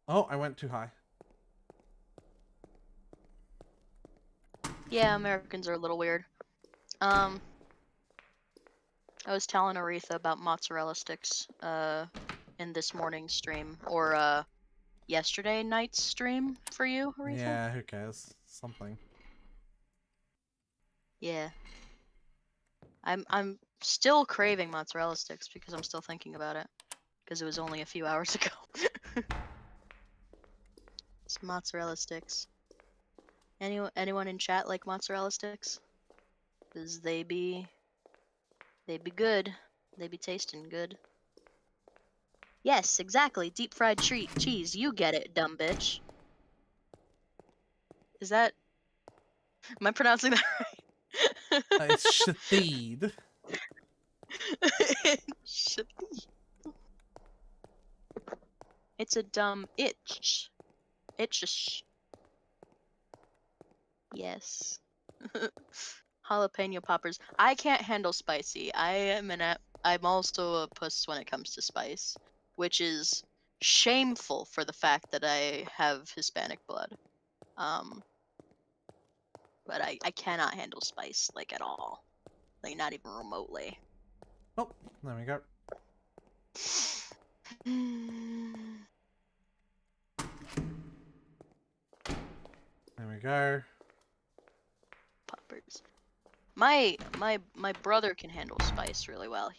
[SPEAKER 1] Oh, I went too high.
[SPEAKER 2] Yeah, Americans are a little weird. I was telling Aretha about mozzarella sticks in this morning's stream, or yesterday night's stream for you, Aretha?
[SPEAKER 1] Yeah, who cares? Something.
[SPEAKER 2] Yeah. I'm still craving mozzarella sticks because I'm still thinking about it. Because it was only a few hours ago. It's mozzarella sticks. Anyone in chat like mozzarella sticks? Cause they be good. They be tasting good. Yes, exactly. Deep fried cheese. You get it, dumb bitch. Is that? Am I pronouncing that right?
[SPEAKER 1] It's Shatheed.
[SPEAKER 2] It's a dumb itch. Itch. Yes. Jalapeno poppers. I can't handle spicy. I'm also a puss when it comes to spice, which is shameful for the fact that I have Hispanic blood. But I cannot handle spice like at all. Like not even remotely.
[SPEAKER 1] Oh, there we go. There we go.
[SPEAKER 2] Poppers. My brother can handle spice really well.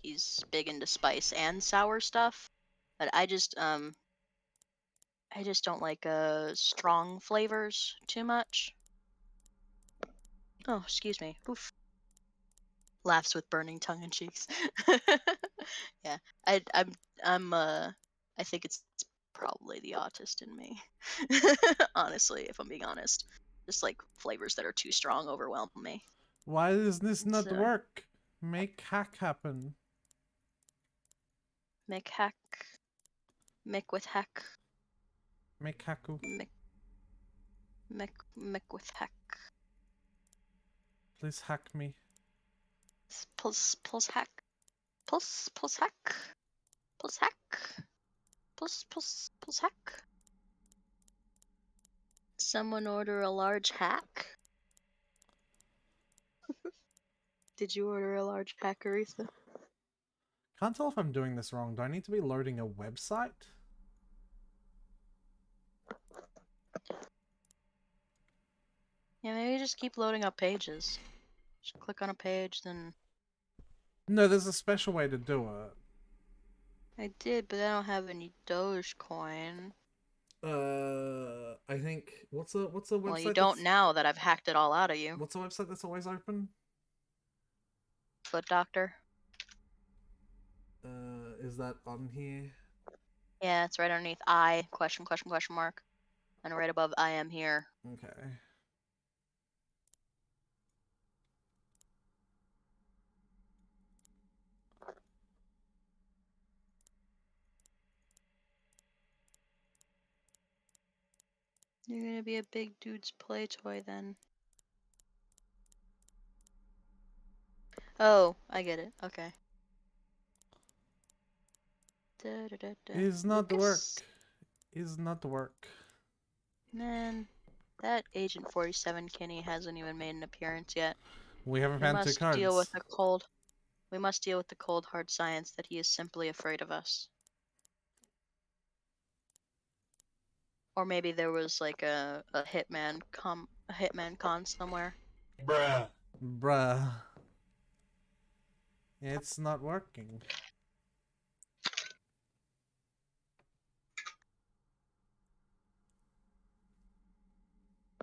[SPEAKER 2] He's big into spice and sour stuff. But I just don't like strong flavors too much. Oh, excuse me. Oof. Laughs with burning tongue and cheeks. Yeah, I think it's probably the autist in me. Honestly, if I'm being honest, just like flavors that are too strong overwhelm me.
[SPEAKER 1] Why does this not
[SPEAKER 2] So,
[SPEAKER 1] work? Make hack happen.
[SPEAKER 2] Mick hack. Mick with hack.
[SPEAKER 1] Make hacku.
[SPEAKER 2] Mick with hack.
[SPEAKER 1] Please hack me.
[SPEAKER 2] Pulse hack. Pulse hack. Pulse hack. Pulse hack. Someone order a large hack? Did you order a large hack, Aretha?
[SPEAKER 1] Can't tell if I'm doing this wrong. Do I need to be loading a website?
[SPEAKER 2] Yeah, maybe just keep loading up pages. Just click on a page, then...
[SPEAKER 1] No, there's a special way to do it.
[SPEAKER 2] I did, but I don't have any Dogecoin.
[SPEAKER 1] I think what's a website?
[SPEAKER 2] Well, you don't now that I've hacked it all out of you.
[SPEAKER 1] What's a website that's always open?
[SPEAKER 2] Foot Doctor.
[SPEAKER 1] Is that on here?
[SPEAKER 2] Yeah, it's right underneath I question mark, and right above I am here.
[SPEAKER 1] Okay.
[SPEAKER 2] You're gonna be a big dude's play toy then. Oh, I get it. Okay.
[SPEAKER 1] Is not the work.
[SPEAKER 2] Lucas?
[SPEAKER 1] Is not the work.
[SPEAKER 2] Man, that Agent 47 Kenny hasn't even made an appearance yet.
[SPEAKER 1] We haven't
[SPEAKER 2] We
[SPEAKER 1] found two
[SPEAKER 2] must
[SPEAKER 1] cards.
[SPEAKER 2] deal with the cold. We must deal with the cold, hard science that he is simply afraid of us. Or maybe there was like a hitman con somewhere.
[SPEAKER 1] Bruh. It's not working.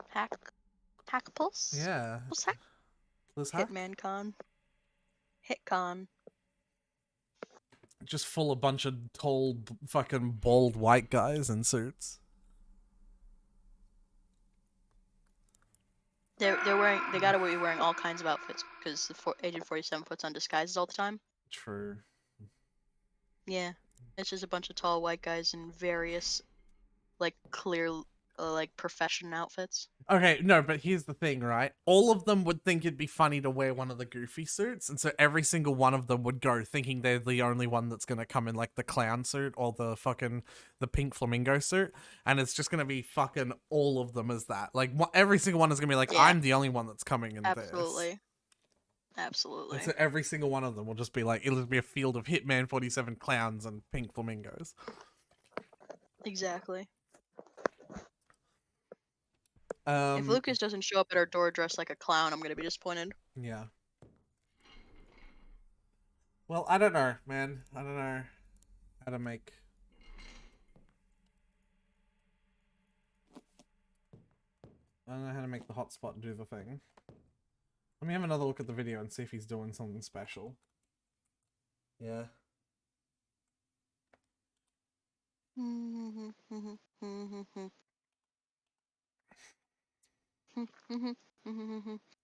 [SPEAKER 2] Hack Pulse?
[SPEAKER 1] Yeah.
[SPEAKER 2] Pulse hack?
[SPEAKER 1] Let's hack.
[SPEAKER 2] Hitman con. HitCon.
[SPEAKER 1] Just full a bunch of tall, fucking bald white guys in suits.
[SPEAKER 2] They gotta be wearing all kinds of outfits because Agent 47 puts on disguises all the time.
[SPEAKER 1] True.
[SPEAKER 2] Yeah, it's just a bunch of tall white guys in various, like clear, like profession outfits.
[SPEAKER 1] Okay, no, but here's the thing, right? All of them would think it'd be funny to wear one of the Goofy suits, and so every single one of them would go thinking they're the only one that's gonna come in like the clown suit or the pink flamingo suit, and it's just gonna be fucking all of them as that. Like every single one is gonna be like,
[SPEAKER 2] Yeah.
[SPEAKER 1] I'm the only one that's coming in
[SPEAKER 2] Absolutely.
[SPEAKER 1] this.
[SPEAKER 2] Absolutely.
[SPEAKER 1] And so every single one of them will just be like, it'll be a field of Hitman 47 clowns and pink flamingos.
[SPEAKER 2] Exactly. If Lucas doesn't show up at our door dressed like a clown, I'm gonna be disappointed.
[SPEAKER 1] Yeah. Well, I don't know, man. I don't know how to make... I don't know how to make the hotspot do the thing. Let me have another look at the video and see if he's doing something special. Yeah.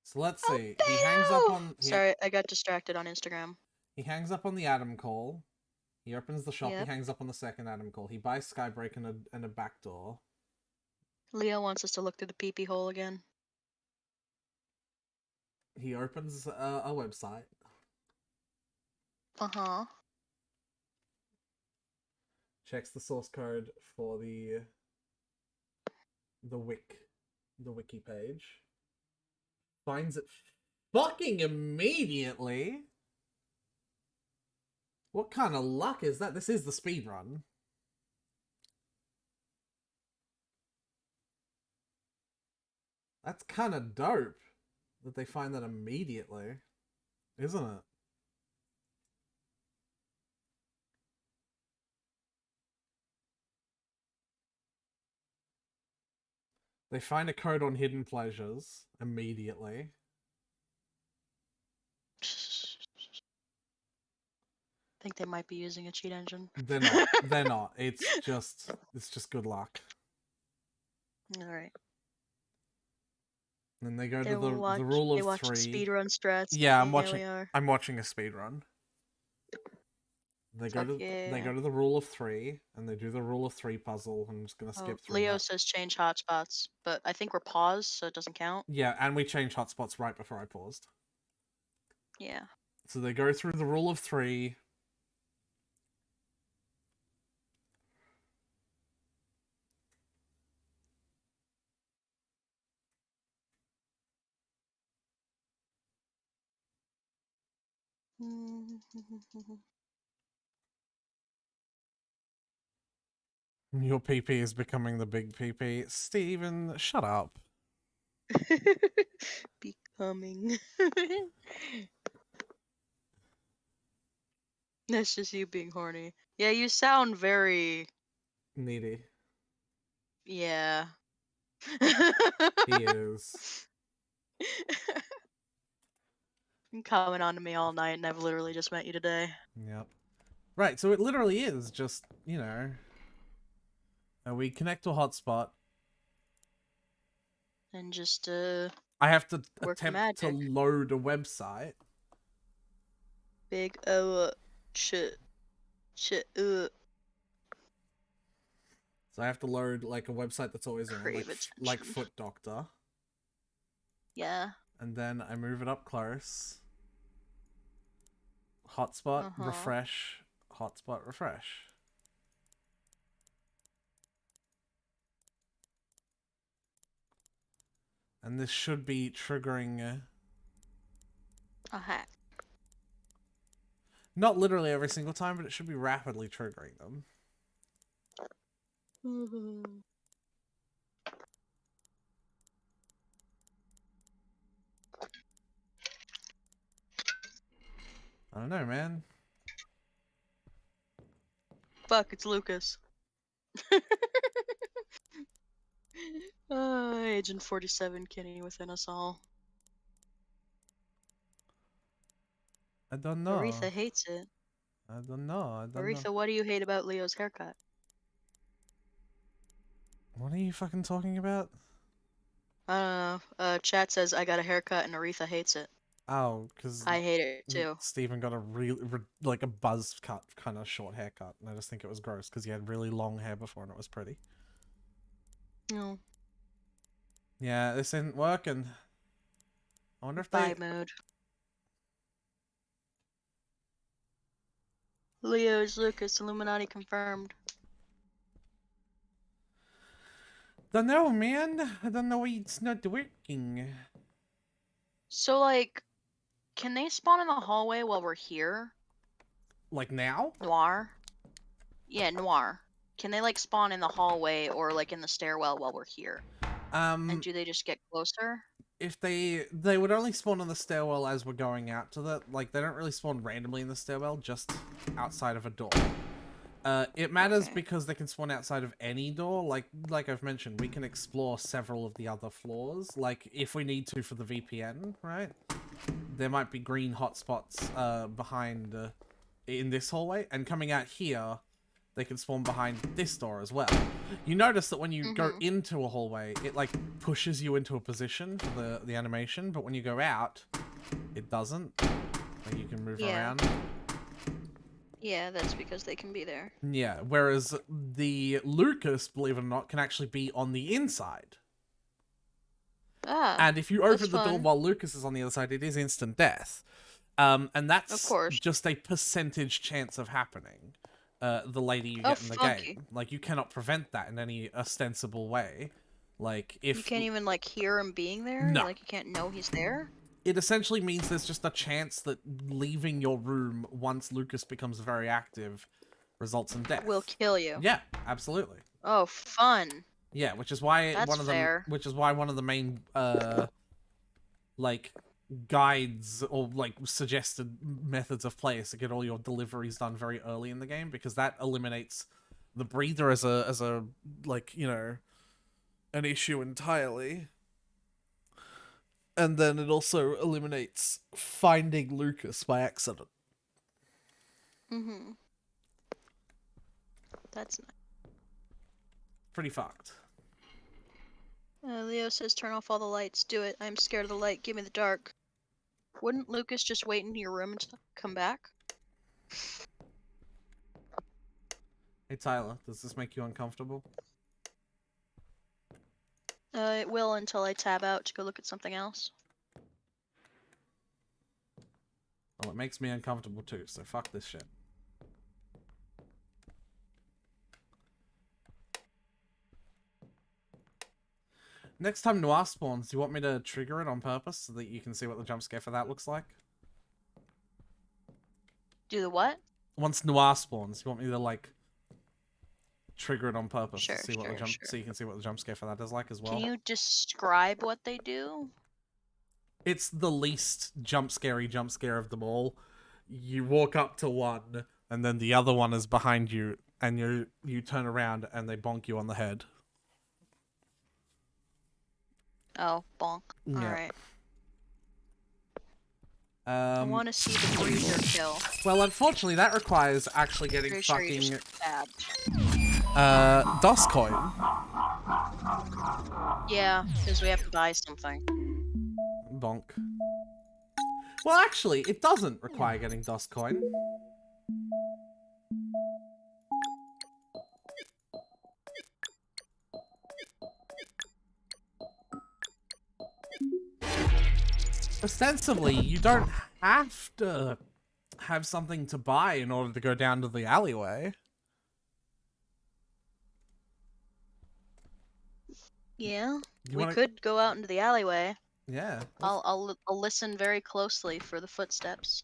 [SPEAKER 1] So let's see. He hangs up on...
[SPEAKER 2] Sorry, I got distracted on Instagram.
[SPEAKER 1] He hangs up on the Adam call. He opens the shop.
[SPEAKER 2] Yep.
[SPEAKER 1] He hangs up on the second Adam call. He buys Skybreak and a back door.
[SPEAKER 2] Leo wants us to look through the pee-pee hole again.
[SPEAKER 1] He opens a website.
[SPEAKER 2] Uh-huh.
[SPEAKER 1] Checks the source code for the wiki page. Finds it fucking immediately. What kind of luck is that? This is the speed run. That's kind of dope that they find that immediately, isn't it? They find a code on Hidden Pleasures immediately.
[SPEAKER 2] Think they might be using a cheat engine.
[SPEAKER 1] They're not. They're not. It's just good luck.
[SPEAKER 2] Alright.
[SPEAKER 1] And they go to the rule
[SPEAKER 2] They
[SPEAKER 1] of
[SPEAKER 2] watch
[SPEAKER 1] 3.
[SPEAKER 2] speedrun strats.
[SPEAKER 1] Yeah,
[SPEAKER 2] Here
[SPEAKER 1] I'm watching a speedrun. They go to the rule of 3 and they do the rule of 3 puzzle. I'm just gonna skip through
[SPEAKER 2] Leo
[SPEAKER 1] that.
[SPEAKER 2] says change hotspots, but I think we're paused, so it doesn't count.
[SPEAKER 1] Yeah, and we changed hotspots right before I paused.
[SPEAKER 2] Yeah.
[SPEAKER 1] So they go through the rule of 3. Your PP is becoming the big PP. Steven, shut up.
[SPEAKER 2] Becoming. That's just you being horny. Yeah, you sound very...
[SPEAKER 1] Needy.
[SPEAKER 2] Yeah.
[SPEAKER 1] He is.
[SPEAKER 2] You're coming on to me all night, and I've literally just met you today.
[SPEAKER 1] Yep. Right, so it literally is just, you know... we connect to a hotspot.
[SPEAKER 2] And just,
[SPEAKER 1] I have to
[SPEAKER 2] work
[SPEAKER 1] attempt to
[SPEAKER 2] magic.
[SPEAKER 1] load a website.
[SPEAKER 2] Big, shit.
[SPEAKER 1] So I have to load, like, a website that's always on,
[SPEAKER 2] Crave
[SPEAKER 1] like
[SPEAKER 2] attention.
[SPEAKER 1] Foot Doctor.
[SPEAKER 2] Yeah.
[SPEAKER 1] And then I move it up close. Hotspot, refresh. Hotspot, refresh. And this should be triggering...
[SPEAKER 2] a hack.
[SPEAKER 1] Not literally every single time, but it should be rapidly triggering them. I don't know, man.
[SPEAKER 2] Fuck, it's Lucas. Agent 47 Kenny within us all.
[SPEAKER 1] I don't know.
[SPEAKER 2] Aretha hates it.
[SPEAKER 1] I don't know.
[SPEAKER 2] Aretha, what do you hate about Leo's haircut?
[SPEAKER 1] What are you fucking talking about?
[SPEAKER 2] I don't know. Chat says I got a haircut and Aretha hates it.
[SPEAKER 1] Oh, because
[SPEAKER 2] I hate it too.
[SPEAKER 1] Steven got a like a buzz cut kind of short haircut, and I just think it was gross because he had really long hair before and it was pretty.
[SPEAKER 2] No.
[SPEAKER 1] Yeah, this isn't working. I wonder if
[SPEAKER 2] Buy mode. Leo's Lucas, Illuminati confirmed.
[SPEAKER 1] Don't know, man. I don't know why it's not working.
[SPEAKER 2] So, like, can they spawn in the hallway while we're here?
[SPEAKER 1] Like now?
[SPEAKER 2] Noir? Yeah, Noir. Can they, like, spawn in the hallway or, like, in the stairwell while we're here? And do they just get closer?
[SPEAKER 1] if they would only spawn on the stairwell as we're going out to the, like, they don't really spawn randomly in the stairwell, just outside of a door. It matters
[SPEAKER 2] Okay.
[SPEAKER 1] because they can spawn outside of any door. Like I've mentioned, we can explore several of the other floors. Like, if we need to for the VPN, right? There might be green hotspots behind in this hallway, and coming out here, they can spawn behind this door as well. You notice that when you go into a hallway, it like pushes you into a position for the animation, but when you go out, it doesn't. Like, you can move around.
[SPEAKER 2] Yeah, that's because they can be there.
[SPEAKER 1] Yeah, whereas the Lucas, believe it or not, can actually be on the inside.
[SPEAKER 2] Ah,
[SPEAKER 1] And if you
[SPEAKER 2] that's
[SPEAKER 1] open the door
[SPEAKER 2] fun.
[SPEAKER 1] while Lucas is on the other side, it is instant death. And that's
[SPEAKER 2] Of course.
[SPEAKER 1] just a percentage chance of happening. The later you
[SPEAKER 2] Oh,
[SPEAKER 1] get in the
[SPEAKER 2] funky.
[SPEAKER 1] game. Like, you cannot prevent that in any ostensible way. Like, if...
[SPEAKER 2] You can't even, like, hear him being there?
[SPEAKER 1] No.
[SPEAKER 2] Like, you can't know he's there?
[SPEAKER 1] It essentially means there's just a chance that leaving your room once Lucas becomes very active results in death.
[SPEAKER 2] Will kill you.
[SPEAKER 1] Yeah, absolutely.
[SPEAKER 2] Oh, fun.
[SPEAKER 1] Yeah, which is why
[SPEAKER 2] That's fair.
[SPEAKER 1] one of the main like guides or like suggested methods of play is to get all your deliveries done very early in the game, because that eliminates the breather as a like, you know, an issue entirely. And then it also eliminates finding Lucas by accident.
[SPEAKER 2] Mm-hmm. That's nice.
[SPEAKER 1] Pretty fucked.
[SPEAKER 2] Leo says turn off all the lights. Do it. I'm scared of the light. Give me the dark. Wouldn't Lucas just wait in your room and come back?
[SPEAKER 1] Hey Tyler, does this make you uncomfortable?
[SPEAKER 2] It will until I tab out to go look at something else.
[SPEAKER 1] Well, it makes me uncomfortable too, so fuck this shit. Next time Noir spawns, do you want me to trigger it on purpose so that you can see what the jump scare for that looks like?
[SPEAKER 2] Do the what?
[SPEAKER 1] Once Noir spawns, you want me to like trigger it on purpose
[SPEAKER 2] Sure,
[SPEAKER 1] to see what the
[SPEAKER 2] sure,
[SPEAKER 1] jump
[SPEAKER 2] sure.
[SPEAKER 1] so you can see what the jump scare for that is like as well?
[SPEAKER 2] Can you describe what they do?
[SPEAKER 1] It's the least jump scare of them all. You walk up to one, and then the other one is behind you, and you turn around and they bonk you on the head.
[SPEAKER 2] Oh, bonk.
[SPEAKER 1] Yeah.
[SPEAKER 2] Alright. I want to see the breather kill.
[SPEAKER 1] Well, unfortunately, that requires actually getting
[SPEAKER 2] Pretty sure you
[SPEAKER 1] fucking
[SPEAKER 2] just tabbed.
[SPEAKER 1] DOS coin.
[SPEAKER 2] Yeah, because we have to buy something.
[SPEAKER 1] Bonk. Well, actually, it doesn't require getting DOS coin. Ostensibly, you don't have to have something to buy in order to go down to the alleyway.
[SPEAKER 2] Yeah,
[SPEAKER 1] You
[SPEAKER 2] we
[SPEAKER 1] wanna...
[SPEAKER 2] could go out into the alleyway.
[SPEAKER 1] Yeah.
[SPEAKER 2] I'll listen very closely for the footsteps.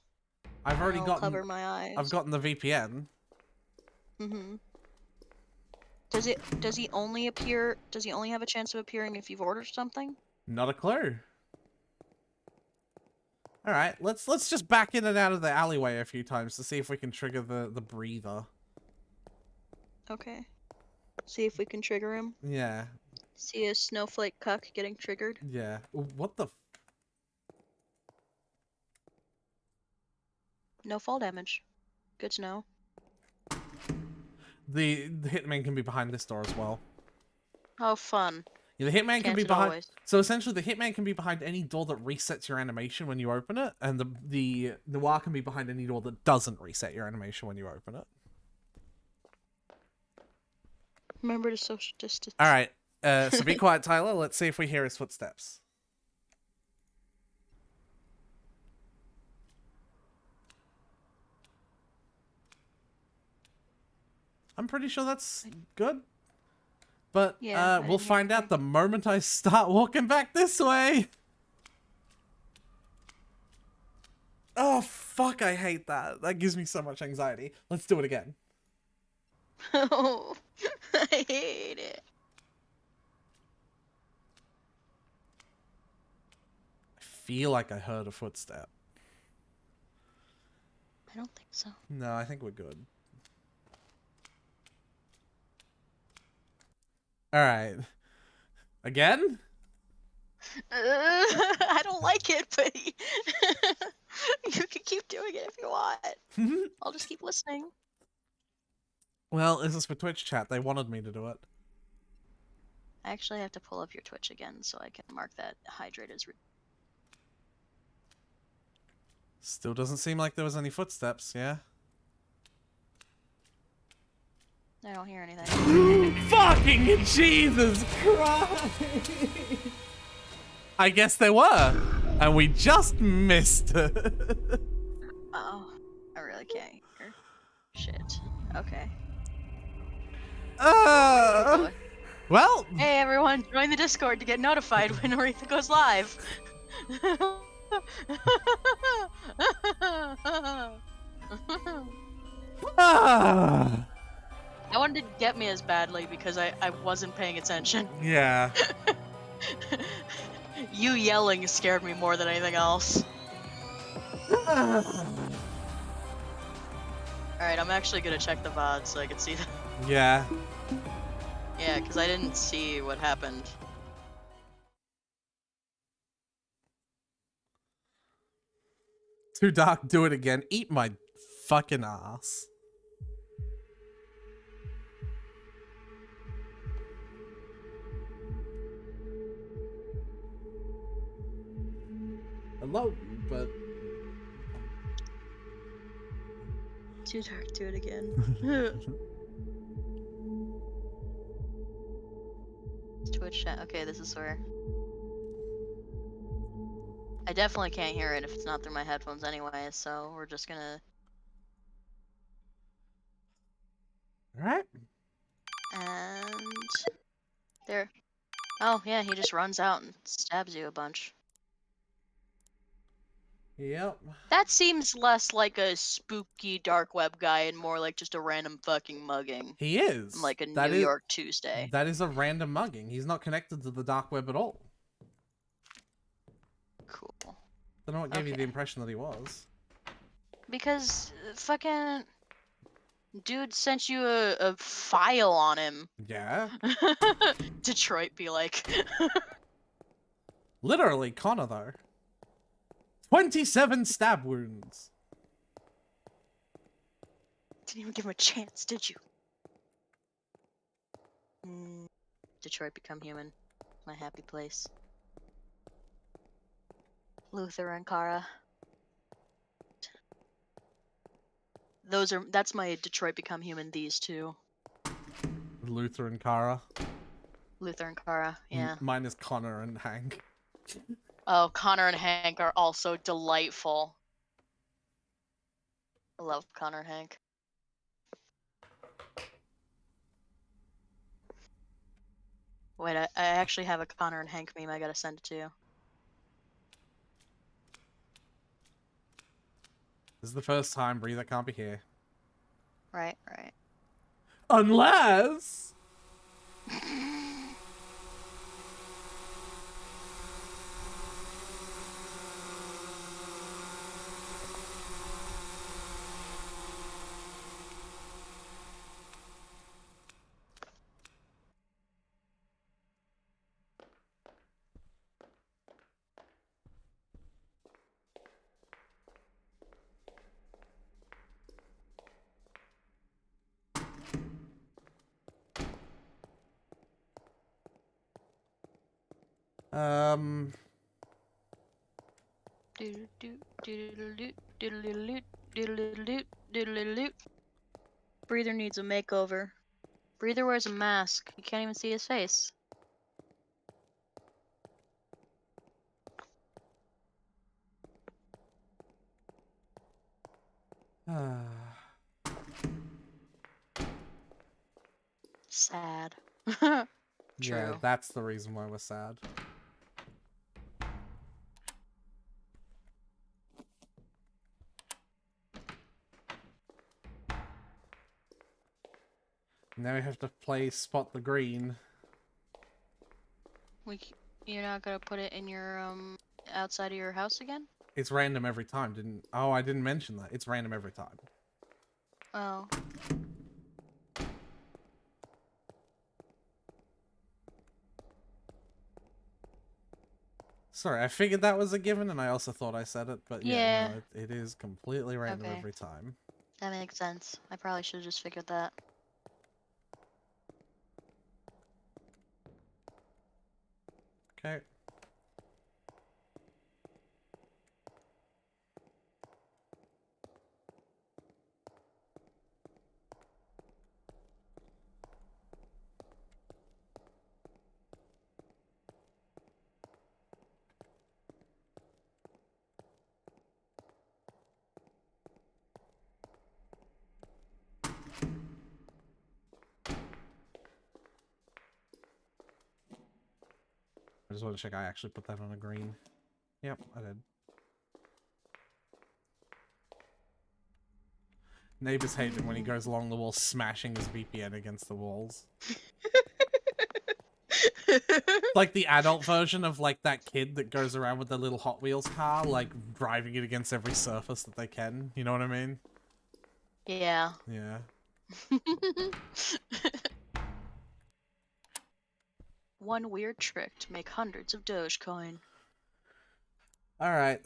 [SPEAKER 1] I've already
[SPEAKER 2] I'll cover my eyes.
[SPEAKER 1] I've gotten the VPN.
[SPEAKER 2] Mm-hmm. Does he only appear? Does he only have a chance of appearing if you've ordered something?
[SPEAKER 1] Not a clue. All right, let's just back in and out of the alleyway a few times to see if we can trigger the breather.
[SPEAKER 2] Okay. See if we can trigger him.
[SPEAKER 1] Yeah.
[SPEAKER 2] See a snowflake cuck getting triggered.
[SPEAKER 1] Yeah. What the?
[SPEAKER 2] No fall damage. Good to know.
[SPEAKER 1] The hitman can be behind this door as well.
[SPEAKER 2] Oh, fun.
[SPEAKER 1] Yeah, the hitman can be
[SPEAKER 2] Can't it
[SPEAKER 1] behind.
[SPEAKER 2] always?
[SPEAKER 1] So essentially, the hitman can be behind any door that resets your animation when you open it, and the noir can be behind any door that doesn't reset your animation when you open it.
[SPEAKER 2] Remember to social distance.
[SPEAKER 1] All right. So be quiet, Tyler. Let's see if we hear his footsteps. I'm pretty sure that's good. But
[SPEAKER 2] Yeah, I
[SPEAKER 1] we'll
[SPEAKER 2] didn't hear
[SPEAKER 1] find out the moment I start walking back this way. Oh, fuck, I hate that. That gives me so much anxiety. Let's do it again.
[SPEAKER 2] Oh, I hate it.
[SPEAKER 1] feel like I heard a footstep.
[SPEAKER 2] I don't think so.
[SPEAKER 1] No, I think we're good. Alright. Again?
[SPEAKER 2] I don't like it, but you can keep doing it if you want. I'll just keep listening.
[SPEAKER 1] Well, this is for Twitch chat. They wanted me to do it.
[SPEAKER 2] I actually have to pull up your Twitch again so I can mark that hydrate as.
[SPEAKER 1] Still doesn't seem like there was any footsteps, yeah?
[SPEAKER 2] I don't hear anything.
[SPEAKER 1] Fucking Jesus Christ! I guess there were, and we just missed it.
[SPEAKER 2] Oh, I really can't hear. Shit. Okay.
[SPEAKER 1] Well,
[SPEAKER 2] Hey everyone, join the Discord to get notified when Aretha goes live.
[SPEAKER 1] ah,
[SPEAKER 2] I wanted to get me as badly because I wasn't paying attention.
[SPEAKER 1] yeah.
[SPEAKER 2] You yelling scared me more than anything else. Alright, I'm actually gonna check the VOD so I can see that.
[SPEAKER 1] Yeah.
[SPEAKER 2] Yeah, because I didn't see what happened.
[SPEAKER 1] Too dark, do it again. Eat my fucking ass. I love you, but...
[SPEAKER 2] Too dark, do it again. Twitch chat. Okay, this is where. I definitely can't hear it if it's not through my headphones anyway, so we're just gonna.
[SPEAKER 1] Alright.
[SPEAKER 2] And. There. Oh, yeah, he just runs out and stabs you a bunch.
[SPEAKER 1] Yep.
[SPEAKER 2] That seems less like a spooky dark web guy and more like just a random fucking mugging.
[SPEAKER 1] He is.
[SPEAKER 2] Like a
[SPEAKER 1] That
[SPEAKER 2] New
[SPEAKER 1] is-
[SPEAKER 2] York Tuesday.
[SPEAKER 1] That is a random mugging. He's not connected to the dark web at all.
[SPEAKER 2] Cool.
[SPEAKER 1] Don't know what gave you
[SPEAKER 2] Okay.
[SPEAKER 1] the impression that he was.
[SPEAKER 2] Because fucking dude sent you a file on him.
[SPEAKER 1] Yeah.
[SPEAKER 2] Detroit be like.
[SPEAKER 1] Literally, Connor, though. 27 stab wounds.
[SPEAKER 2] Didn't even give him a chance, did you? Detroit Become Human. My happy place. Luther and Kara. That's my Detroit Become Human, these two.
[SPEAKER 1] Luther and Kara.
[SPEAKER 2] Luther and Kara, yeah.
[SPEAKER 1] Mine is Connor and Hank.
[SPEAKER 2] Oh, Connor and Hank are also delightful. I love Connor and Hank. Wait, I actually have a Connor and Hank meme I gotta send it to you.
[SPEAKER 1] This is the first time Breather can't be here.
[SPEAKER 2] Right.
[SPEAKER 1] Unless...
[SPEAKER 2] Breather needs a makeover. Breather wears a mask. You can't even see his face. Sad.
[SPEAKER 1] Yeah,
[SPEAKER 2] True.
[SPEAKER 1] that's the reason why we're sad. Now we have to play Spot the Green.
[SPEAKER 2] You're not gonna put it in your outside of your house again?
[SPEAKER 1] It's random every time, didn't... Oh, I didn't mention that. It's random every time.
[SPEAKER 2] Oh.
[SPEAKER 1] Sorry, I figured that was a given, and I also thought I said it, but yeah,
[SPEAKER 2] Yeah.
[SPEAKER 1] no, it is completely random
[SPEAKER 2] Okay.
[SPEAKER 1] every time.
[SPEAKER 2] That makes sense. I probably should have just figured that.
[SPEAKER 1] Okay. I just want to check I actually put that on a green. Yep, I did. Neighbors hate him when he goes along the wall smashing his VPN against the walls. Like the adult version of like that kid that goes around with the little Hot Wheels car, like driving it against every surface that they can. You know what I mean?
[SPEAKER 2] Yeah.
[SPEAKER 1] Yeah.
[SPEAKER 2] One weird trick to make hundreds of Dogecoin.
[SPEAKER 1] Alright.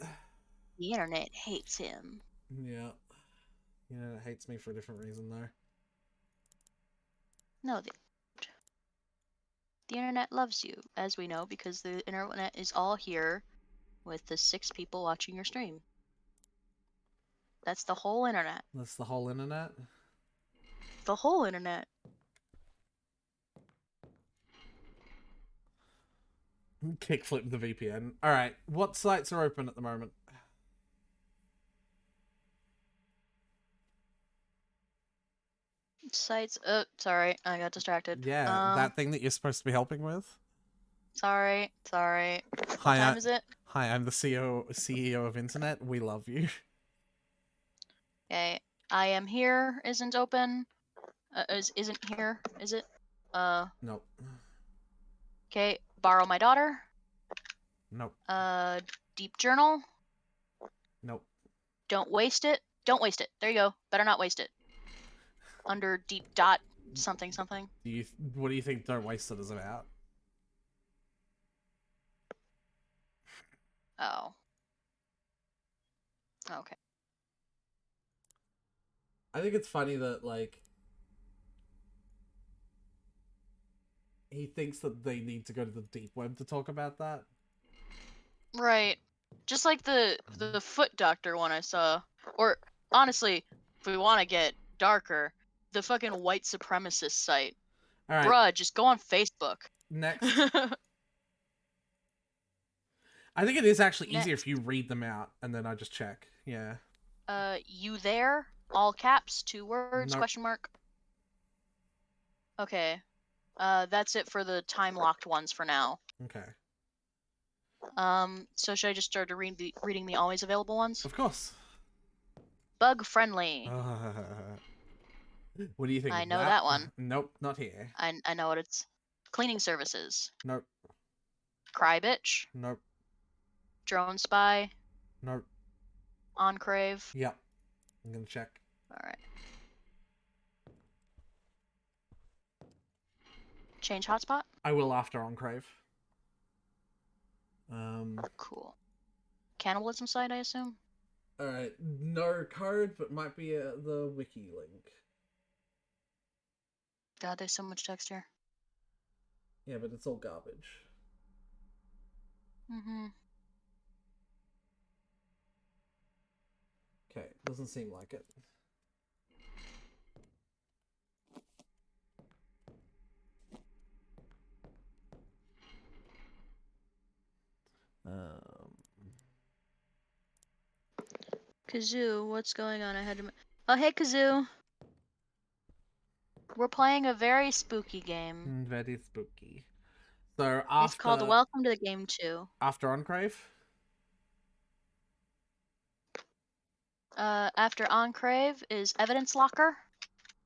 [SPEAKER 2] The internet hates him.
[SPEAKER 1] Yeah. You know, it hates me for a different reason though.
[SPEAKER 2] No, the internet loves you, as we know, because the internet is all here with the 6 people watching your stream. That's the whole internet.
[SPEAKER 1] That's the whole internet.
[SPEAKER 2] The whole internet.
[SPEAKER 1] Kickflip the VPN. Alright, what sites are open at the moment?
[SPEAKER 2] Sites. Sorry, I got distracted.
[SPEAKER 1] Yeah, that thing that you're supposed to be helping with?
[SPEAKER 2] Sorry. What
[SPEAKER 1] Hi,
[SPEAKER 2] time is it?
[SPEAKER 1] Hi, I'm the CEO of Internet. We love you.
[SPEAKER 2] Okay. I am here isn't open. Isn't here, is it?
[SPEAKER 1] Nope.
[SPEAKER 2] Okay. Borrow my daughter.
[SPEAKER 1] Nope.
[SPEAKER 2] Deep journal.
[SPEAKER 1] Nope.
[SPEAKER 2] Don't waste it. Don't waste it. There you go. Better not waste it. Under deep dot something something.
[SPEAKER 1] What do you think Don't Waste It is about?
[SPEAKER 2] Oh. Okay.
[SPEAKER 1] I think it's funny that, like, he thinks that they need to go to the deep web to talk about that.
[SPEAKER 2] Right. Just like the foot doctor one I saw. Or honestly, if we want to get darker, the fucking white supremacist site.
[SPEAKER 1] All right.
[SPEAKER 2] Bruh, just go on Facebook.
[SPEAKER 1] Next. I think it is actually easier if you read them out and then I just check. Yeah.
[SPEAKER 2] You there? All caps, 2 words,
[SPEAKER 1] Nope.
[SPEAKER 2] question mark. Okay. That's it for the time locked ones for now.
[SPEAKER 1] Okay.
[SPEAKER 2] So should I just start to reading the always available ones?
[SPEAKER 1] Of course.
[SPEAKER 2] Bug friendly.
[SPEAKER 1] What do you think?
[SPEAKER 2] I know that one.
[SPEAKER 1] Nope, not here.
[SPEAKER 2] I know what it's. Cleaning services.
[SPEAKER 1] Nope.
[SPEAKER 2] Cry bitch.
[SPEAKER 1] Nope.
[SPEAKER 2] Drone spy.
[SPEAKER 1] Nope.
[SPEAKER 2] Enclave.
[SPEAKER 1] Yep. I'm gonna check.
[SPEAKER 2] Alright. Change hotspot?
[SPEAKER 1] I will after Enclave.
[SPEAKER 2] Cool. Cannibalism site, I assume?
[SPEAKER 1] Alright, no code, but might be the wiki link.
[SPEAKER 2] God, there's so much text here.
[SPEAKER 1] Yeah, but it's all garbage.
[SPEAKER 2] Mm-hmm.
[SPEAKER 1] Okay, doesn't seem like it.
[SPEAKER 2] Kazoo, what's going on? I had to. Oh, hey, Kazoo. We're playing a very spooky game.
[SPEAKER 1] Very spooky. So after...
[SPEAKER 2] It's called Welcome to the Game 2.
[SPEAKER 1] After Enclave?
[SPEAKER 2] After Enclave is Evidence Locker.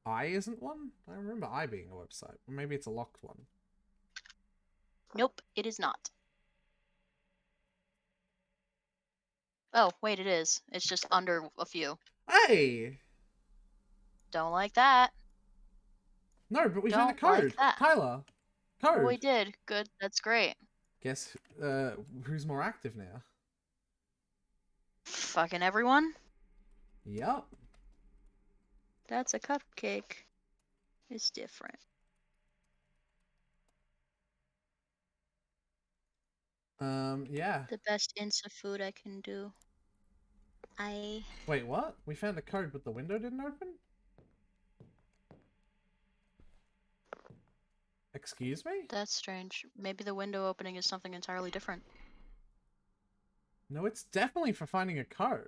[SPEAKER 1] I isn't one? I remember I being a website. Maybe it's a locked one.
[SPEAKER 2] Nope, it is not. Oh, wait, it is. It's just under a few.
[SPEAKER 1] Hey!
[SPEAKER 2] Don't like that.
[SPEAKER 1] No, but we found a
[SPEAKER 2] Don't like
[SPEAKER 1] code.
[SPEAKER 2] that.
[SPEAKER 1] Tyler.
[SPEAKER 2] Oh,
[SPEAKER 1] Code.
[SPEAKER 2] we did. Good. That's great.
[SPEAKER 1] Guess who's more active now?
[SPEAKER 2] Fucking everyone.
[SPEAKER 1] Yup.
[SPEAKER 2] That's a cupcake. It's different.
[SPEAKER 1] Yeah.
[SPEAKER 2] The best Insta food I can do.
[SPEAKER 1] Wait, what? We found a code, but the window didn't open? Excuse me?
[SPEAKER 2] That's strange. Maybe the window opening is something entirely different.
[SPEAKER 1] No, it's definitely for finding a code.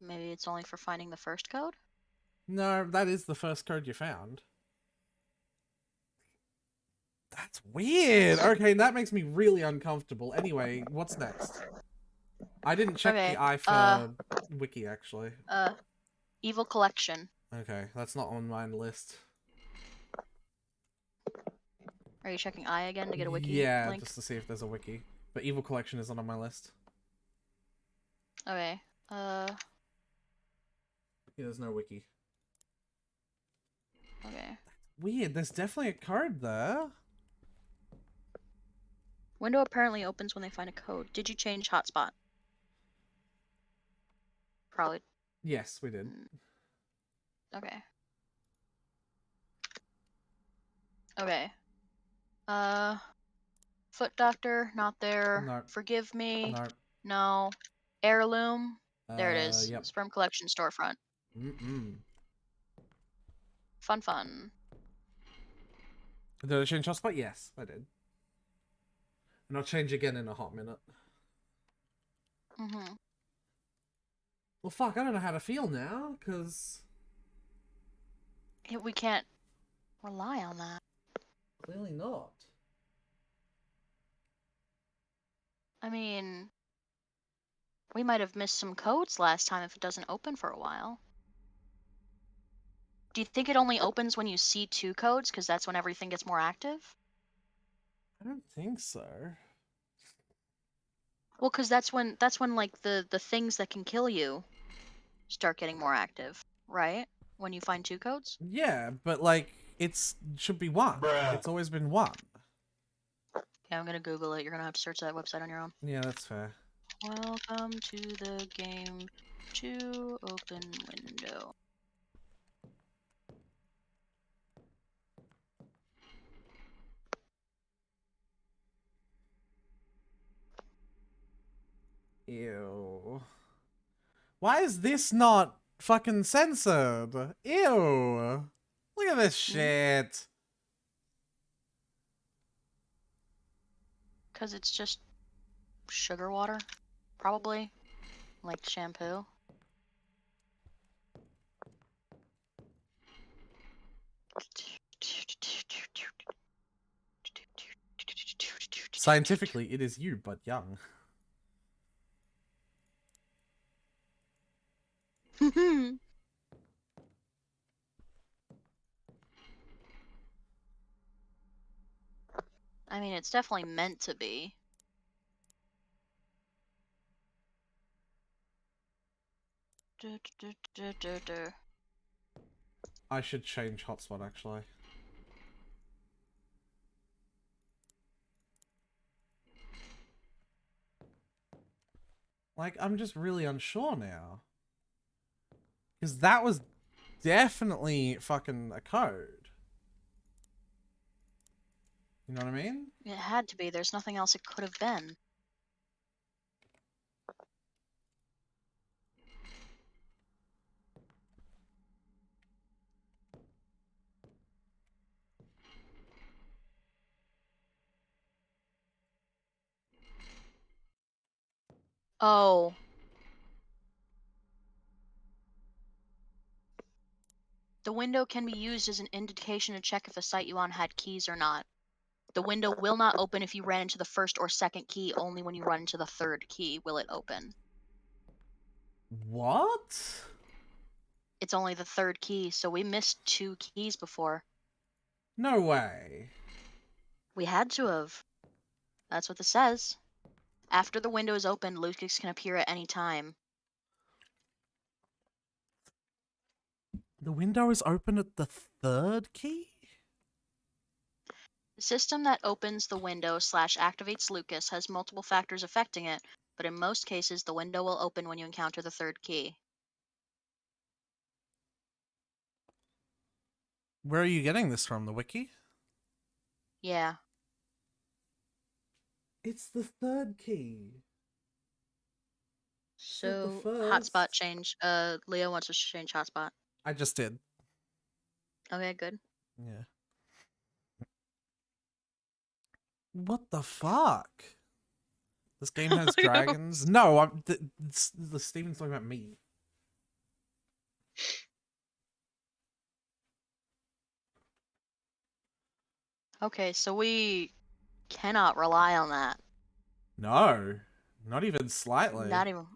[SPEAKER 2] Maybe it's only for finding the first code?
[SPEAKER 1] No, that is the first code you found. That's weird. Okay, that makes me really uncomfortable. Anyway, what's next? I didn't check
[SPEAKER 2] Okay,
[SPEAKER 1] the eye for wiki, actually.
[SPEAKER 2] Evil Collection.
[SPEAKER 1] Okay, that's not on my list.
[SPEAKER 2] Are you checking I again to get a wiki
[SPEAKER 1] Yeah,
[SPEAKER 2] link?
[SPEAKER 1] just to see if there's a wiki. But Evil Collection isn't on my list.
[SPEAKER 2] Okay.
[SPEAKER 1] Yeah, there's no wiki.
[SPEAKER 2] Okay.
[SPEAKER 1] Weird, there's definitely a code there.
[SPEAKER 2] Window apparently opens when they find a code. Did you change hotspot? Probably.
[SPEAKER 1] Yes, we did.
[SPEAKER 2] Okay. Okay. Foot Doctor, not there.
[SPEAKER 1] No.
[SPEAKER 2] Forgive Me.
[SPEAKER 1] No.
[SPEAKER 2] No. Heirloom. There it is.
[SPEAKER 1] Yep.
[SPEAKER 2] Sperm Collection storefront. Fun.
[SPEAKER 1] Did I change hotspot? Yes, I did. And I'll change again in a hot minute.
[SPEAKER 2] Mm-hmm.
[SPEAKER 1] Well, fuck, I don't know how to feel now, because...
[SPEAKER 2] We can't rely on that.
[SPEAKER 1] Clearly not.
[SPEAKER 2] I mean, we might have missed some codes last time if it doesn't open for a while. Do you think it only opens when you see 2 codes, because that's when everything gets more active?
[SPEAKER 1] I don't think so.
[SPEAKER 2] Well, because that's when like the things that can kill you start getting more active, right? When you find 2 codes.
[SPEAKER 1] Yeah, but like should be 1.
[SPEAKER 5] Bruh.
[SPEAKER 1] It's always been 1.
[SPEAKER 2] Yeah, I'm gonna Google it. You're gonna have to search that website on your own.
[SPEAKER 1] Yeah, that's fair.
[SPEAKER 2] Welcome to the game 2 open window.
[SPEAKER 1] Ew. Why is this not fucking censored? Ew. Look at this shit.
[SPEAKER 2] Because it's just sugar water, probably. Like shampoo.
[SPEAKER 1] Scientifically, it is you, but young.
[SPEAKER 2] I mean, it's definitely meant to be.
[SPEAKER 1] I should change hotspot, actually. Like, I'm just really unsure now. Because that was definitely fucking a code. You know what I mean?
[SPEAKER 2] It had to be. There's nothing else it could have been. Oh. The window can be used as an indication to check if the site you on had keys or not. The window will not open if you ran into the first or second key. Only when you run into the third key will it open.
[SPEAKER 1] What?
[SPEAKER 2] It's only the third key, so we missed 2 keys before.
[SPEAKER 1] No way.
[SPEAKER 2] We had to have. That's what this says. After the window is open, Lucas can appear at any time.
[SPEAKER 1] The window is open at the third key?
[SPEAKER 2] The system that opens the window / activates Lucas has multiple factors affecting it, but in most cases, the window will open when you encounter the third key.
[SPEAKER 1] Where are you getting this from? The wiki?
[SPEAKER 2] Yeah.
[SPEAKER 1] It's the third key.
[SPEAKER 2] So,
[SPEAKER 1] first.
[SPEAKER 2] hotspot change. Leo wants us to change hotspot.
[SPEAKER 1] I just did.
[SPEAKER 2] Okay, good.
[SPEAKER 1] Yeah. What the fuck? This game has dragons? No, the Steven's talking about me.
[SPEAKER 2] Okay, so we cannot rely on that.
[SPEAKER 1] No, not even slightly.
[SPEAKER 2] Not even.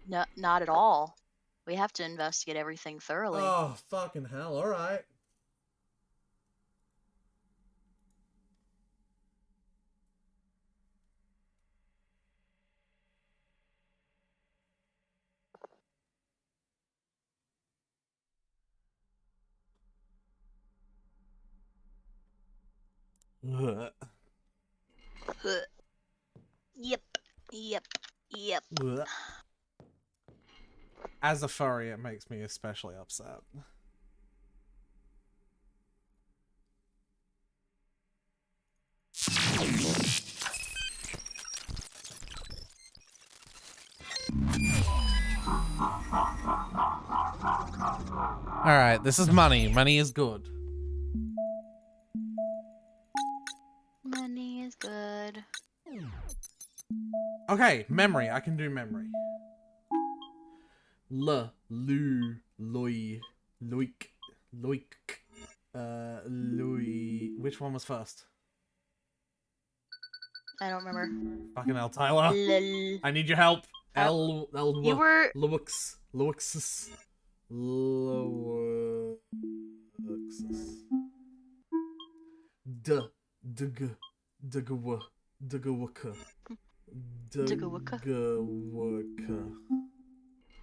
[SPEAKER 2] No, not at all. We have to investigate everything thoroughly.
[SPEAKER 1] Oh, fucking hell, alright.
[SPEAKER 2] Yep.
[SPEAKER 1] As a furry, it makes me especially upset. Alright, this is money. Money is good.
[SPEAKER 2] Money is good.
[SPEAKER 1] Okay, memory. I can do memory. Lu, loy, loik, loik, loy. Which one was first?
[SPEAKER 2] I don't remember.
[SPEAKER 1] Fucking hell, Tyler.
[SPEAKER 2] Lol.
[SPEAKER 1] I need your help.
[SPEAKER 2] You were.
[SPEAKER 1] Luxus. Dugawaka.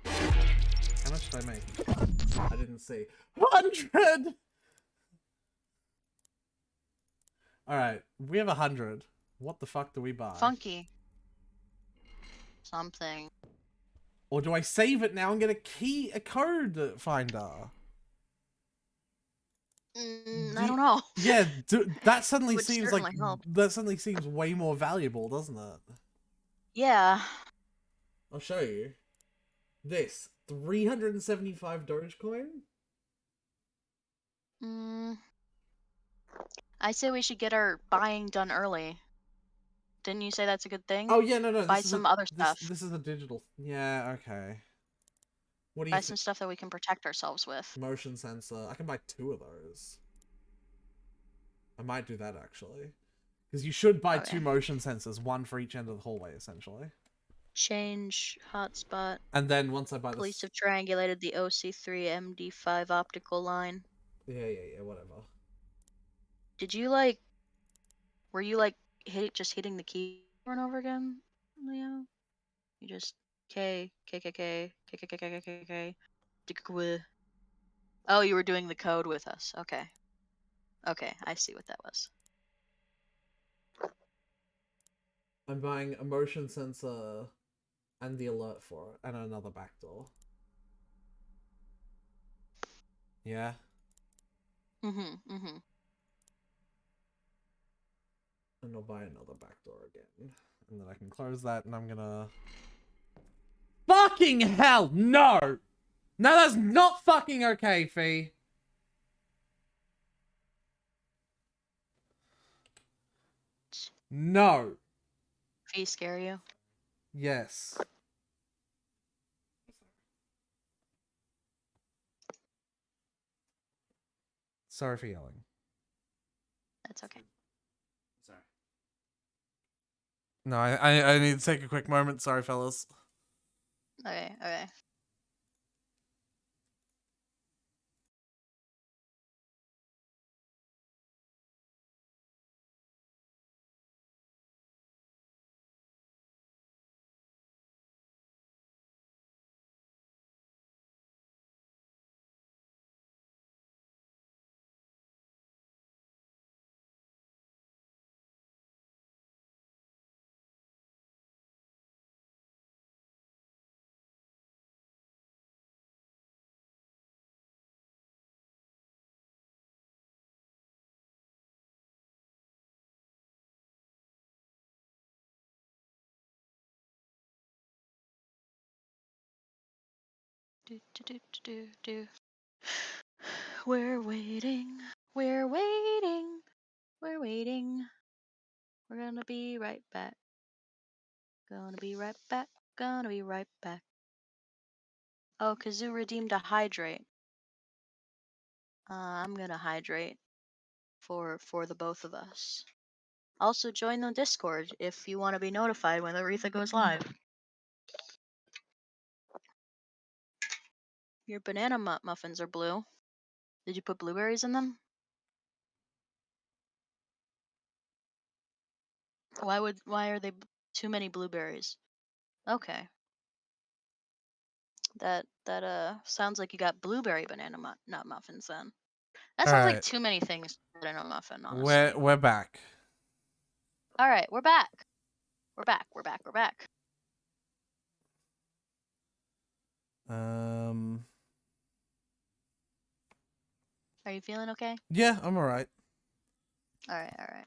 [SPEAKER 1] How much did I make? I didn't see. 100! Alright, we have 100. What the fuck do we buy?
[SPEAKER 2] Funky. Something.
[SPEAKER 1] Or do I save it now and get a code finder?
[SPEAKER 2] I don't know.
[SPEAKER 1] Yeah, that suddenly
[SPEAKER 2] Would
[SPEAKER 1] seems
[SPEAKER 2] certainly help.
[SPEAKER 1] that suddenly seems way more valuable, doesn't it?
[SPEAKER 2] Yeah.
[SPEAKER 1] I'll show you. This 375 Dogecoin.
[SPEAKER 2] I say we should get our buying done early. Didn't you say that's a good thing?
[SPEAKER 1] Oh yeah, no.
[SPEAKER 2] Buy some other stuff.
[SPEAKER 1] This is a digital. Yeah, okay. What do you
[SPEAKER 2] Buy some stuff that we can protect ourselves with.
[SPEAKER 1] Motion sensor. I can buy 2 of those. I might do that actually, because you should buy 2 motion sensors, 1 for each end of the hallway, essentially.
[SPEAKER 2] Change hotspot.
[SPEAKER 1] And then once I buy
[SPEAKER 2] Police have triangulated the OC3 MD5 optical line.
[SPEAKER 1] Yeah, whatever.
[SPEAKER 2] Did you were you just hitting the key over and over again, Leo? You just K. Oh, you were doing the code with us. Okay. Okay, I see what that was.
[SPEAKER 1] I'm buying a motion sensor and the alert for it, and another backdoor. Yeah?
[SPEAKER 2] Mm-hmm.
[SPEAKER 1] And I'll buy another backdoor again. And then I can close that, and I'm gonna... Fucking hell! No! No, that's not fucking okay, Fee! No!
[SPEAKER 2] Fee scare you?
[SPEAKER 1] Yes. Sorry for yelling.
[SPEAKER 2] That's okay.
[SPEAKER 1] Sorry. No, I need to take a quick moment. Sorry, fellas.
[SPEAKER 2] Okay. Do, do, do, do, do. We're waiting. We're waiting. We're waiting. We're gonna be right back. Gonna be right back. Gonna be right back. Oh, Kazoo redeemed a hydrate. I'm gonna hydrate for the both of us. Also, join the Discord if you want to be notified when Aretha goes live. Your banana muffins are blue. Did you put blueberries in them? Why are they too many blueberries? Okay. That sounds like you got blueberry banana nut muffins then. That
[SPEAKER 1] All
[SPEAKER 2] sounds like
[SPEAKER 1] right,
[SPEAKER 2] too many things to put in a muffin, honestly.
[SPEAKER 1] we're back.
[SPEAKER 2] All right, we're back. We're back. We're back. We're back. Are you feeling okay?
[SPEAKER 1] Yeah, I'm alright.
[SPEAKER 2] All right. All right.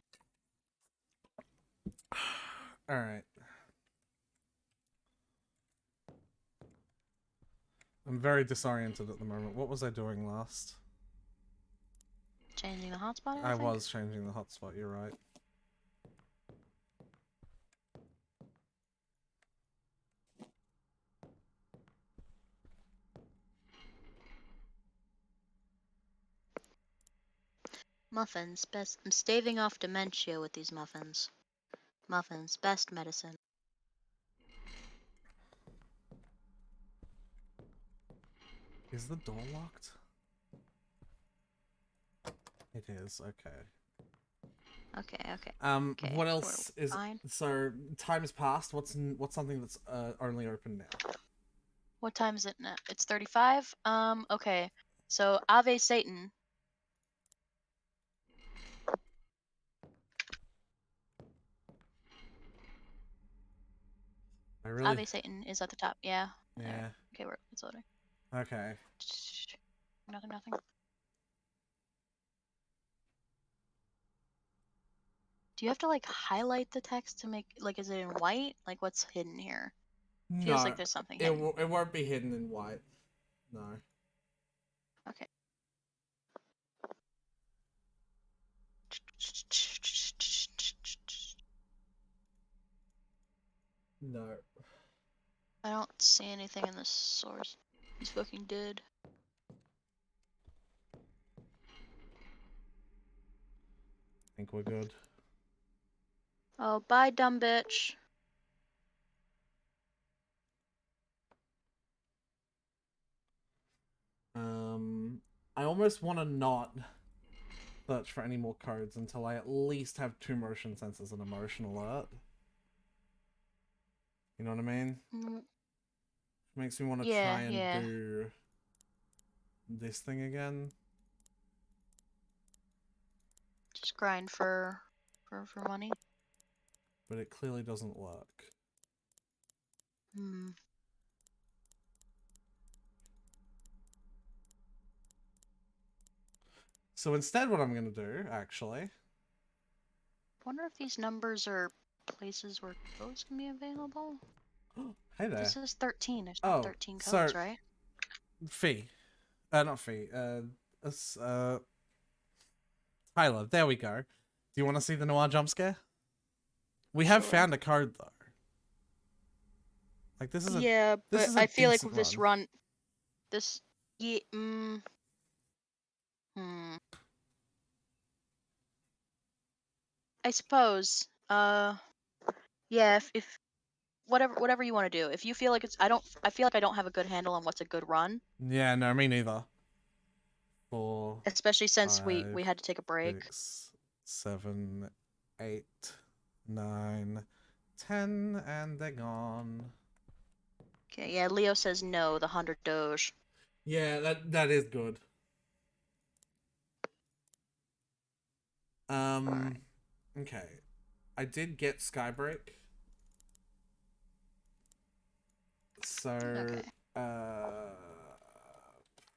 [SPEAKER 1] Alright. I'm very disoriented at the moment. What was I doing last?
[SPEAKER 2] Changing the hotspot.
[SPEAKER 1] I
[SPEAKER 2] think?
[SPEAKER 1] was changing the hotspot, you're right.
[SPEAKER 2] Muffins, best. I'm staving off dementia with these muffins. Muffins, best medicine.
[SPEAKER 1] Is the door locked? It is, okay.
[SPEAKER 2] Okay. Okay,
[SPEAKER 1] what else
[SPEAKER 2] we're
[SPEAKER 1] is
[SPEAKER 2] fine.
[SPEAKER 1] so time has passed? What's something that's only open now?
[SPEAKER 2] What time is it now? It's 35. Okay. So Ave Satan.
[SPEAKER 1] I really
[SPEAKER 2] Ave Satan is at the top. Yeah.
[SPEAKER 1] Yeah.
[SPEAKER 2] There. Okay, it's loading.
[SPEAKER 1] Okay.
[SPEAKER 2] Nothing. Do you have to like highlight the text to make is it in white? Like what's hidden here? Feels
[SPEAKER 1] No.
[SPEAKER 2] like there's something
[SPEAKER 1] It
[SPEAKER 2] hidden.
[SPEAKER 1] it won't be hidden in white. No.
[SPEAKER 2] Okay.
[SPEAKER 1] No.
[SPEAKER 2] I don't see anything in this source. He's fucking dead.
[SPEAKER 1] I think we're good.
[SPEAKER 2] Oh, bye, dumb bitch.
[SPEAKER 1] I almost want to not search for any more codes until I at least have 2 motion sensors and a motion alert. You know what I mean? Makes me want to try and do this thing again.
[SPEAKER 2] Just grind for money.
[SPEAKER 1] But it clearly doesn't work. So instead what I'm going to do, actually...
[SPEAKER 2] Wonder if these numbers are places where codes can be available?
[SPEAKER 1] Hey there.
[SPEAKER 2] This is 13. There's not 13 codes, right?
[SPEAKER 1] Fee. Not Fee. Tyler, there we go. Do you want to see the noir jump scare? We have found a code, though. Like, this is a...
[SPEAKER 2] Yeah,
[SPEAKER 1] this
[SPEAKER 2] but
[SPEAKER 1] is a
[SPEAKER 2] I feel like
[SPEAKER 1] decent
[SPEAKER 2] with this run... This... Yeah, I suppose. Yeah, if whatever you want to do. If you feel like it's... I feel like I don't have a good handle on what's a good run.
[SPEAKER 1] Yeah, no, me neither. 4,
[SPEAKER 2] especially since
[SPEAKER 1] 5,
[SPEAKER 2] we had to take a break.
[SPEAKER 1] 6, 7, 8, 9, 10, and they're gone.
[SPEAKER 2] Okay, yeah, Leo says no, the 100 Doge.
[SPEAKER 1] Yeah, that is good. Okay. I did get Skybreak. So,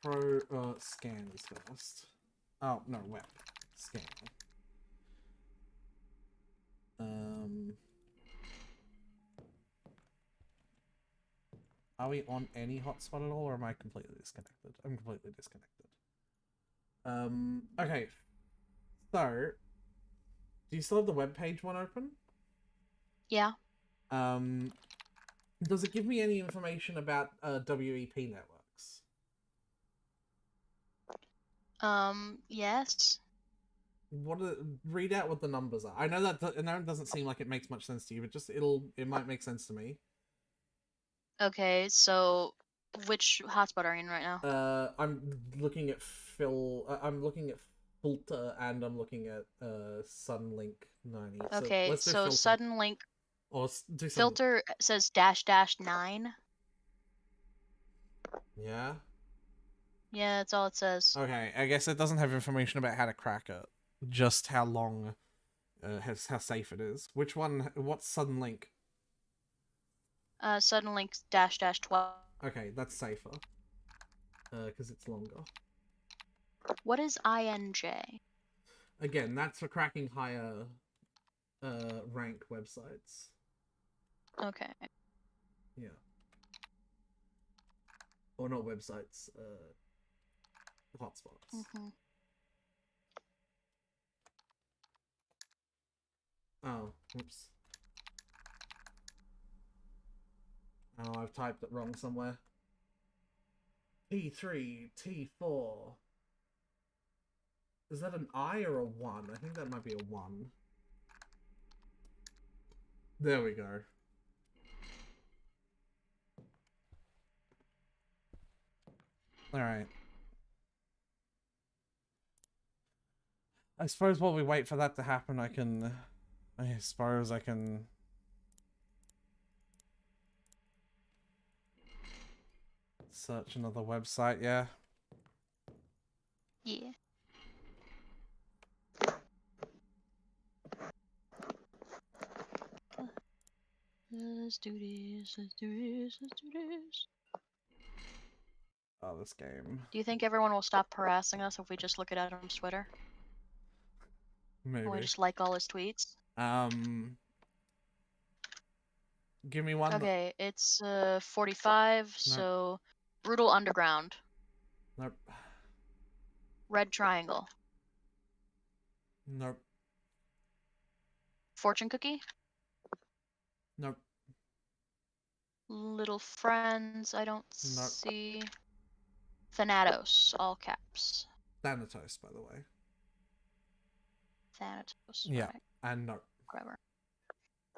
[SPEAKER 2] Okay.
[SPEAKER 1] scan is first. Oh, no, web. Scan. Are we on any hotspot at all, or am I completely disconnected? I'm completely disconnected. Okay. So, do you still have the webpage one open?
[SPEAKER 2] Yeah.
[SPEAKER 1] Does it give me any information about WEP networks?
[SPEAKER 2] Yes.
[SPEAKER 1] Read out what the numbers are. I know that doesn't seem like it makes much sense to you, but just it might make sense to me.
[SPEAKER 2] Okay, so which hotspot are you in right now?
[SPEAKER 1] I'm looking at I'm looking at Filter, and I'm looking at Sunlink 90.
[SPEAKER 2] Okay,
[SPEAKER 1] let's do
[SPEAKER 2] so
[SPEAKER 1] Filter.
[SPEAKER 2] sudden link
[SPEAKER 1] Or do some...
[SPEAKER 2] filter says --9.
[SPEAKER 1] Yeah?
[SPEAKER 2] Yeah, that's all it says.
[SPEAKER 1] Okay, I guess it doesn't have information about how to crack it. Just how long, how safe it is. Which one, what's Sudden Link?
[SPEAKER 2] Sudden link --12.
[SPEAKER 1] Okay, that's safer. Because it's longer.
[SPEAKER 2] What is INJ?
[SPEAKER 1] Again, that's for cracking higher, ranked websites.
[SPEAKER 2] Okay.
[SPEAKER 1] Yeah. Or not websites, hotspots.
[SPEAKER 2] Mm-hmm.
[SPEAKER 1] Oh, oops. Oh, I've typed it wrong somewhere. T3, T4. Is that an I or a 1? I think that might be a 1. There we go. Alright. I suppose while we wait for that to happen, I suppose I can... search another website, yeah?
[SPEAKER 2] Yeah. Let's do this, let's do this, let's do this.
[SPEAKER 1] Oh, this game.
[SPEAKER 2] Do you think everyone will stop harassing us if we just look at Adam's Twitter?
[SPEAKER 1] Maybe.
[SPEAKER 2] Can we just like all his tweets?
[SPEAKER 1] Give me one.
[SPEAKER 2] Okay, it's 45, so Brutal Underground.
[SPEAKER 1] Nope.
[SPEAKER 2] Red Triangle.
[SPEAKER 1] Nope.
[SPEAKER 2] Fortune Cookie.
[SPEAKER 1] Nope.
[SPEAKER 2] Little Friends, I don't
[SPEAKER 1] Nope.
[SPEAKER 2] see. Thanatos, all caps.
[SPEAKER 1] Thanatos, by the way.
[SPEAKER 2] Thanatos.
[SPEAKER 1] Yeah,
[SPEAKER 2] right.
[SPEAKER 1] and no.
[SPEAKER 2] Whatever.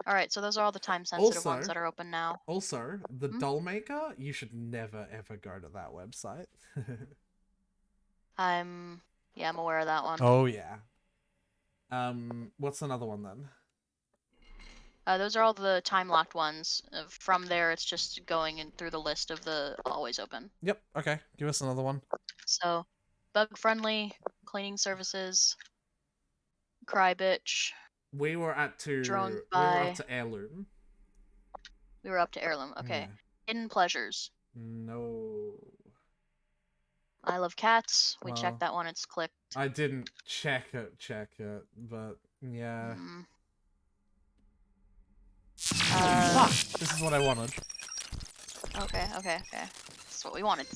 [SPEAKER 2] Alright, so those are all the time-sensitive ones that are open now.
[SPEAKER 1] Also, the doll maker, you should never ever go to that website.
[SPEAKER 2] I'm aware of that one.
[SPEAKER 1] Oh, yeah. What's another one then?
[SPEAKER 2] Those are all the time-locked ones. From there, it's just going in through the list of the always open.
[SPEAKER 1] Yep, okay. Give us another one.
[SPEAKER 2] So, Bug-Friendly, Cleaning Services, Crybitch.
[SPEAKER 1] We were up to Heirloom.
[SPEAKER 2] We were up to Heirloom, okay.
[SPEAKER 1] Yeah.
[SPEAKER 2] Hidden Pleasures.
[SPEAKER 1] No.
[SPEAKER 2] I Love Cats. We checked that one, it's clicked.
[SPEAKER 1] I didn't check it, but yeah. Fuck! This is what I wanted.
[SPEAKER 2] Okay. This is what we wanted.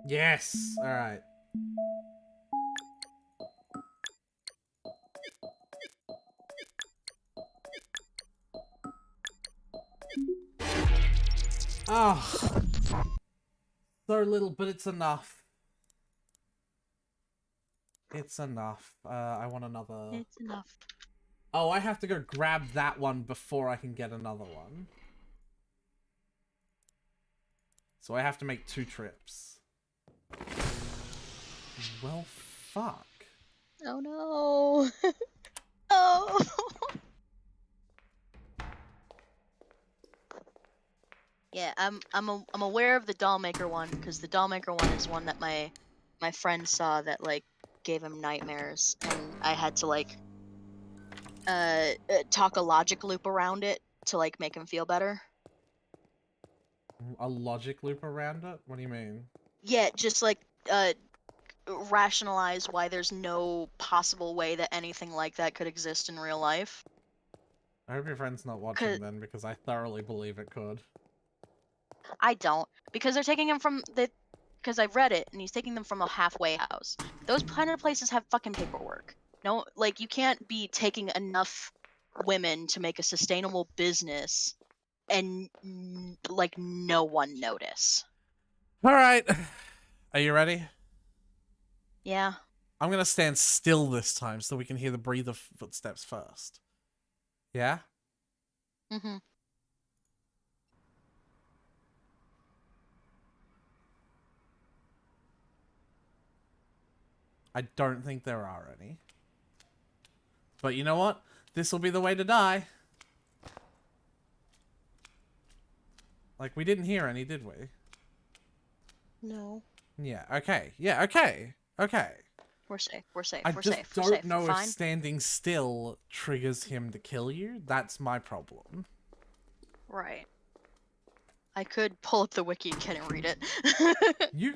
[SPEAKER 1] Yes! Alright. Oh, so little, but it's enough. It's enough. I want another.
[SPEAKER 2] It's enough.
[SPEAKER 1] Oh, I have to go grab that one before I can get another one. So I have to make 2 trips. Well, fuck.
[SPEAKER 2] Oh no. Oh. Yeah, I'm aware of the Dollmaker one because the Dollmaker one is one that my friend saw that like gave him nightmares, and I had to like talk a logic loop around it to like make him feel better.
[SPEAKER 1] A logic loop around it? What do you mean?
[SPEAKER 2] Yeah, just like rationalize why there's no possible way that anything like that could exist in real life.
[SPEAKER 1] I hope your friend's not watching then, because I thoroughly believe it could.
[SPEAKER 2] I don't, because they're taking him from the. Because I've read it, and he's taking them from a halfway house. Those kind of places have fucking paperwork. No, like, you can't be taking enough women to make a sustainable business and, like, no one notice.
[SPEAKER 1] Alright. Are you ready?
[SPEAKER 2] Yeah.
[SPEAKER 1] I'm gonna stand still this time so we can hear the breather footsteps first. Yeah?
[SPEAKER 2] Mm-hmm.
[SPEAKER 1] I don't think there are any. But you know what? This will be the way to die. Like, we didn't hear any, did we?
[SPEAKER 2] No.
[SPEAKER 1] Yeah, okay. Yeah, okay. Okay.
[SPEAKER 2] We're safe. We're safe.
[SPEAKER 1] I
[SPEAKER 2] We're
[SPEAKER 1] just
[SPEAKER 2] safe. We're
[SPEAKER 1] don't
[SPEAKER 2] safe.
[SPEAKER 1] know
[SPEAKER 2] We're
[SPEAKER 1] if
[SPEAKER 2] fine.
[SPEAKER 1] standing still triggers him to kill you. That's my problem.
[SPEAKER 2] Right. I could pull up the wiki again and read it.
[SPEAKER 1] You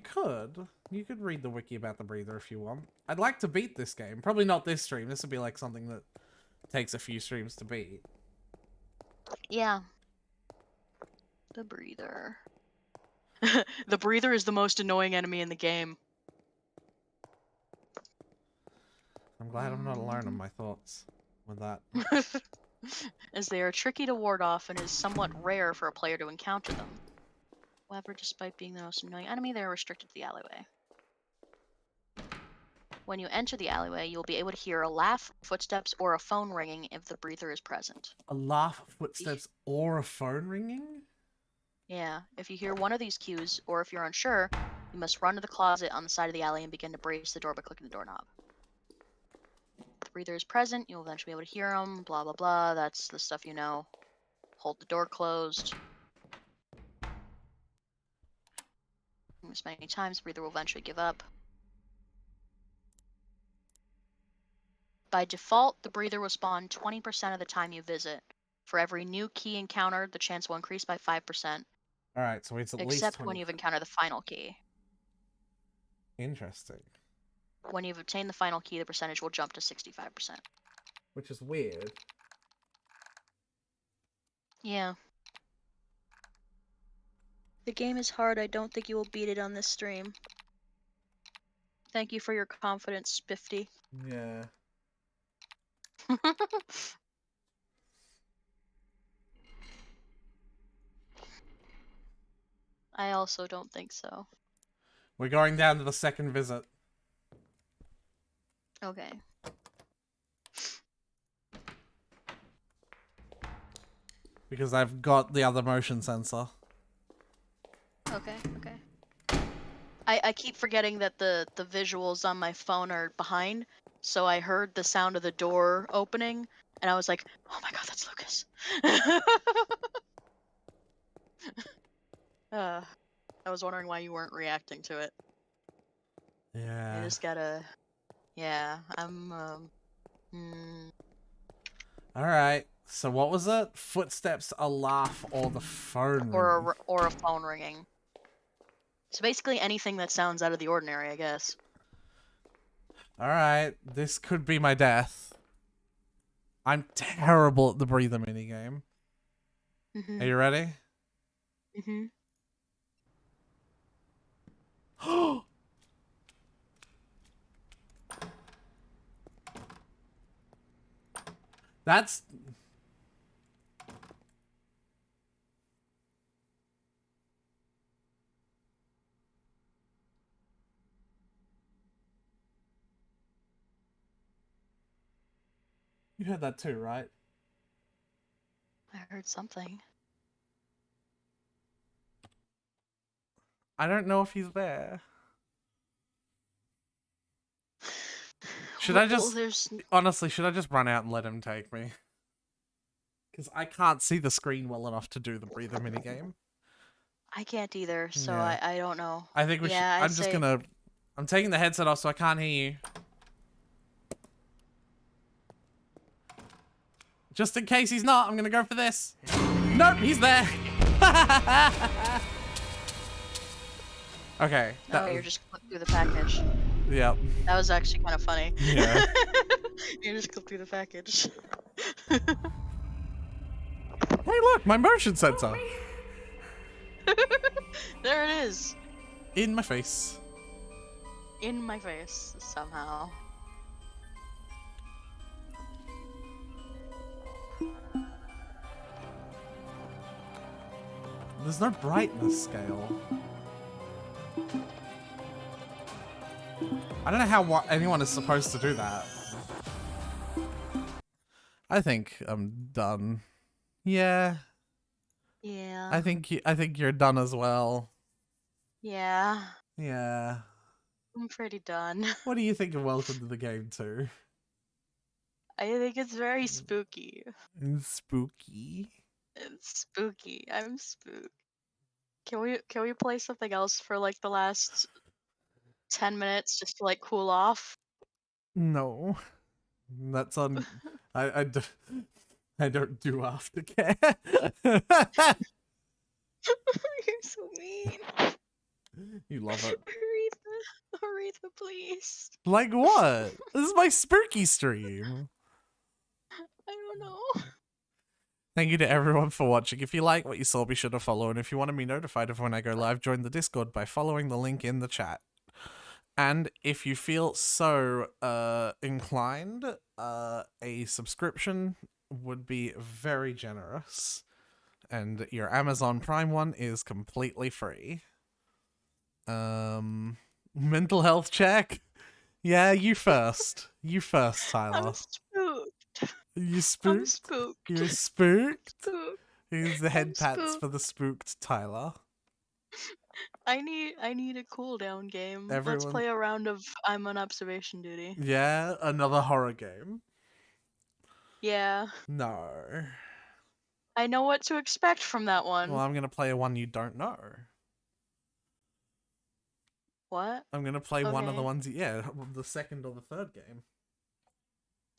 [SPEAKER 1] could. You could read the wiki about the breather if you want. I'd like to beat this game. Probably not this stream. This would be like something that takes a few streams to beat.
[SPEAKER 2] Yeah. The breather. The breather is the most annoying enemy in the game.
[SPEAKER 1] I'm glad I'm not alone in my thoughts with that.
[SPEAKER 2] As they are tricky to ward off and is somewhat rare for a player to encounter them. However, despite being the most annoying enemy, they are restricted to the alleyway. When you enter the alleyway, you will be able to hear a laugh, footsteps, or a phone ringing if the breather is present.
[SPEAKER 1] A laugh, footsteps, or a phone ringing?
[SPEAKER 2] Yeah, if you hear one of these cues, or if you're unsure, you must run to the closet on the side of the alley and begin to brace the door by clicking the doorknob. If the breather is present, you'll eventually be able to hear him, blah blah blah, that's the stuff you know. Hold the door closed. As many times, the breather will eventually give up. By default, the breather will spawn 20% of the time you visit. For every new key encountered, the chance will increase by 5%.
[SPEAKER 1] Alright, so it's at least
[SPEAKER 2] Except
[SPEAKER 1] 20.
[SPEAKER 2] when you've encountered the final key.
[SPEAKER 1] Interesting.
[SPEAKER 2] When you've obtained the final key, the percentage will jump to 65%.
[SPEAKER 1] Which is weird.
[SPEAKER 2] Yeah. The game is hard. I don't think you will beat it on this stream. Thank you for your confidence, Spiffy.
[SPEAKER 1] Yeah.
[SPEAKER 2] I also don't think so.
[SPEAKER 1] We're going down to the second visit.
[SPEAKER 2] Okay.
[SPEAKER 1] Because I've got the other motion sensor.
[SPEAKER 2] Okay, okay. I keep forgetting that the visuals on my phone are behind, so I heard the sound of the door opening, and I was like, oh my god, that's Lucas. I was wondering why you weren't reacting to it.
[SPEAKER 1] Yeah.
[SPEAKER 2] I just gotta... Yeah, I'm,
[SPEAKER 1] Alright. So what was it? Footsteps, a laugh, or the phone ringing?
[SPEAKER 2] or a phone ringing. So basically anything that sounds out of the ordinary, I guess.
[SPEAKER 1] Alright, this could be my death. I'm terrible at the breather minigame.
[SPEAKER 2] Mm-hmm.
[SPEAKER 1] Are you ready?
[SPEAKER 2] Mm-hmm.
[SPEAKER 1] That's... You heard that too, right?
[SPEAKER 2] I heard something.
[SPEAKER 1] I don't know if he's there. Should I just... Honestly, should I just run out and let him take me? Because I can't see the screen well enough to do the breather minigame.
[SPEAKER 2] I can't either, so
[SPEAKER 1] Yeah.
[SPEAKER 2] I don't know.
[SPEAKER 1] I think we should...
[SPEAKER 2] Yeah,
[SPEAKER 1] I'm just gonna... I'm taking the headset off so I can't hear you. Just in case he's not, I'm gonna go for this. Nope, he's there. Okay.
[SPEAKER 2] No, you're just click through the package.
[SPEAKER 1] Yep.
[SPEAKER 2] That was actually kind of funny.
[SPEAKER 1] Yeah.
[SPEAKER 2] You just click through the package.
[SPEAKER 1] Hey, look, my motion sensor
[SPEAKER 2] There it is.
[SPEAKER 1] in my face.
[SPEAKER 2] In my face, somehow.
[SPEAKER 1] There's no brightness scale. I don't know how anyone is supposed to do that. I think I'm done. Yeah.
[SPEAKER 2] Yeah.
[SPEAKER 1] I think you're done as well.
[SPEAKER 2] Yeah.
[SPEAKER 1] Yeah.
[SPEAKER 2] I'm pretty done.
[SPEAKER 1] What do you think of Welcome to the Game 2?
[SPEAKER 2] I think it's very spooky.
[SPEAKER 1] Spooky.
[SPEAKER 2] It's spooky. I'm spooked. Can we play something else for like the last 10 minutes just to like cool off?
[SPEAKER 1] No. That's on I don't do aftercare.
[SPEAKER 2] You're so mean.
[SPEAKER 1] You love it.
[SPEAKER 2] Aretha, please.
[SPEAKER 1] Like what? This is my spooky stream.
[SPEAKER 2] I don't know.
[SPEAKER 1] Thank you to everyone for watching. If you like what you saw, be sure to follow. And if you want to be notified of when I go live, join the Discord by following the link in the chat. And if you feel so inclined, a subscription would be very generous. And your Amazon Prime one is completely free. Mental health check? Yeah, you first. You first, Tyler.
[SPEAKER 2] I'm spooked.
[SPEAKER 1] You
[SPEAKER 2] I'm
[SPEAKER 1] spooked?
[SPEAKER 2] spooked.
[SPEAKER 1] You're spooked?
[SPEAKER 2] Spooked.
[SPEAKER 1] Here's the head pats
[SPEAKER 2] spooked.
[SPEAKER 1] for the spooked Tyler.
[SPEAKER 2] I need a cooldown game. Let's
[SPEAKER 1] Everyone-
[SPEAKER 2] play a round of I'm on observation duty.
[SPEAKER 1] Yeah, another horror game.
[SPEAKER 2] Yeah.
[SPEAKER 1] No.
[SPEAKER 2] I know what to expect from that one.
[SPEAKER 1] Well, I'm gonna play a one you don't know.
[SPEAKER 2] What?
[SPEAKER 1] I'm gonna play one of the
[SPEAKER 2] Okay.
[SPEAKER 1] ones, yeah, the second or the third game.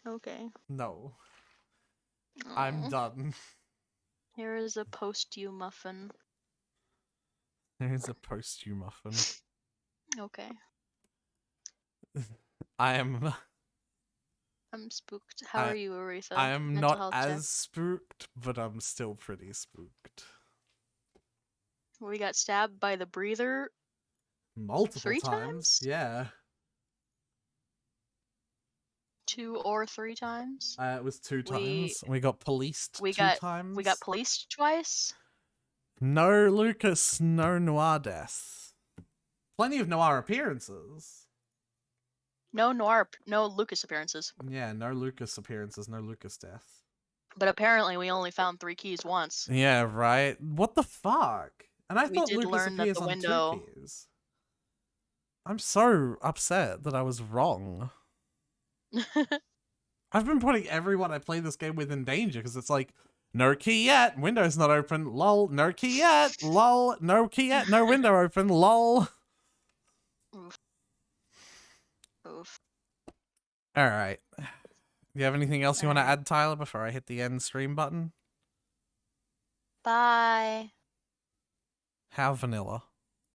[SPEAKER 2] Okay.
[SPEAKER 1] No. I'm
[SPEAKER 2] Aw.
[SPEAKER 1] done.
[SPEAKER 2] Here is a post-you muffin.
[SPEAKER 1] Here's a post you muffin.
[SPEAKER 2] Okay.
[SPEAKER 1] I am
[SPEAKER 2] I'm spooked. How are you, Aretha?
[SPEAKER 1] I am
[SPEAKER 2] Mental
[SPEAKER 1] not
[SPEAKER 2] health
[SPEAKER 1] as
[SPEAKER 2] check.
[SPEAKER 1] spooked, but I'm still pretty spooked.
[SPEAKER 2] We got stabbed by the breather.
[SPEAKER 1] Multiple
[SPEAKER 2] 3
[SPEAKER 1] times?
[SPEAKER 2] times?
[SPEAKER 1] Yeah.
[SPEAKER 2] 2 or 3 times.
[SPEAKER 1] It was 2
[SPEAKER 2] We-
[SPEAKER 1] times. We got policed
[SPEAKER 2] we
[SPEAKER 1] 2
[SPEAKER 2] got-
[SPEAKER 1] times.
[SPEAKER 2] We got policed twice.
[SPEAKER 1] No Lucas, no Noir death. Plenty of Noir appearances.
[SPEAKER 2] No Lucas appearances.
[SPEAKER 1] Yeah, no Lucas appearances, no Lucas death.
[SPEAKER 2] But apparently we only found 3 keys once.
[SPEAKER 1] Yeah, right. What the fuck? And I
[SPEAKER 2] We
[SPEAKER 1] thought
[SPEAKER 2] did
[SPEAKER 1] Lucas
[SPEAKER 2] learn that
[SPEAKER 1] appears
[SPEAKER 2] the
[SPEAKER 1] on
[SPEAKER 2] window-
[SPEAKER 1] 2 keys. I'm so upset that I was wrong. I've been putting everyone I play this game with in danger because it's like, no key yet, window's not open, lol, no key yet, lol, no key yet, no window open, lol.
[SPEAKER 2] Oof.
[SPEAKER 1] Alright. Do you have anything else you want to
[SPEAKER 2] Alright.
[SPEAKER 1] add, Tyler, before I hit the end stream button?
[SPEAKER 2] Bye.
[SPEAKER 1] How vanilla.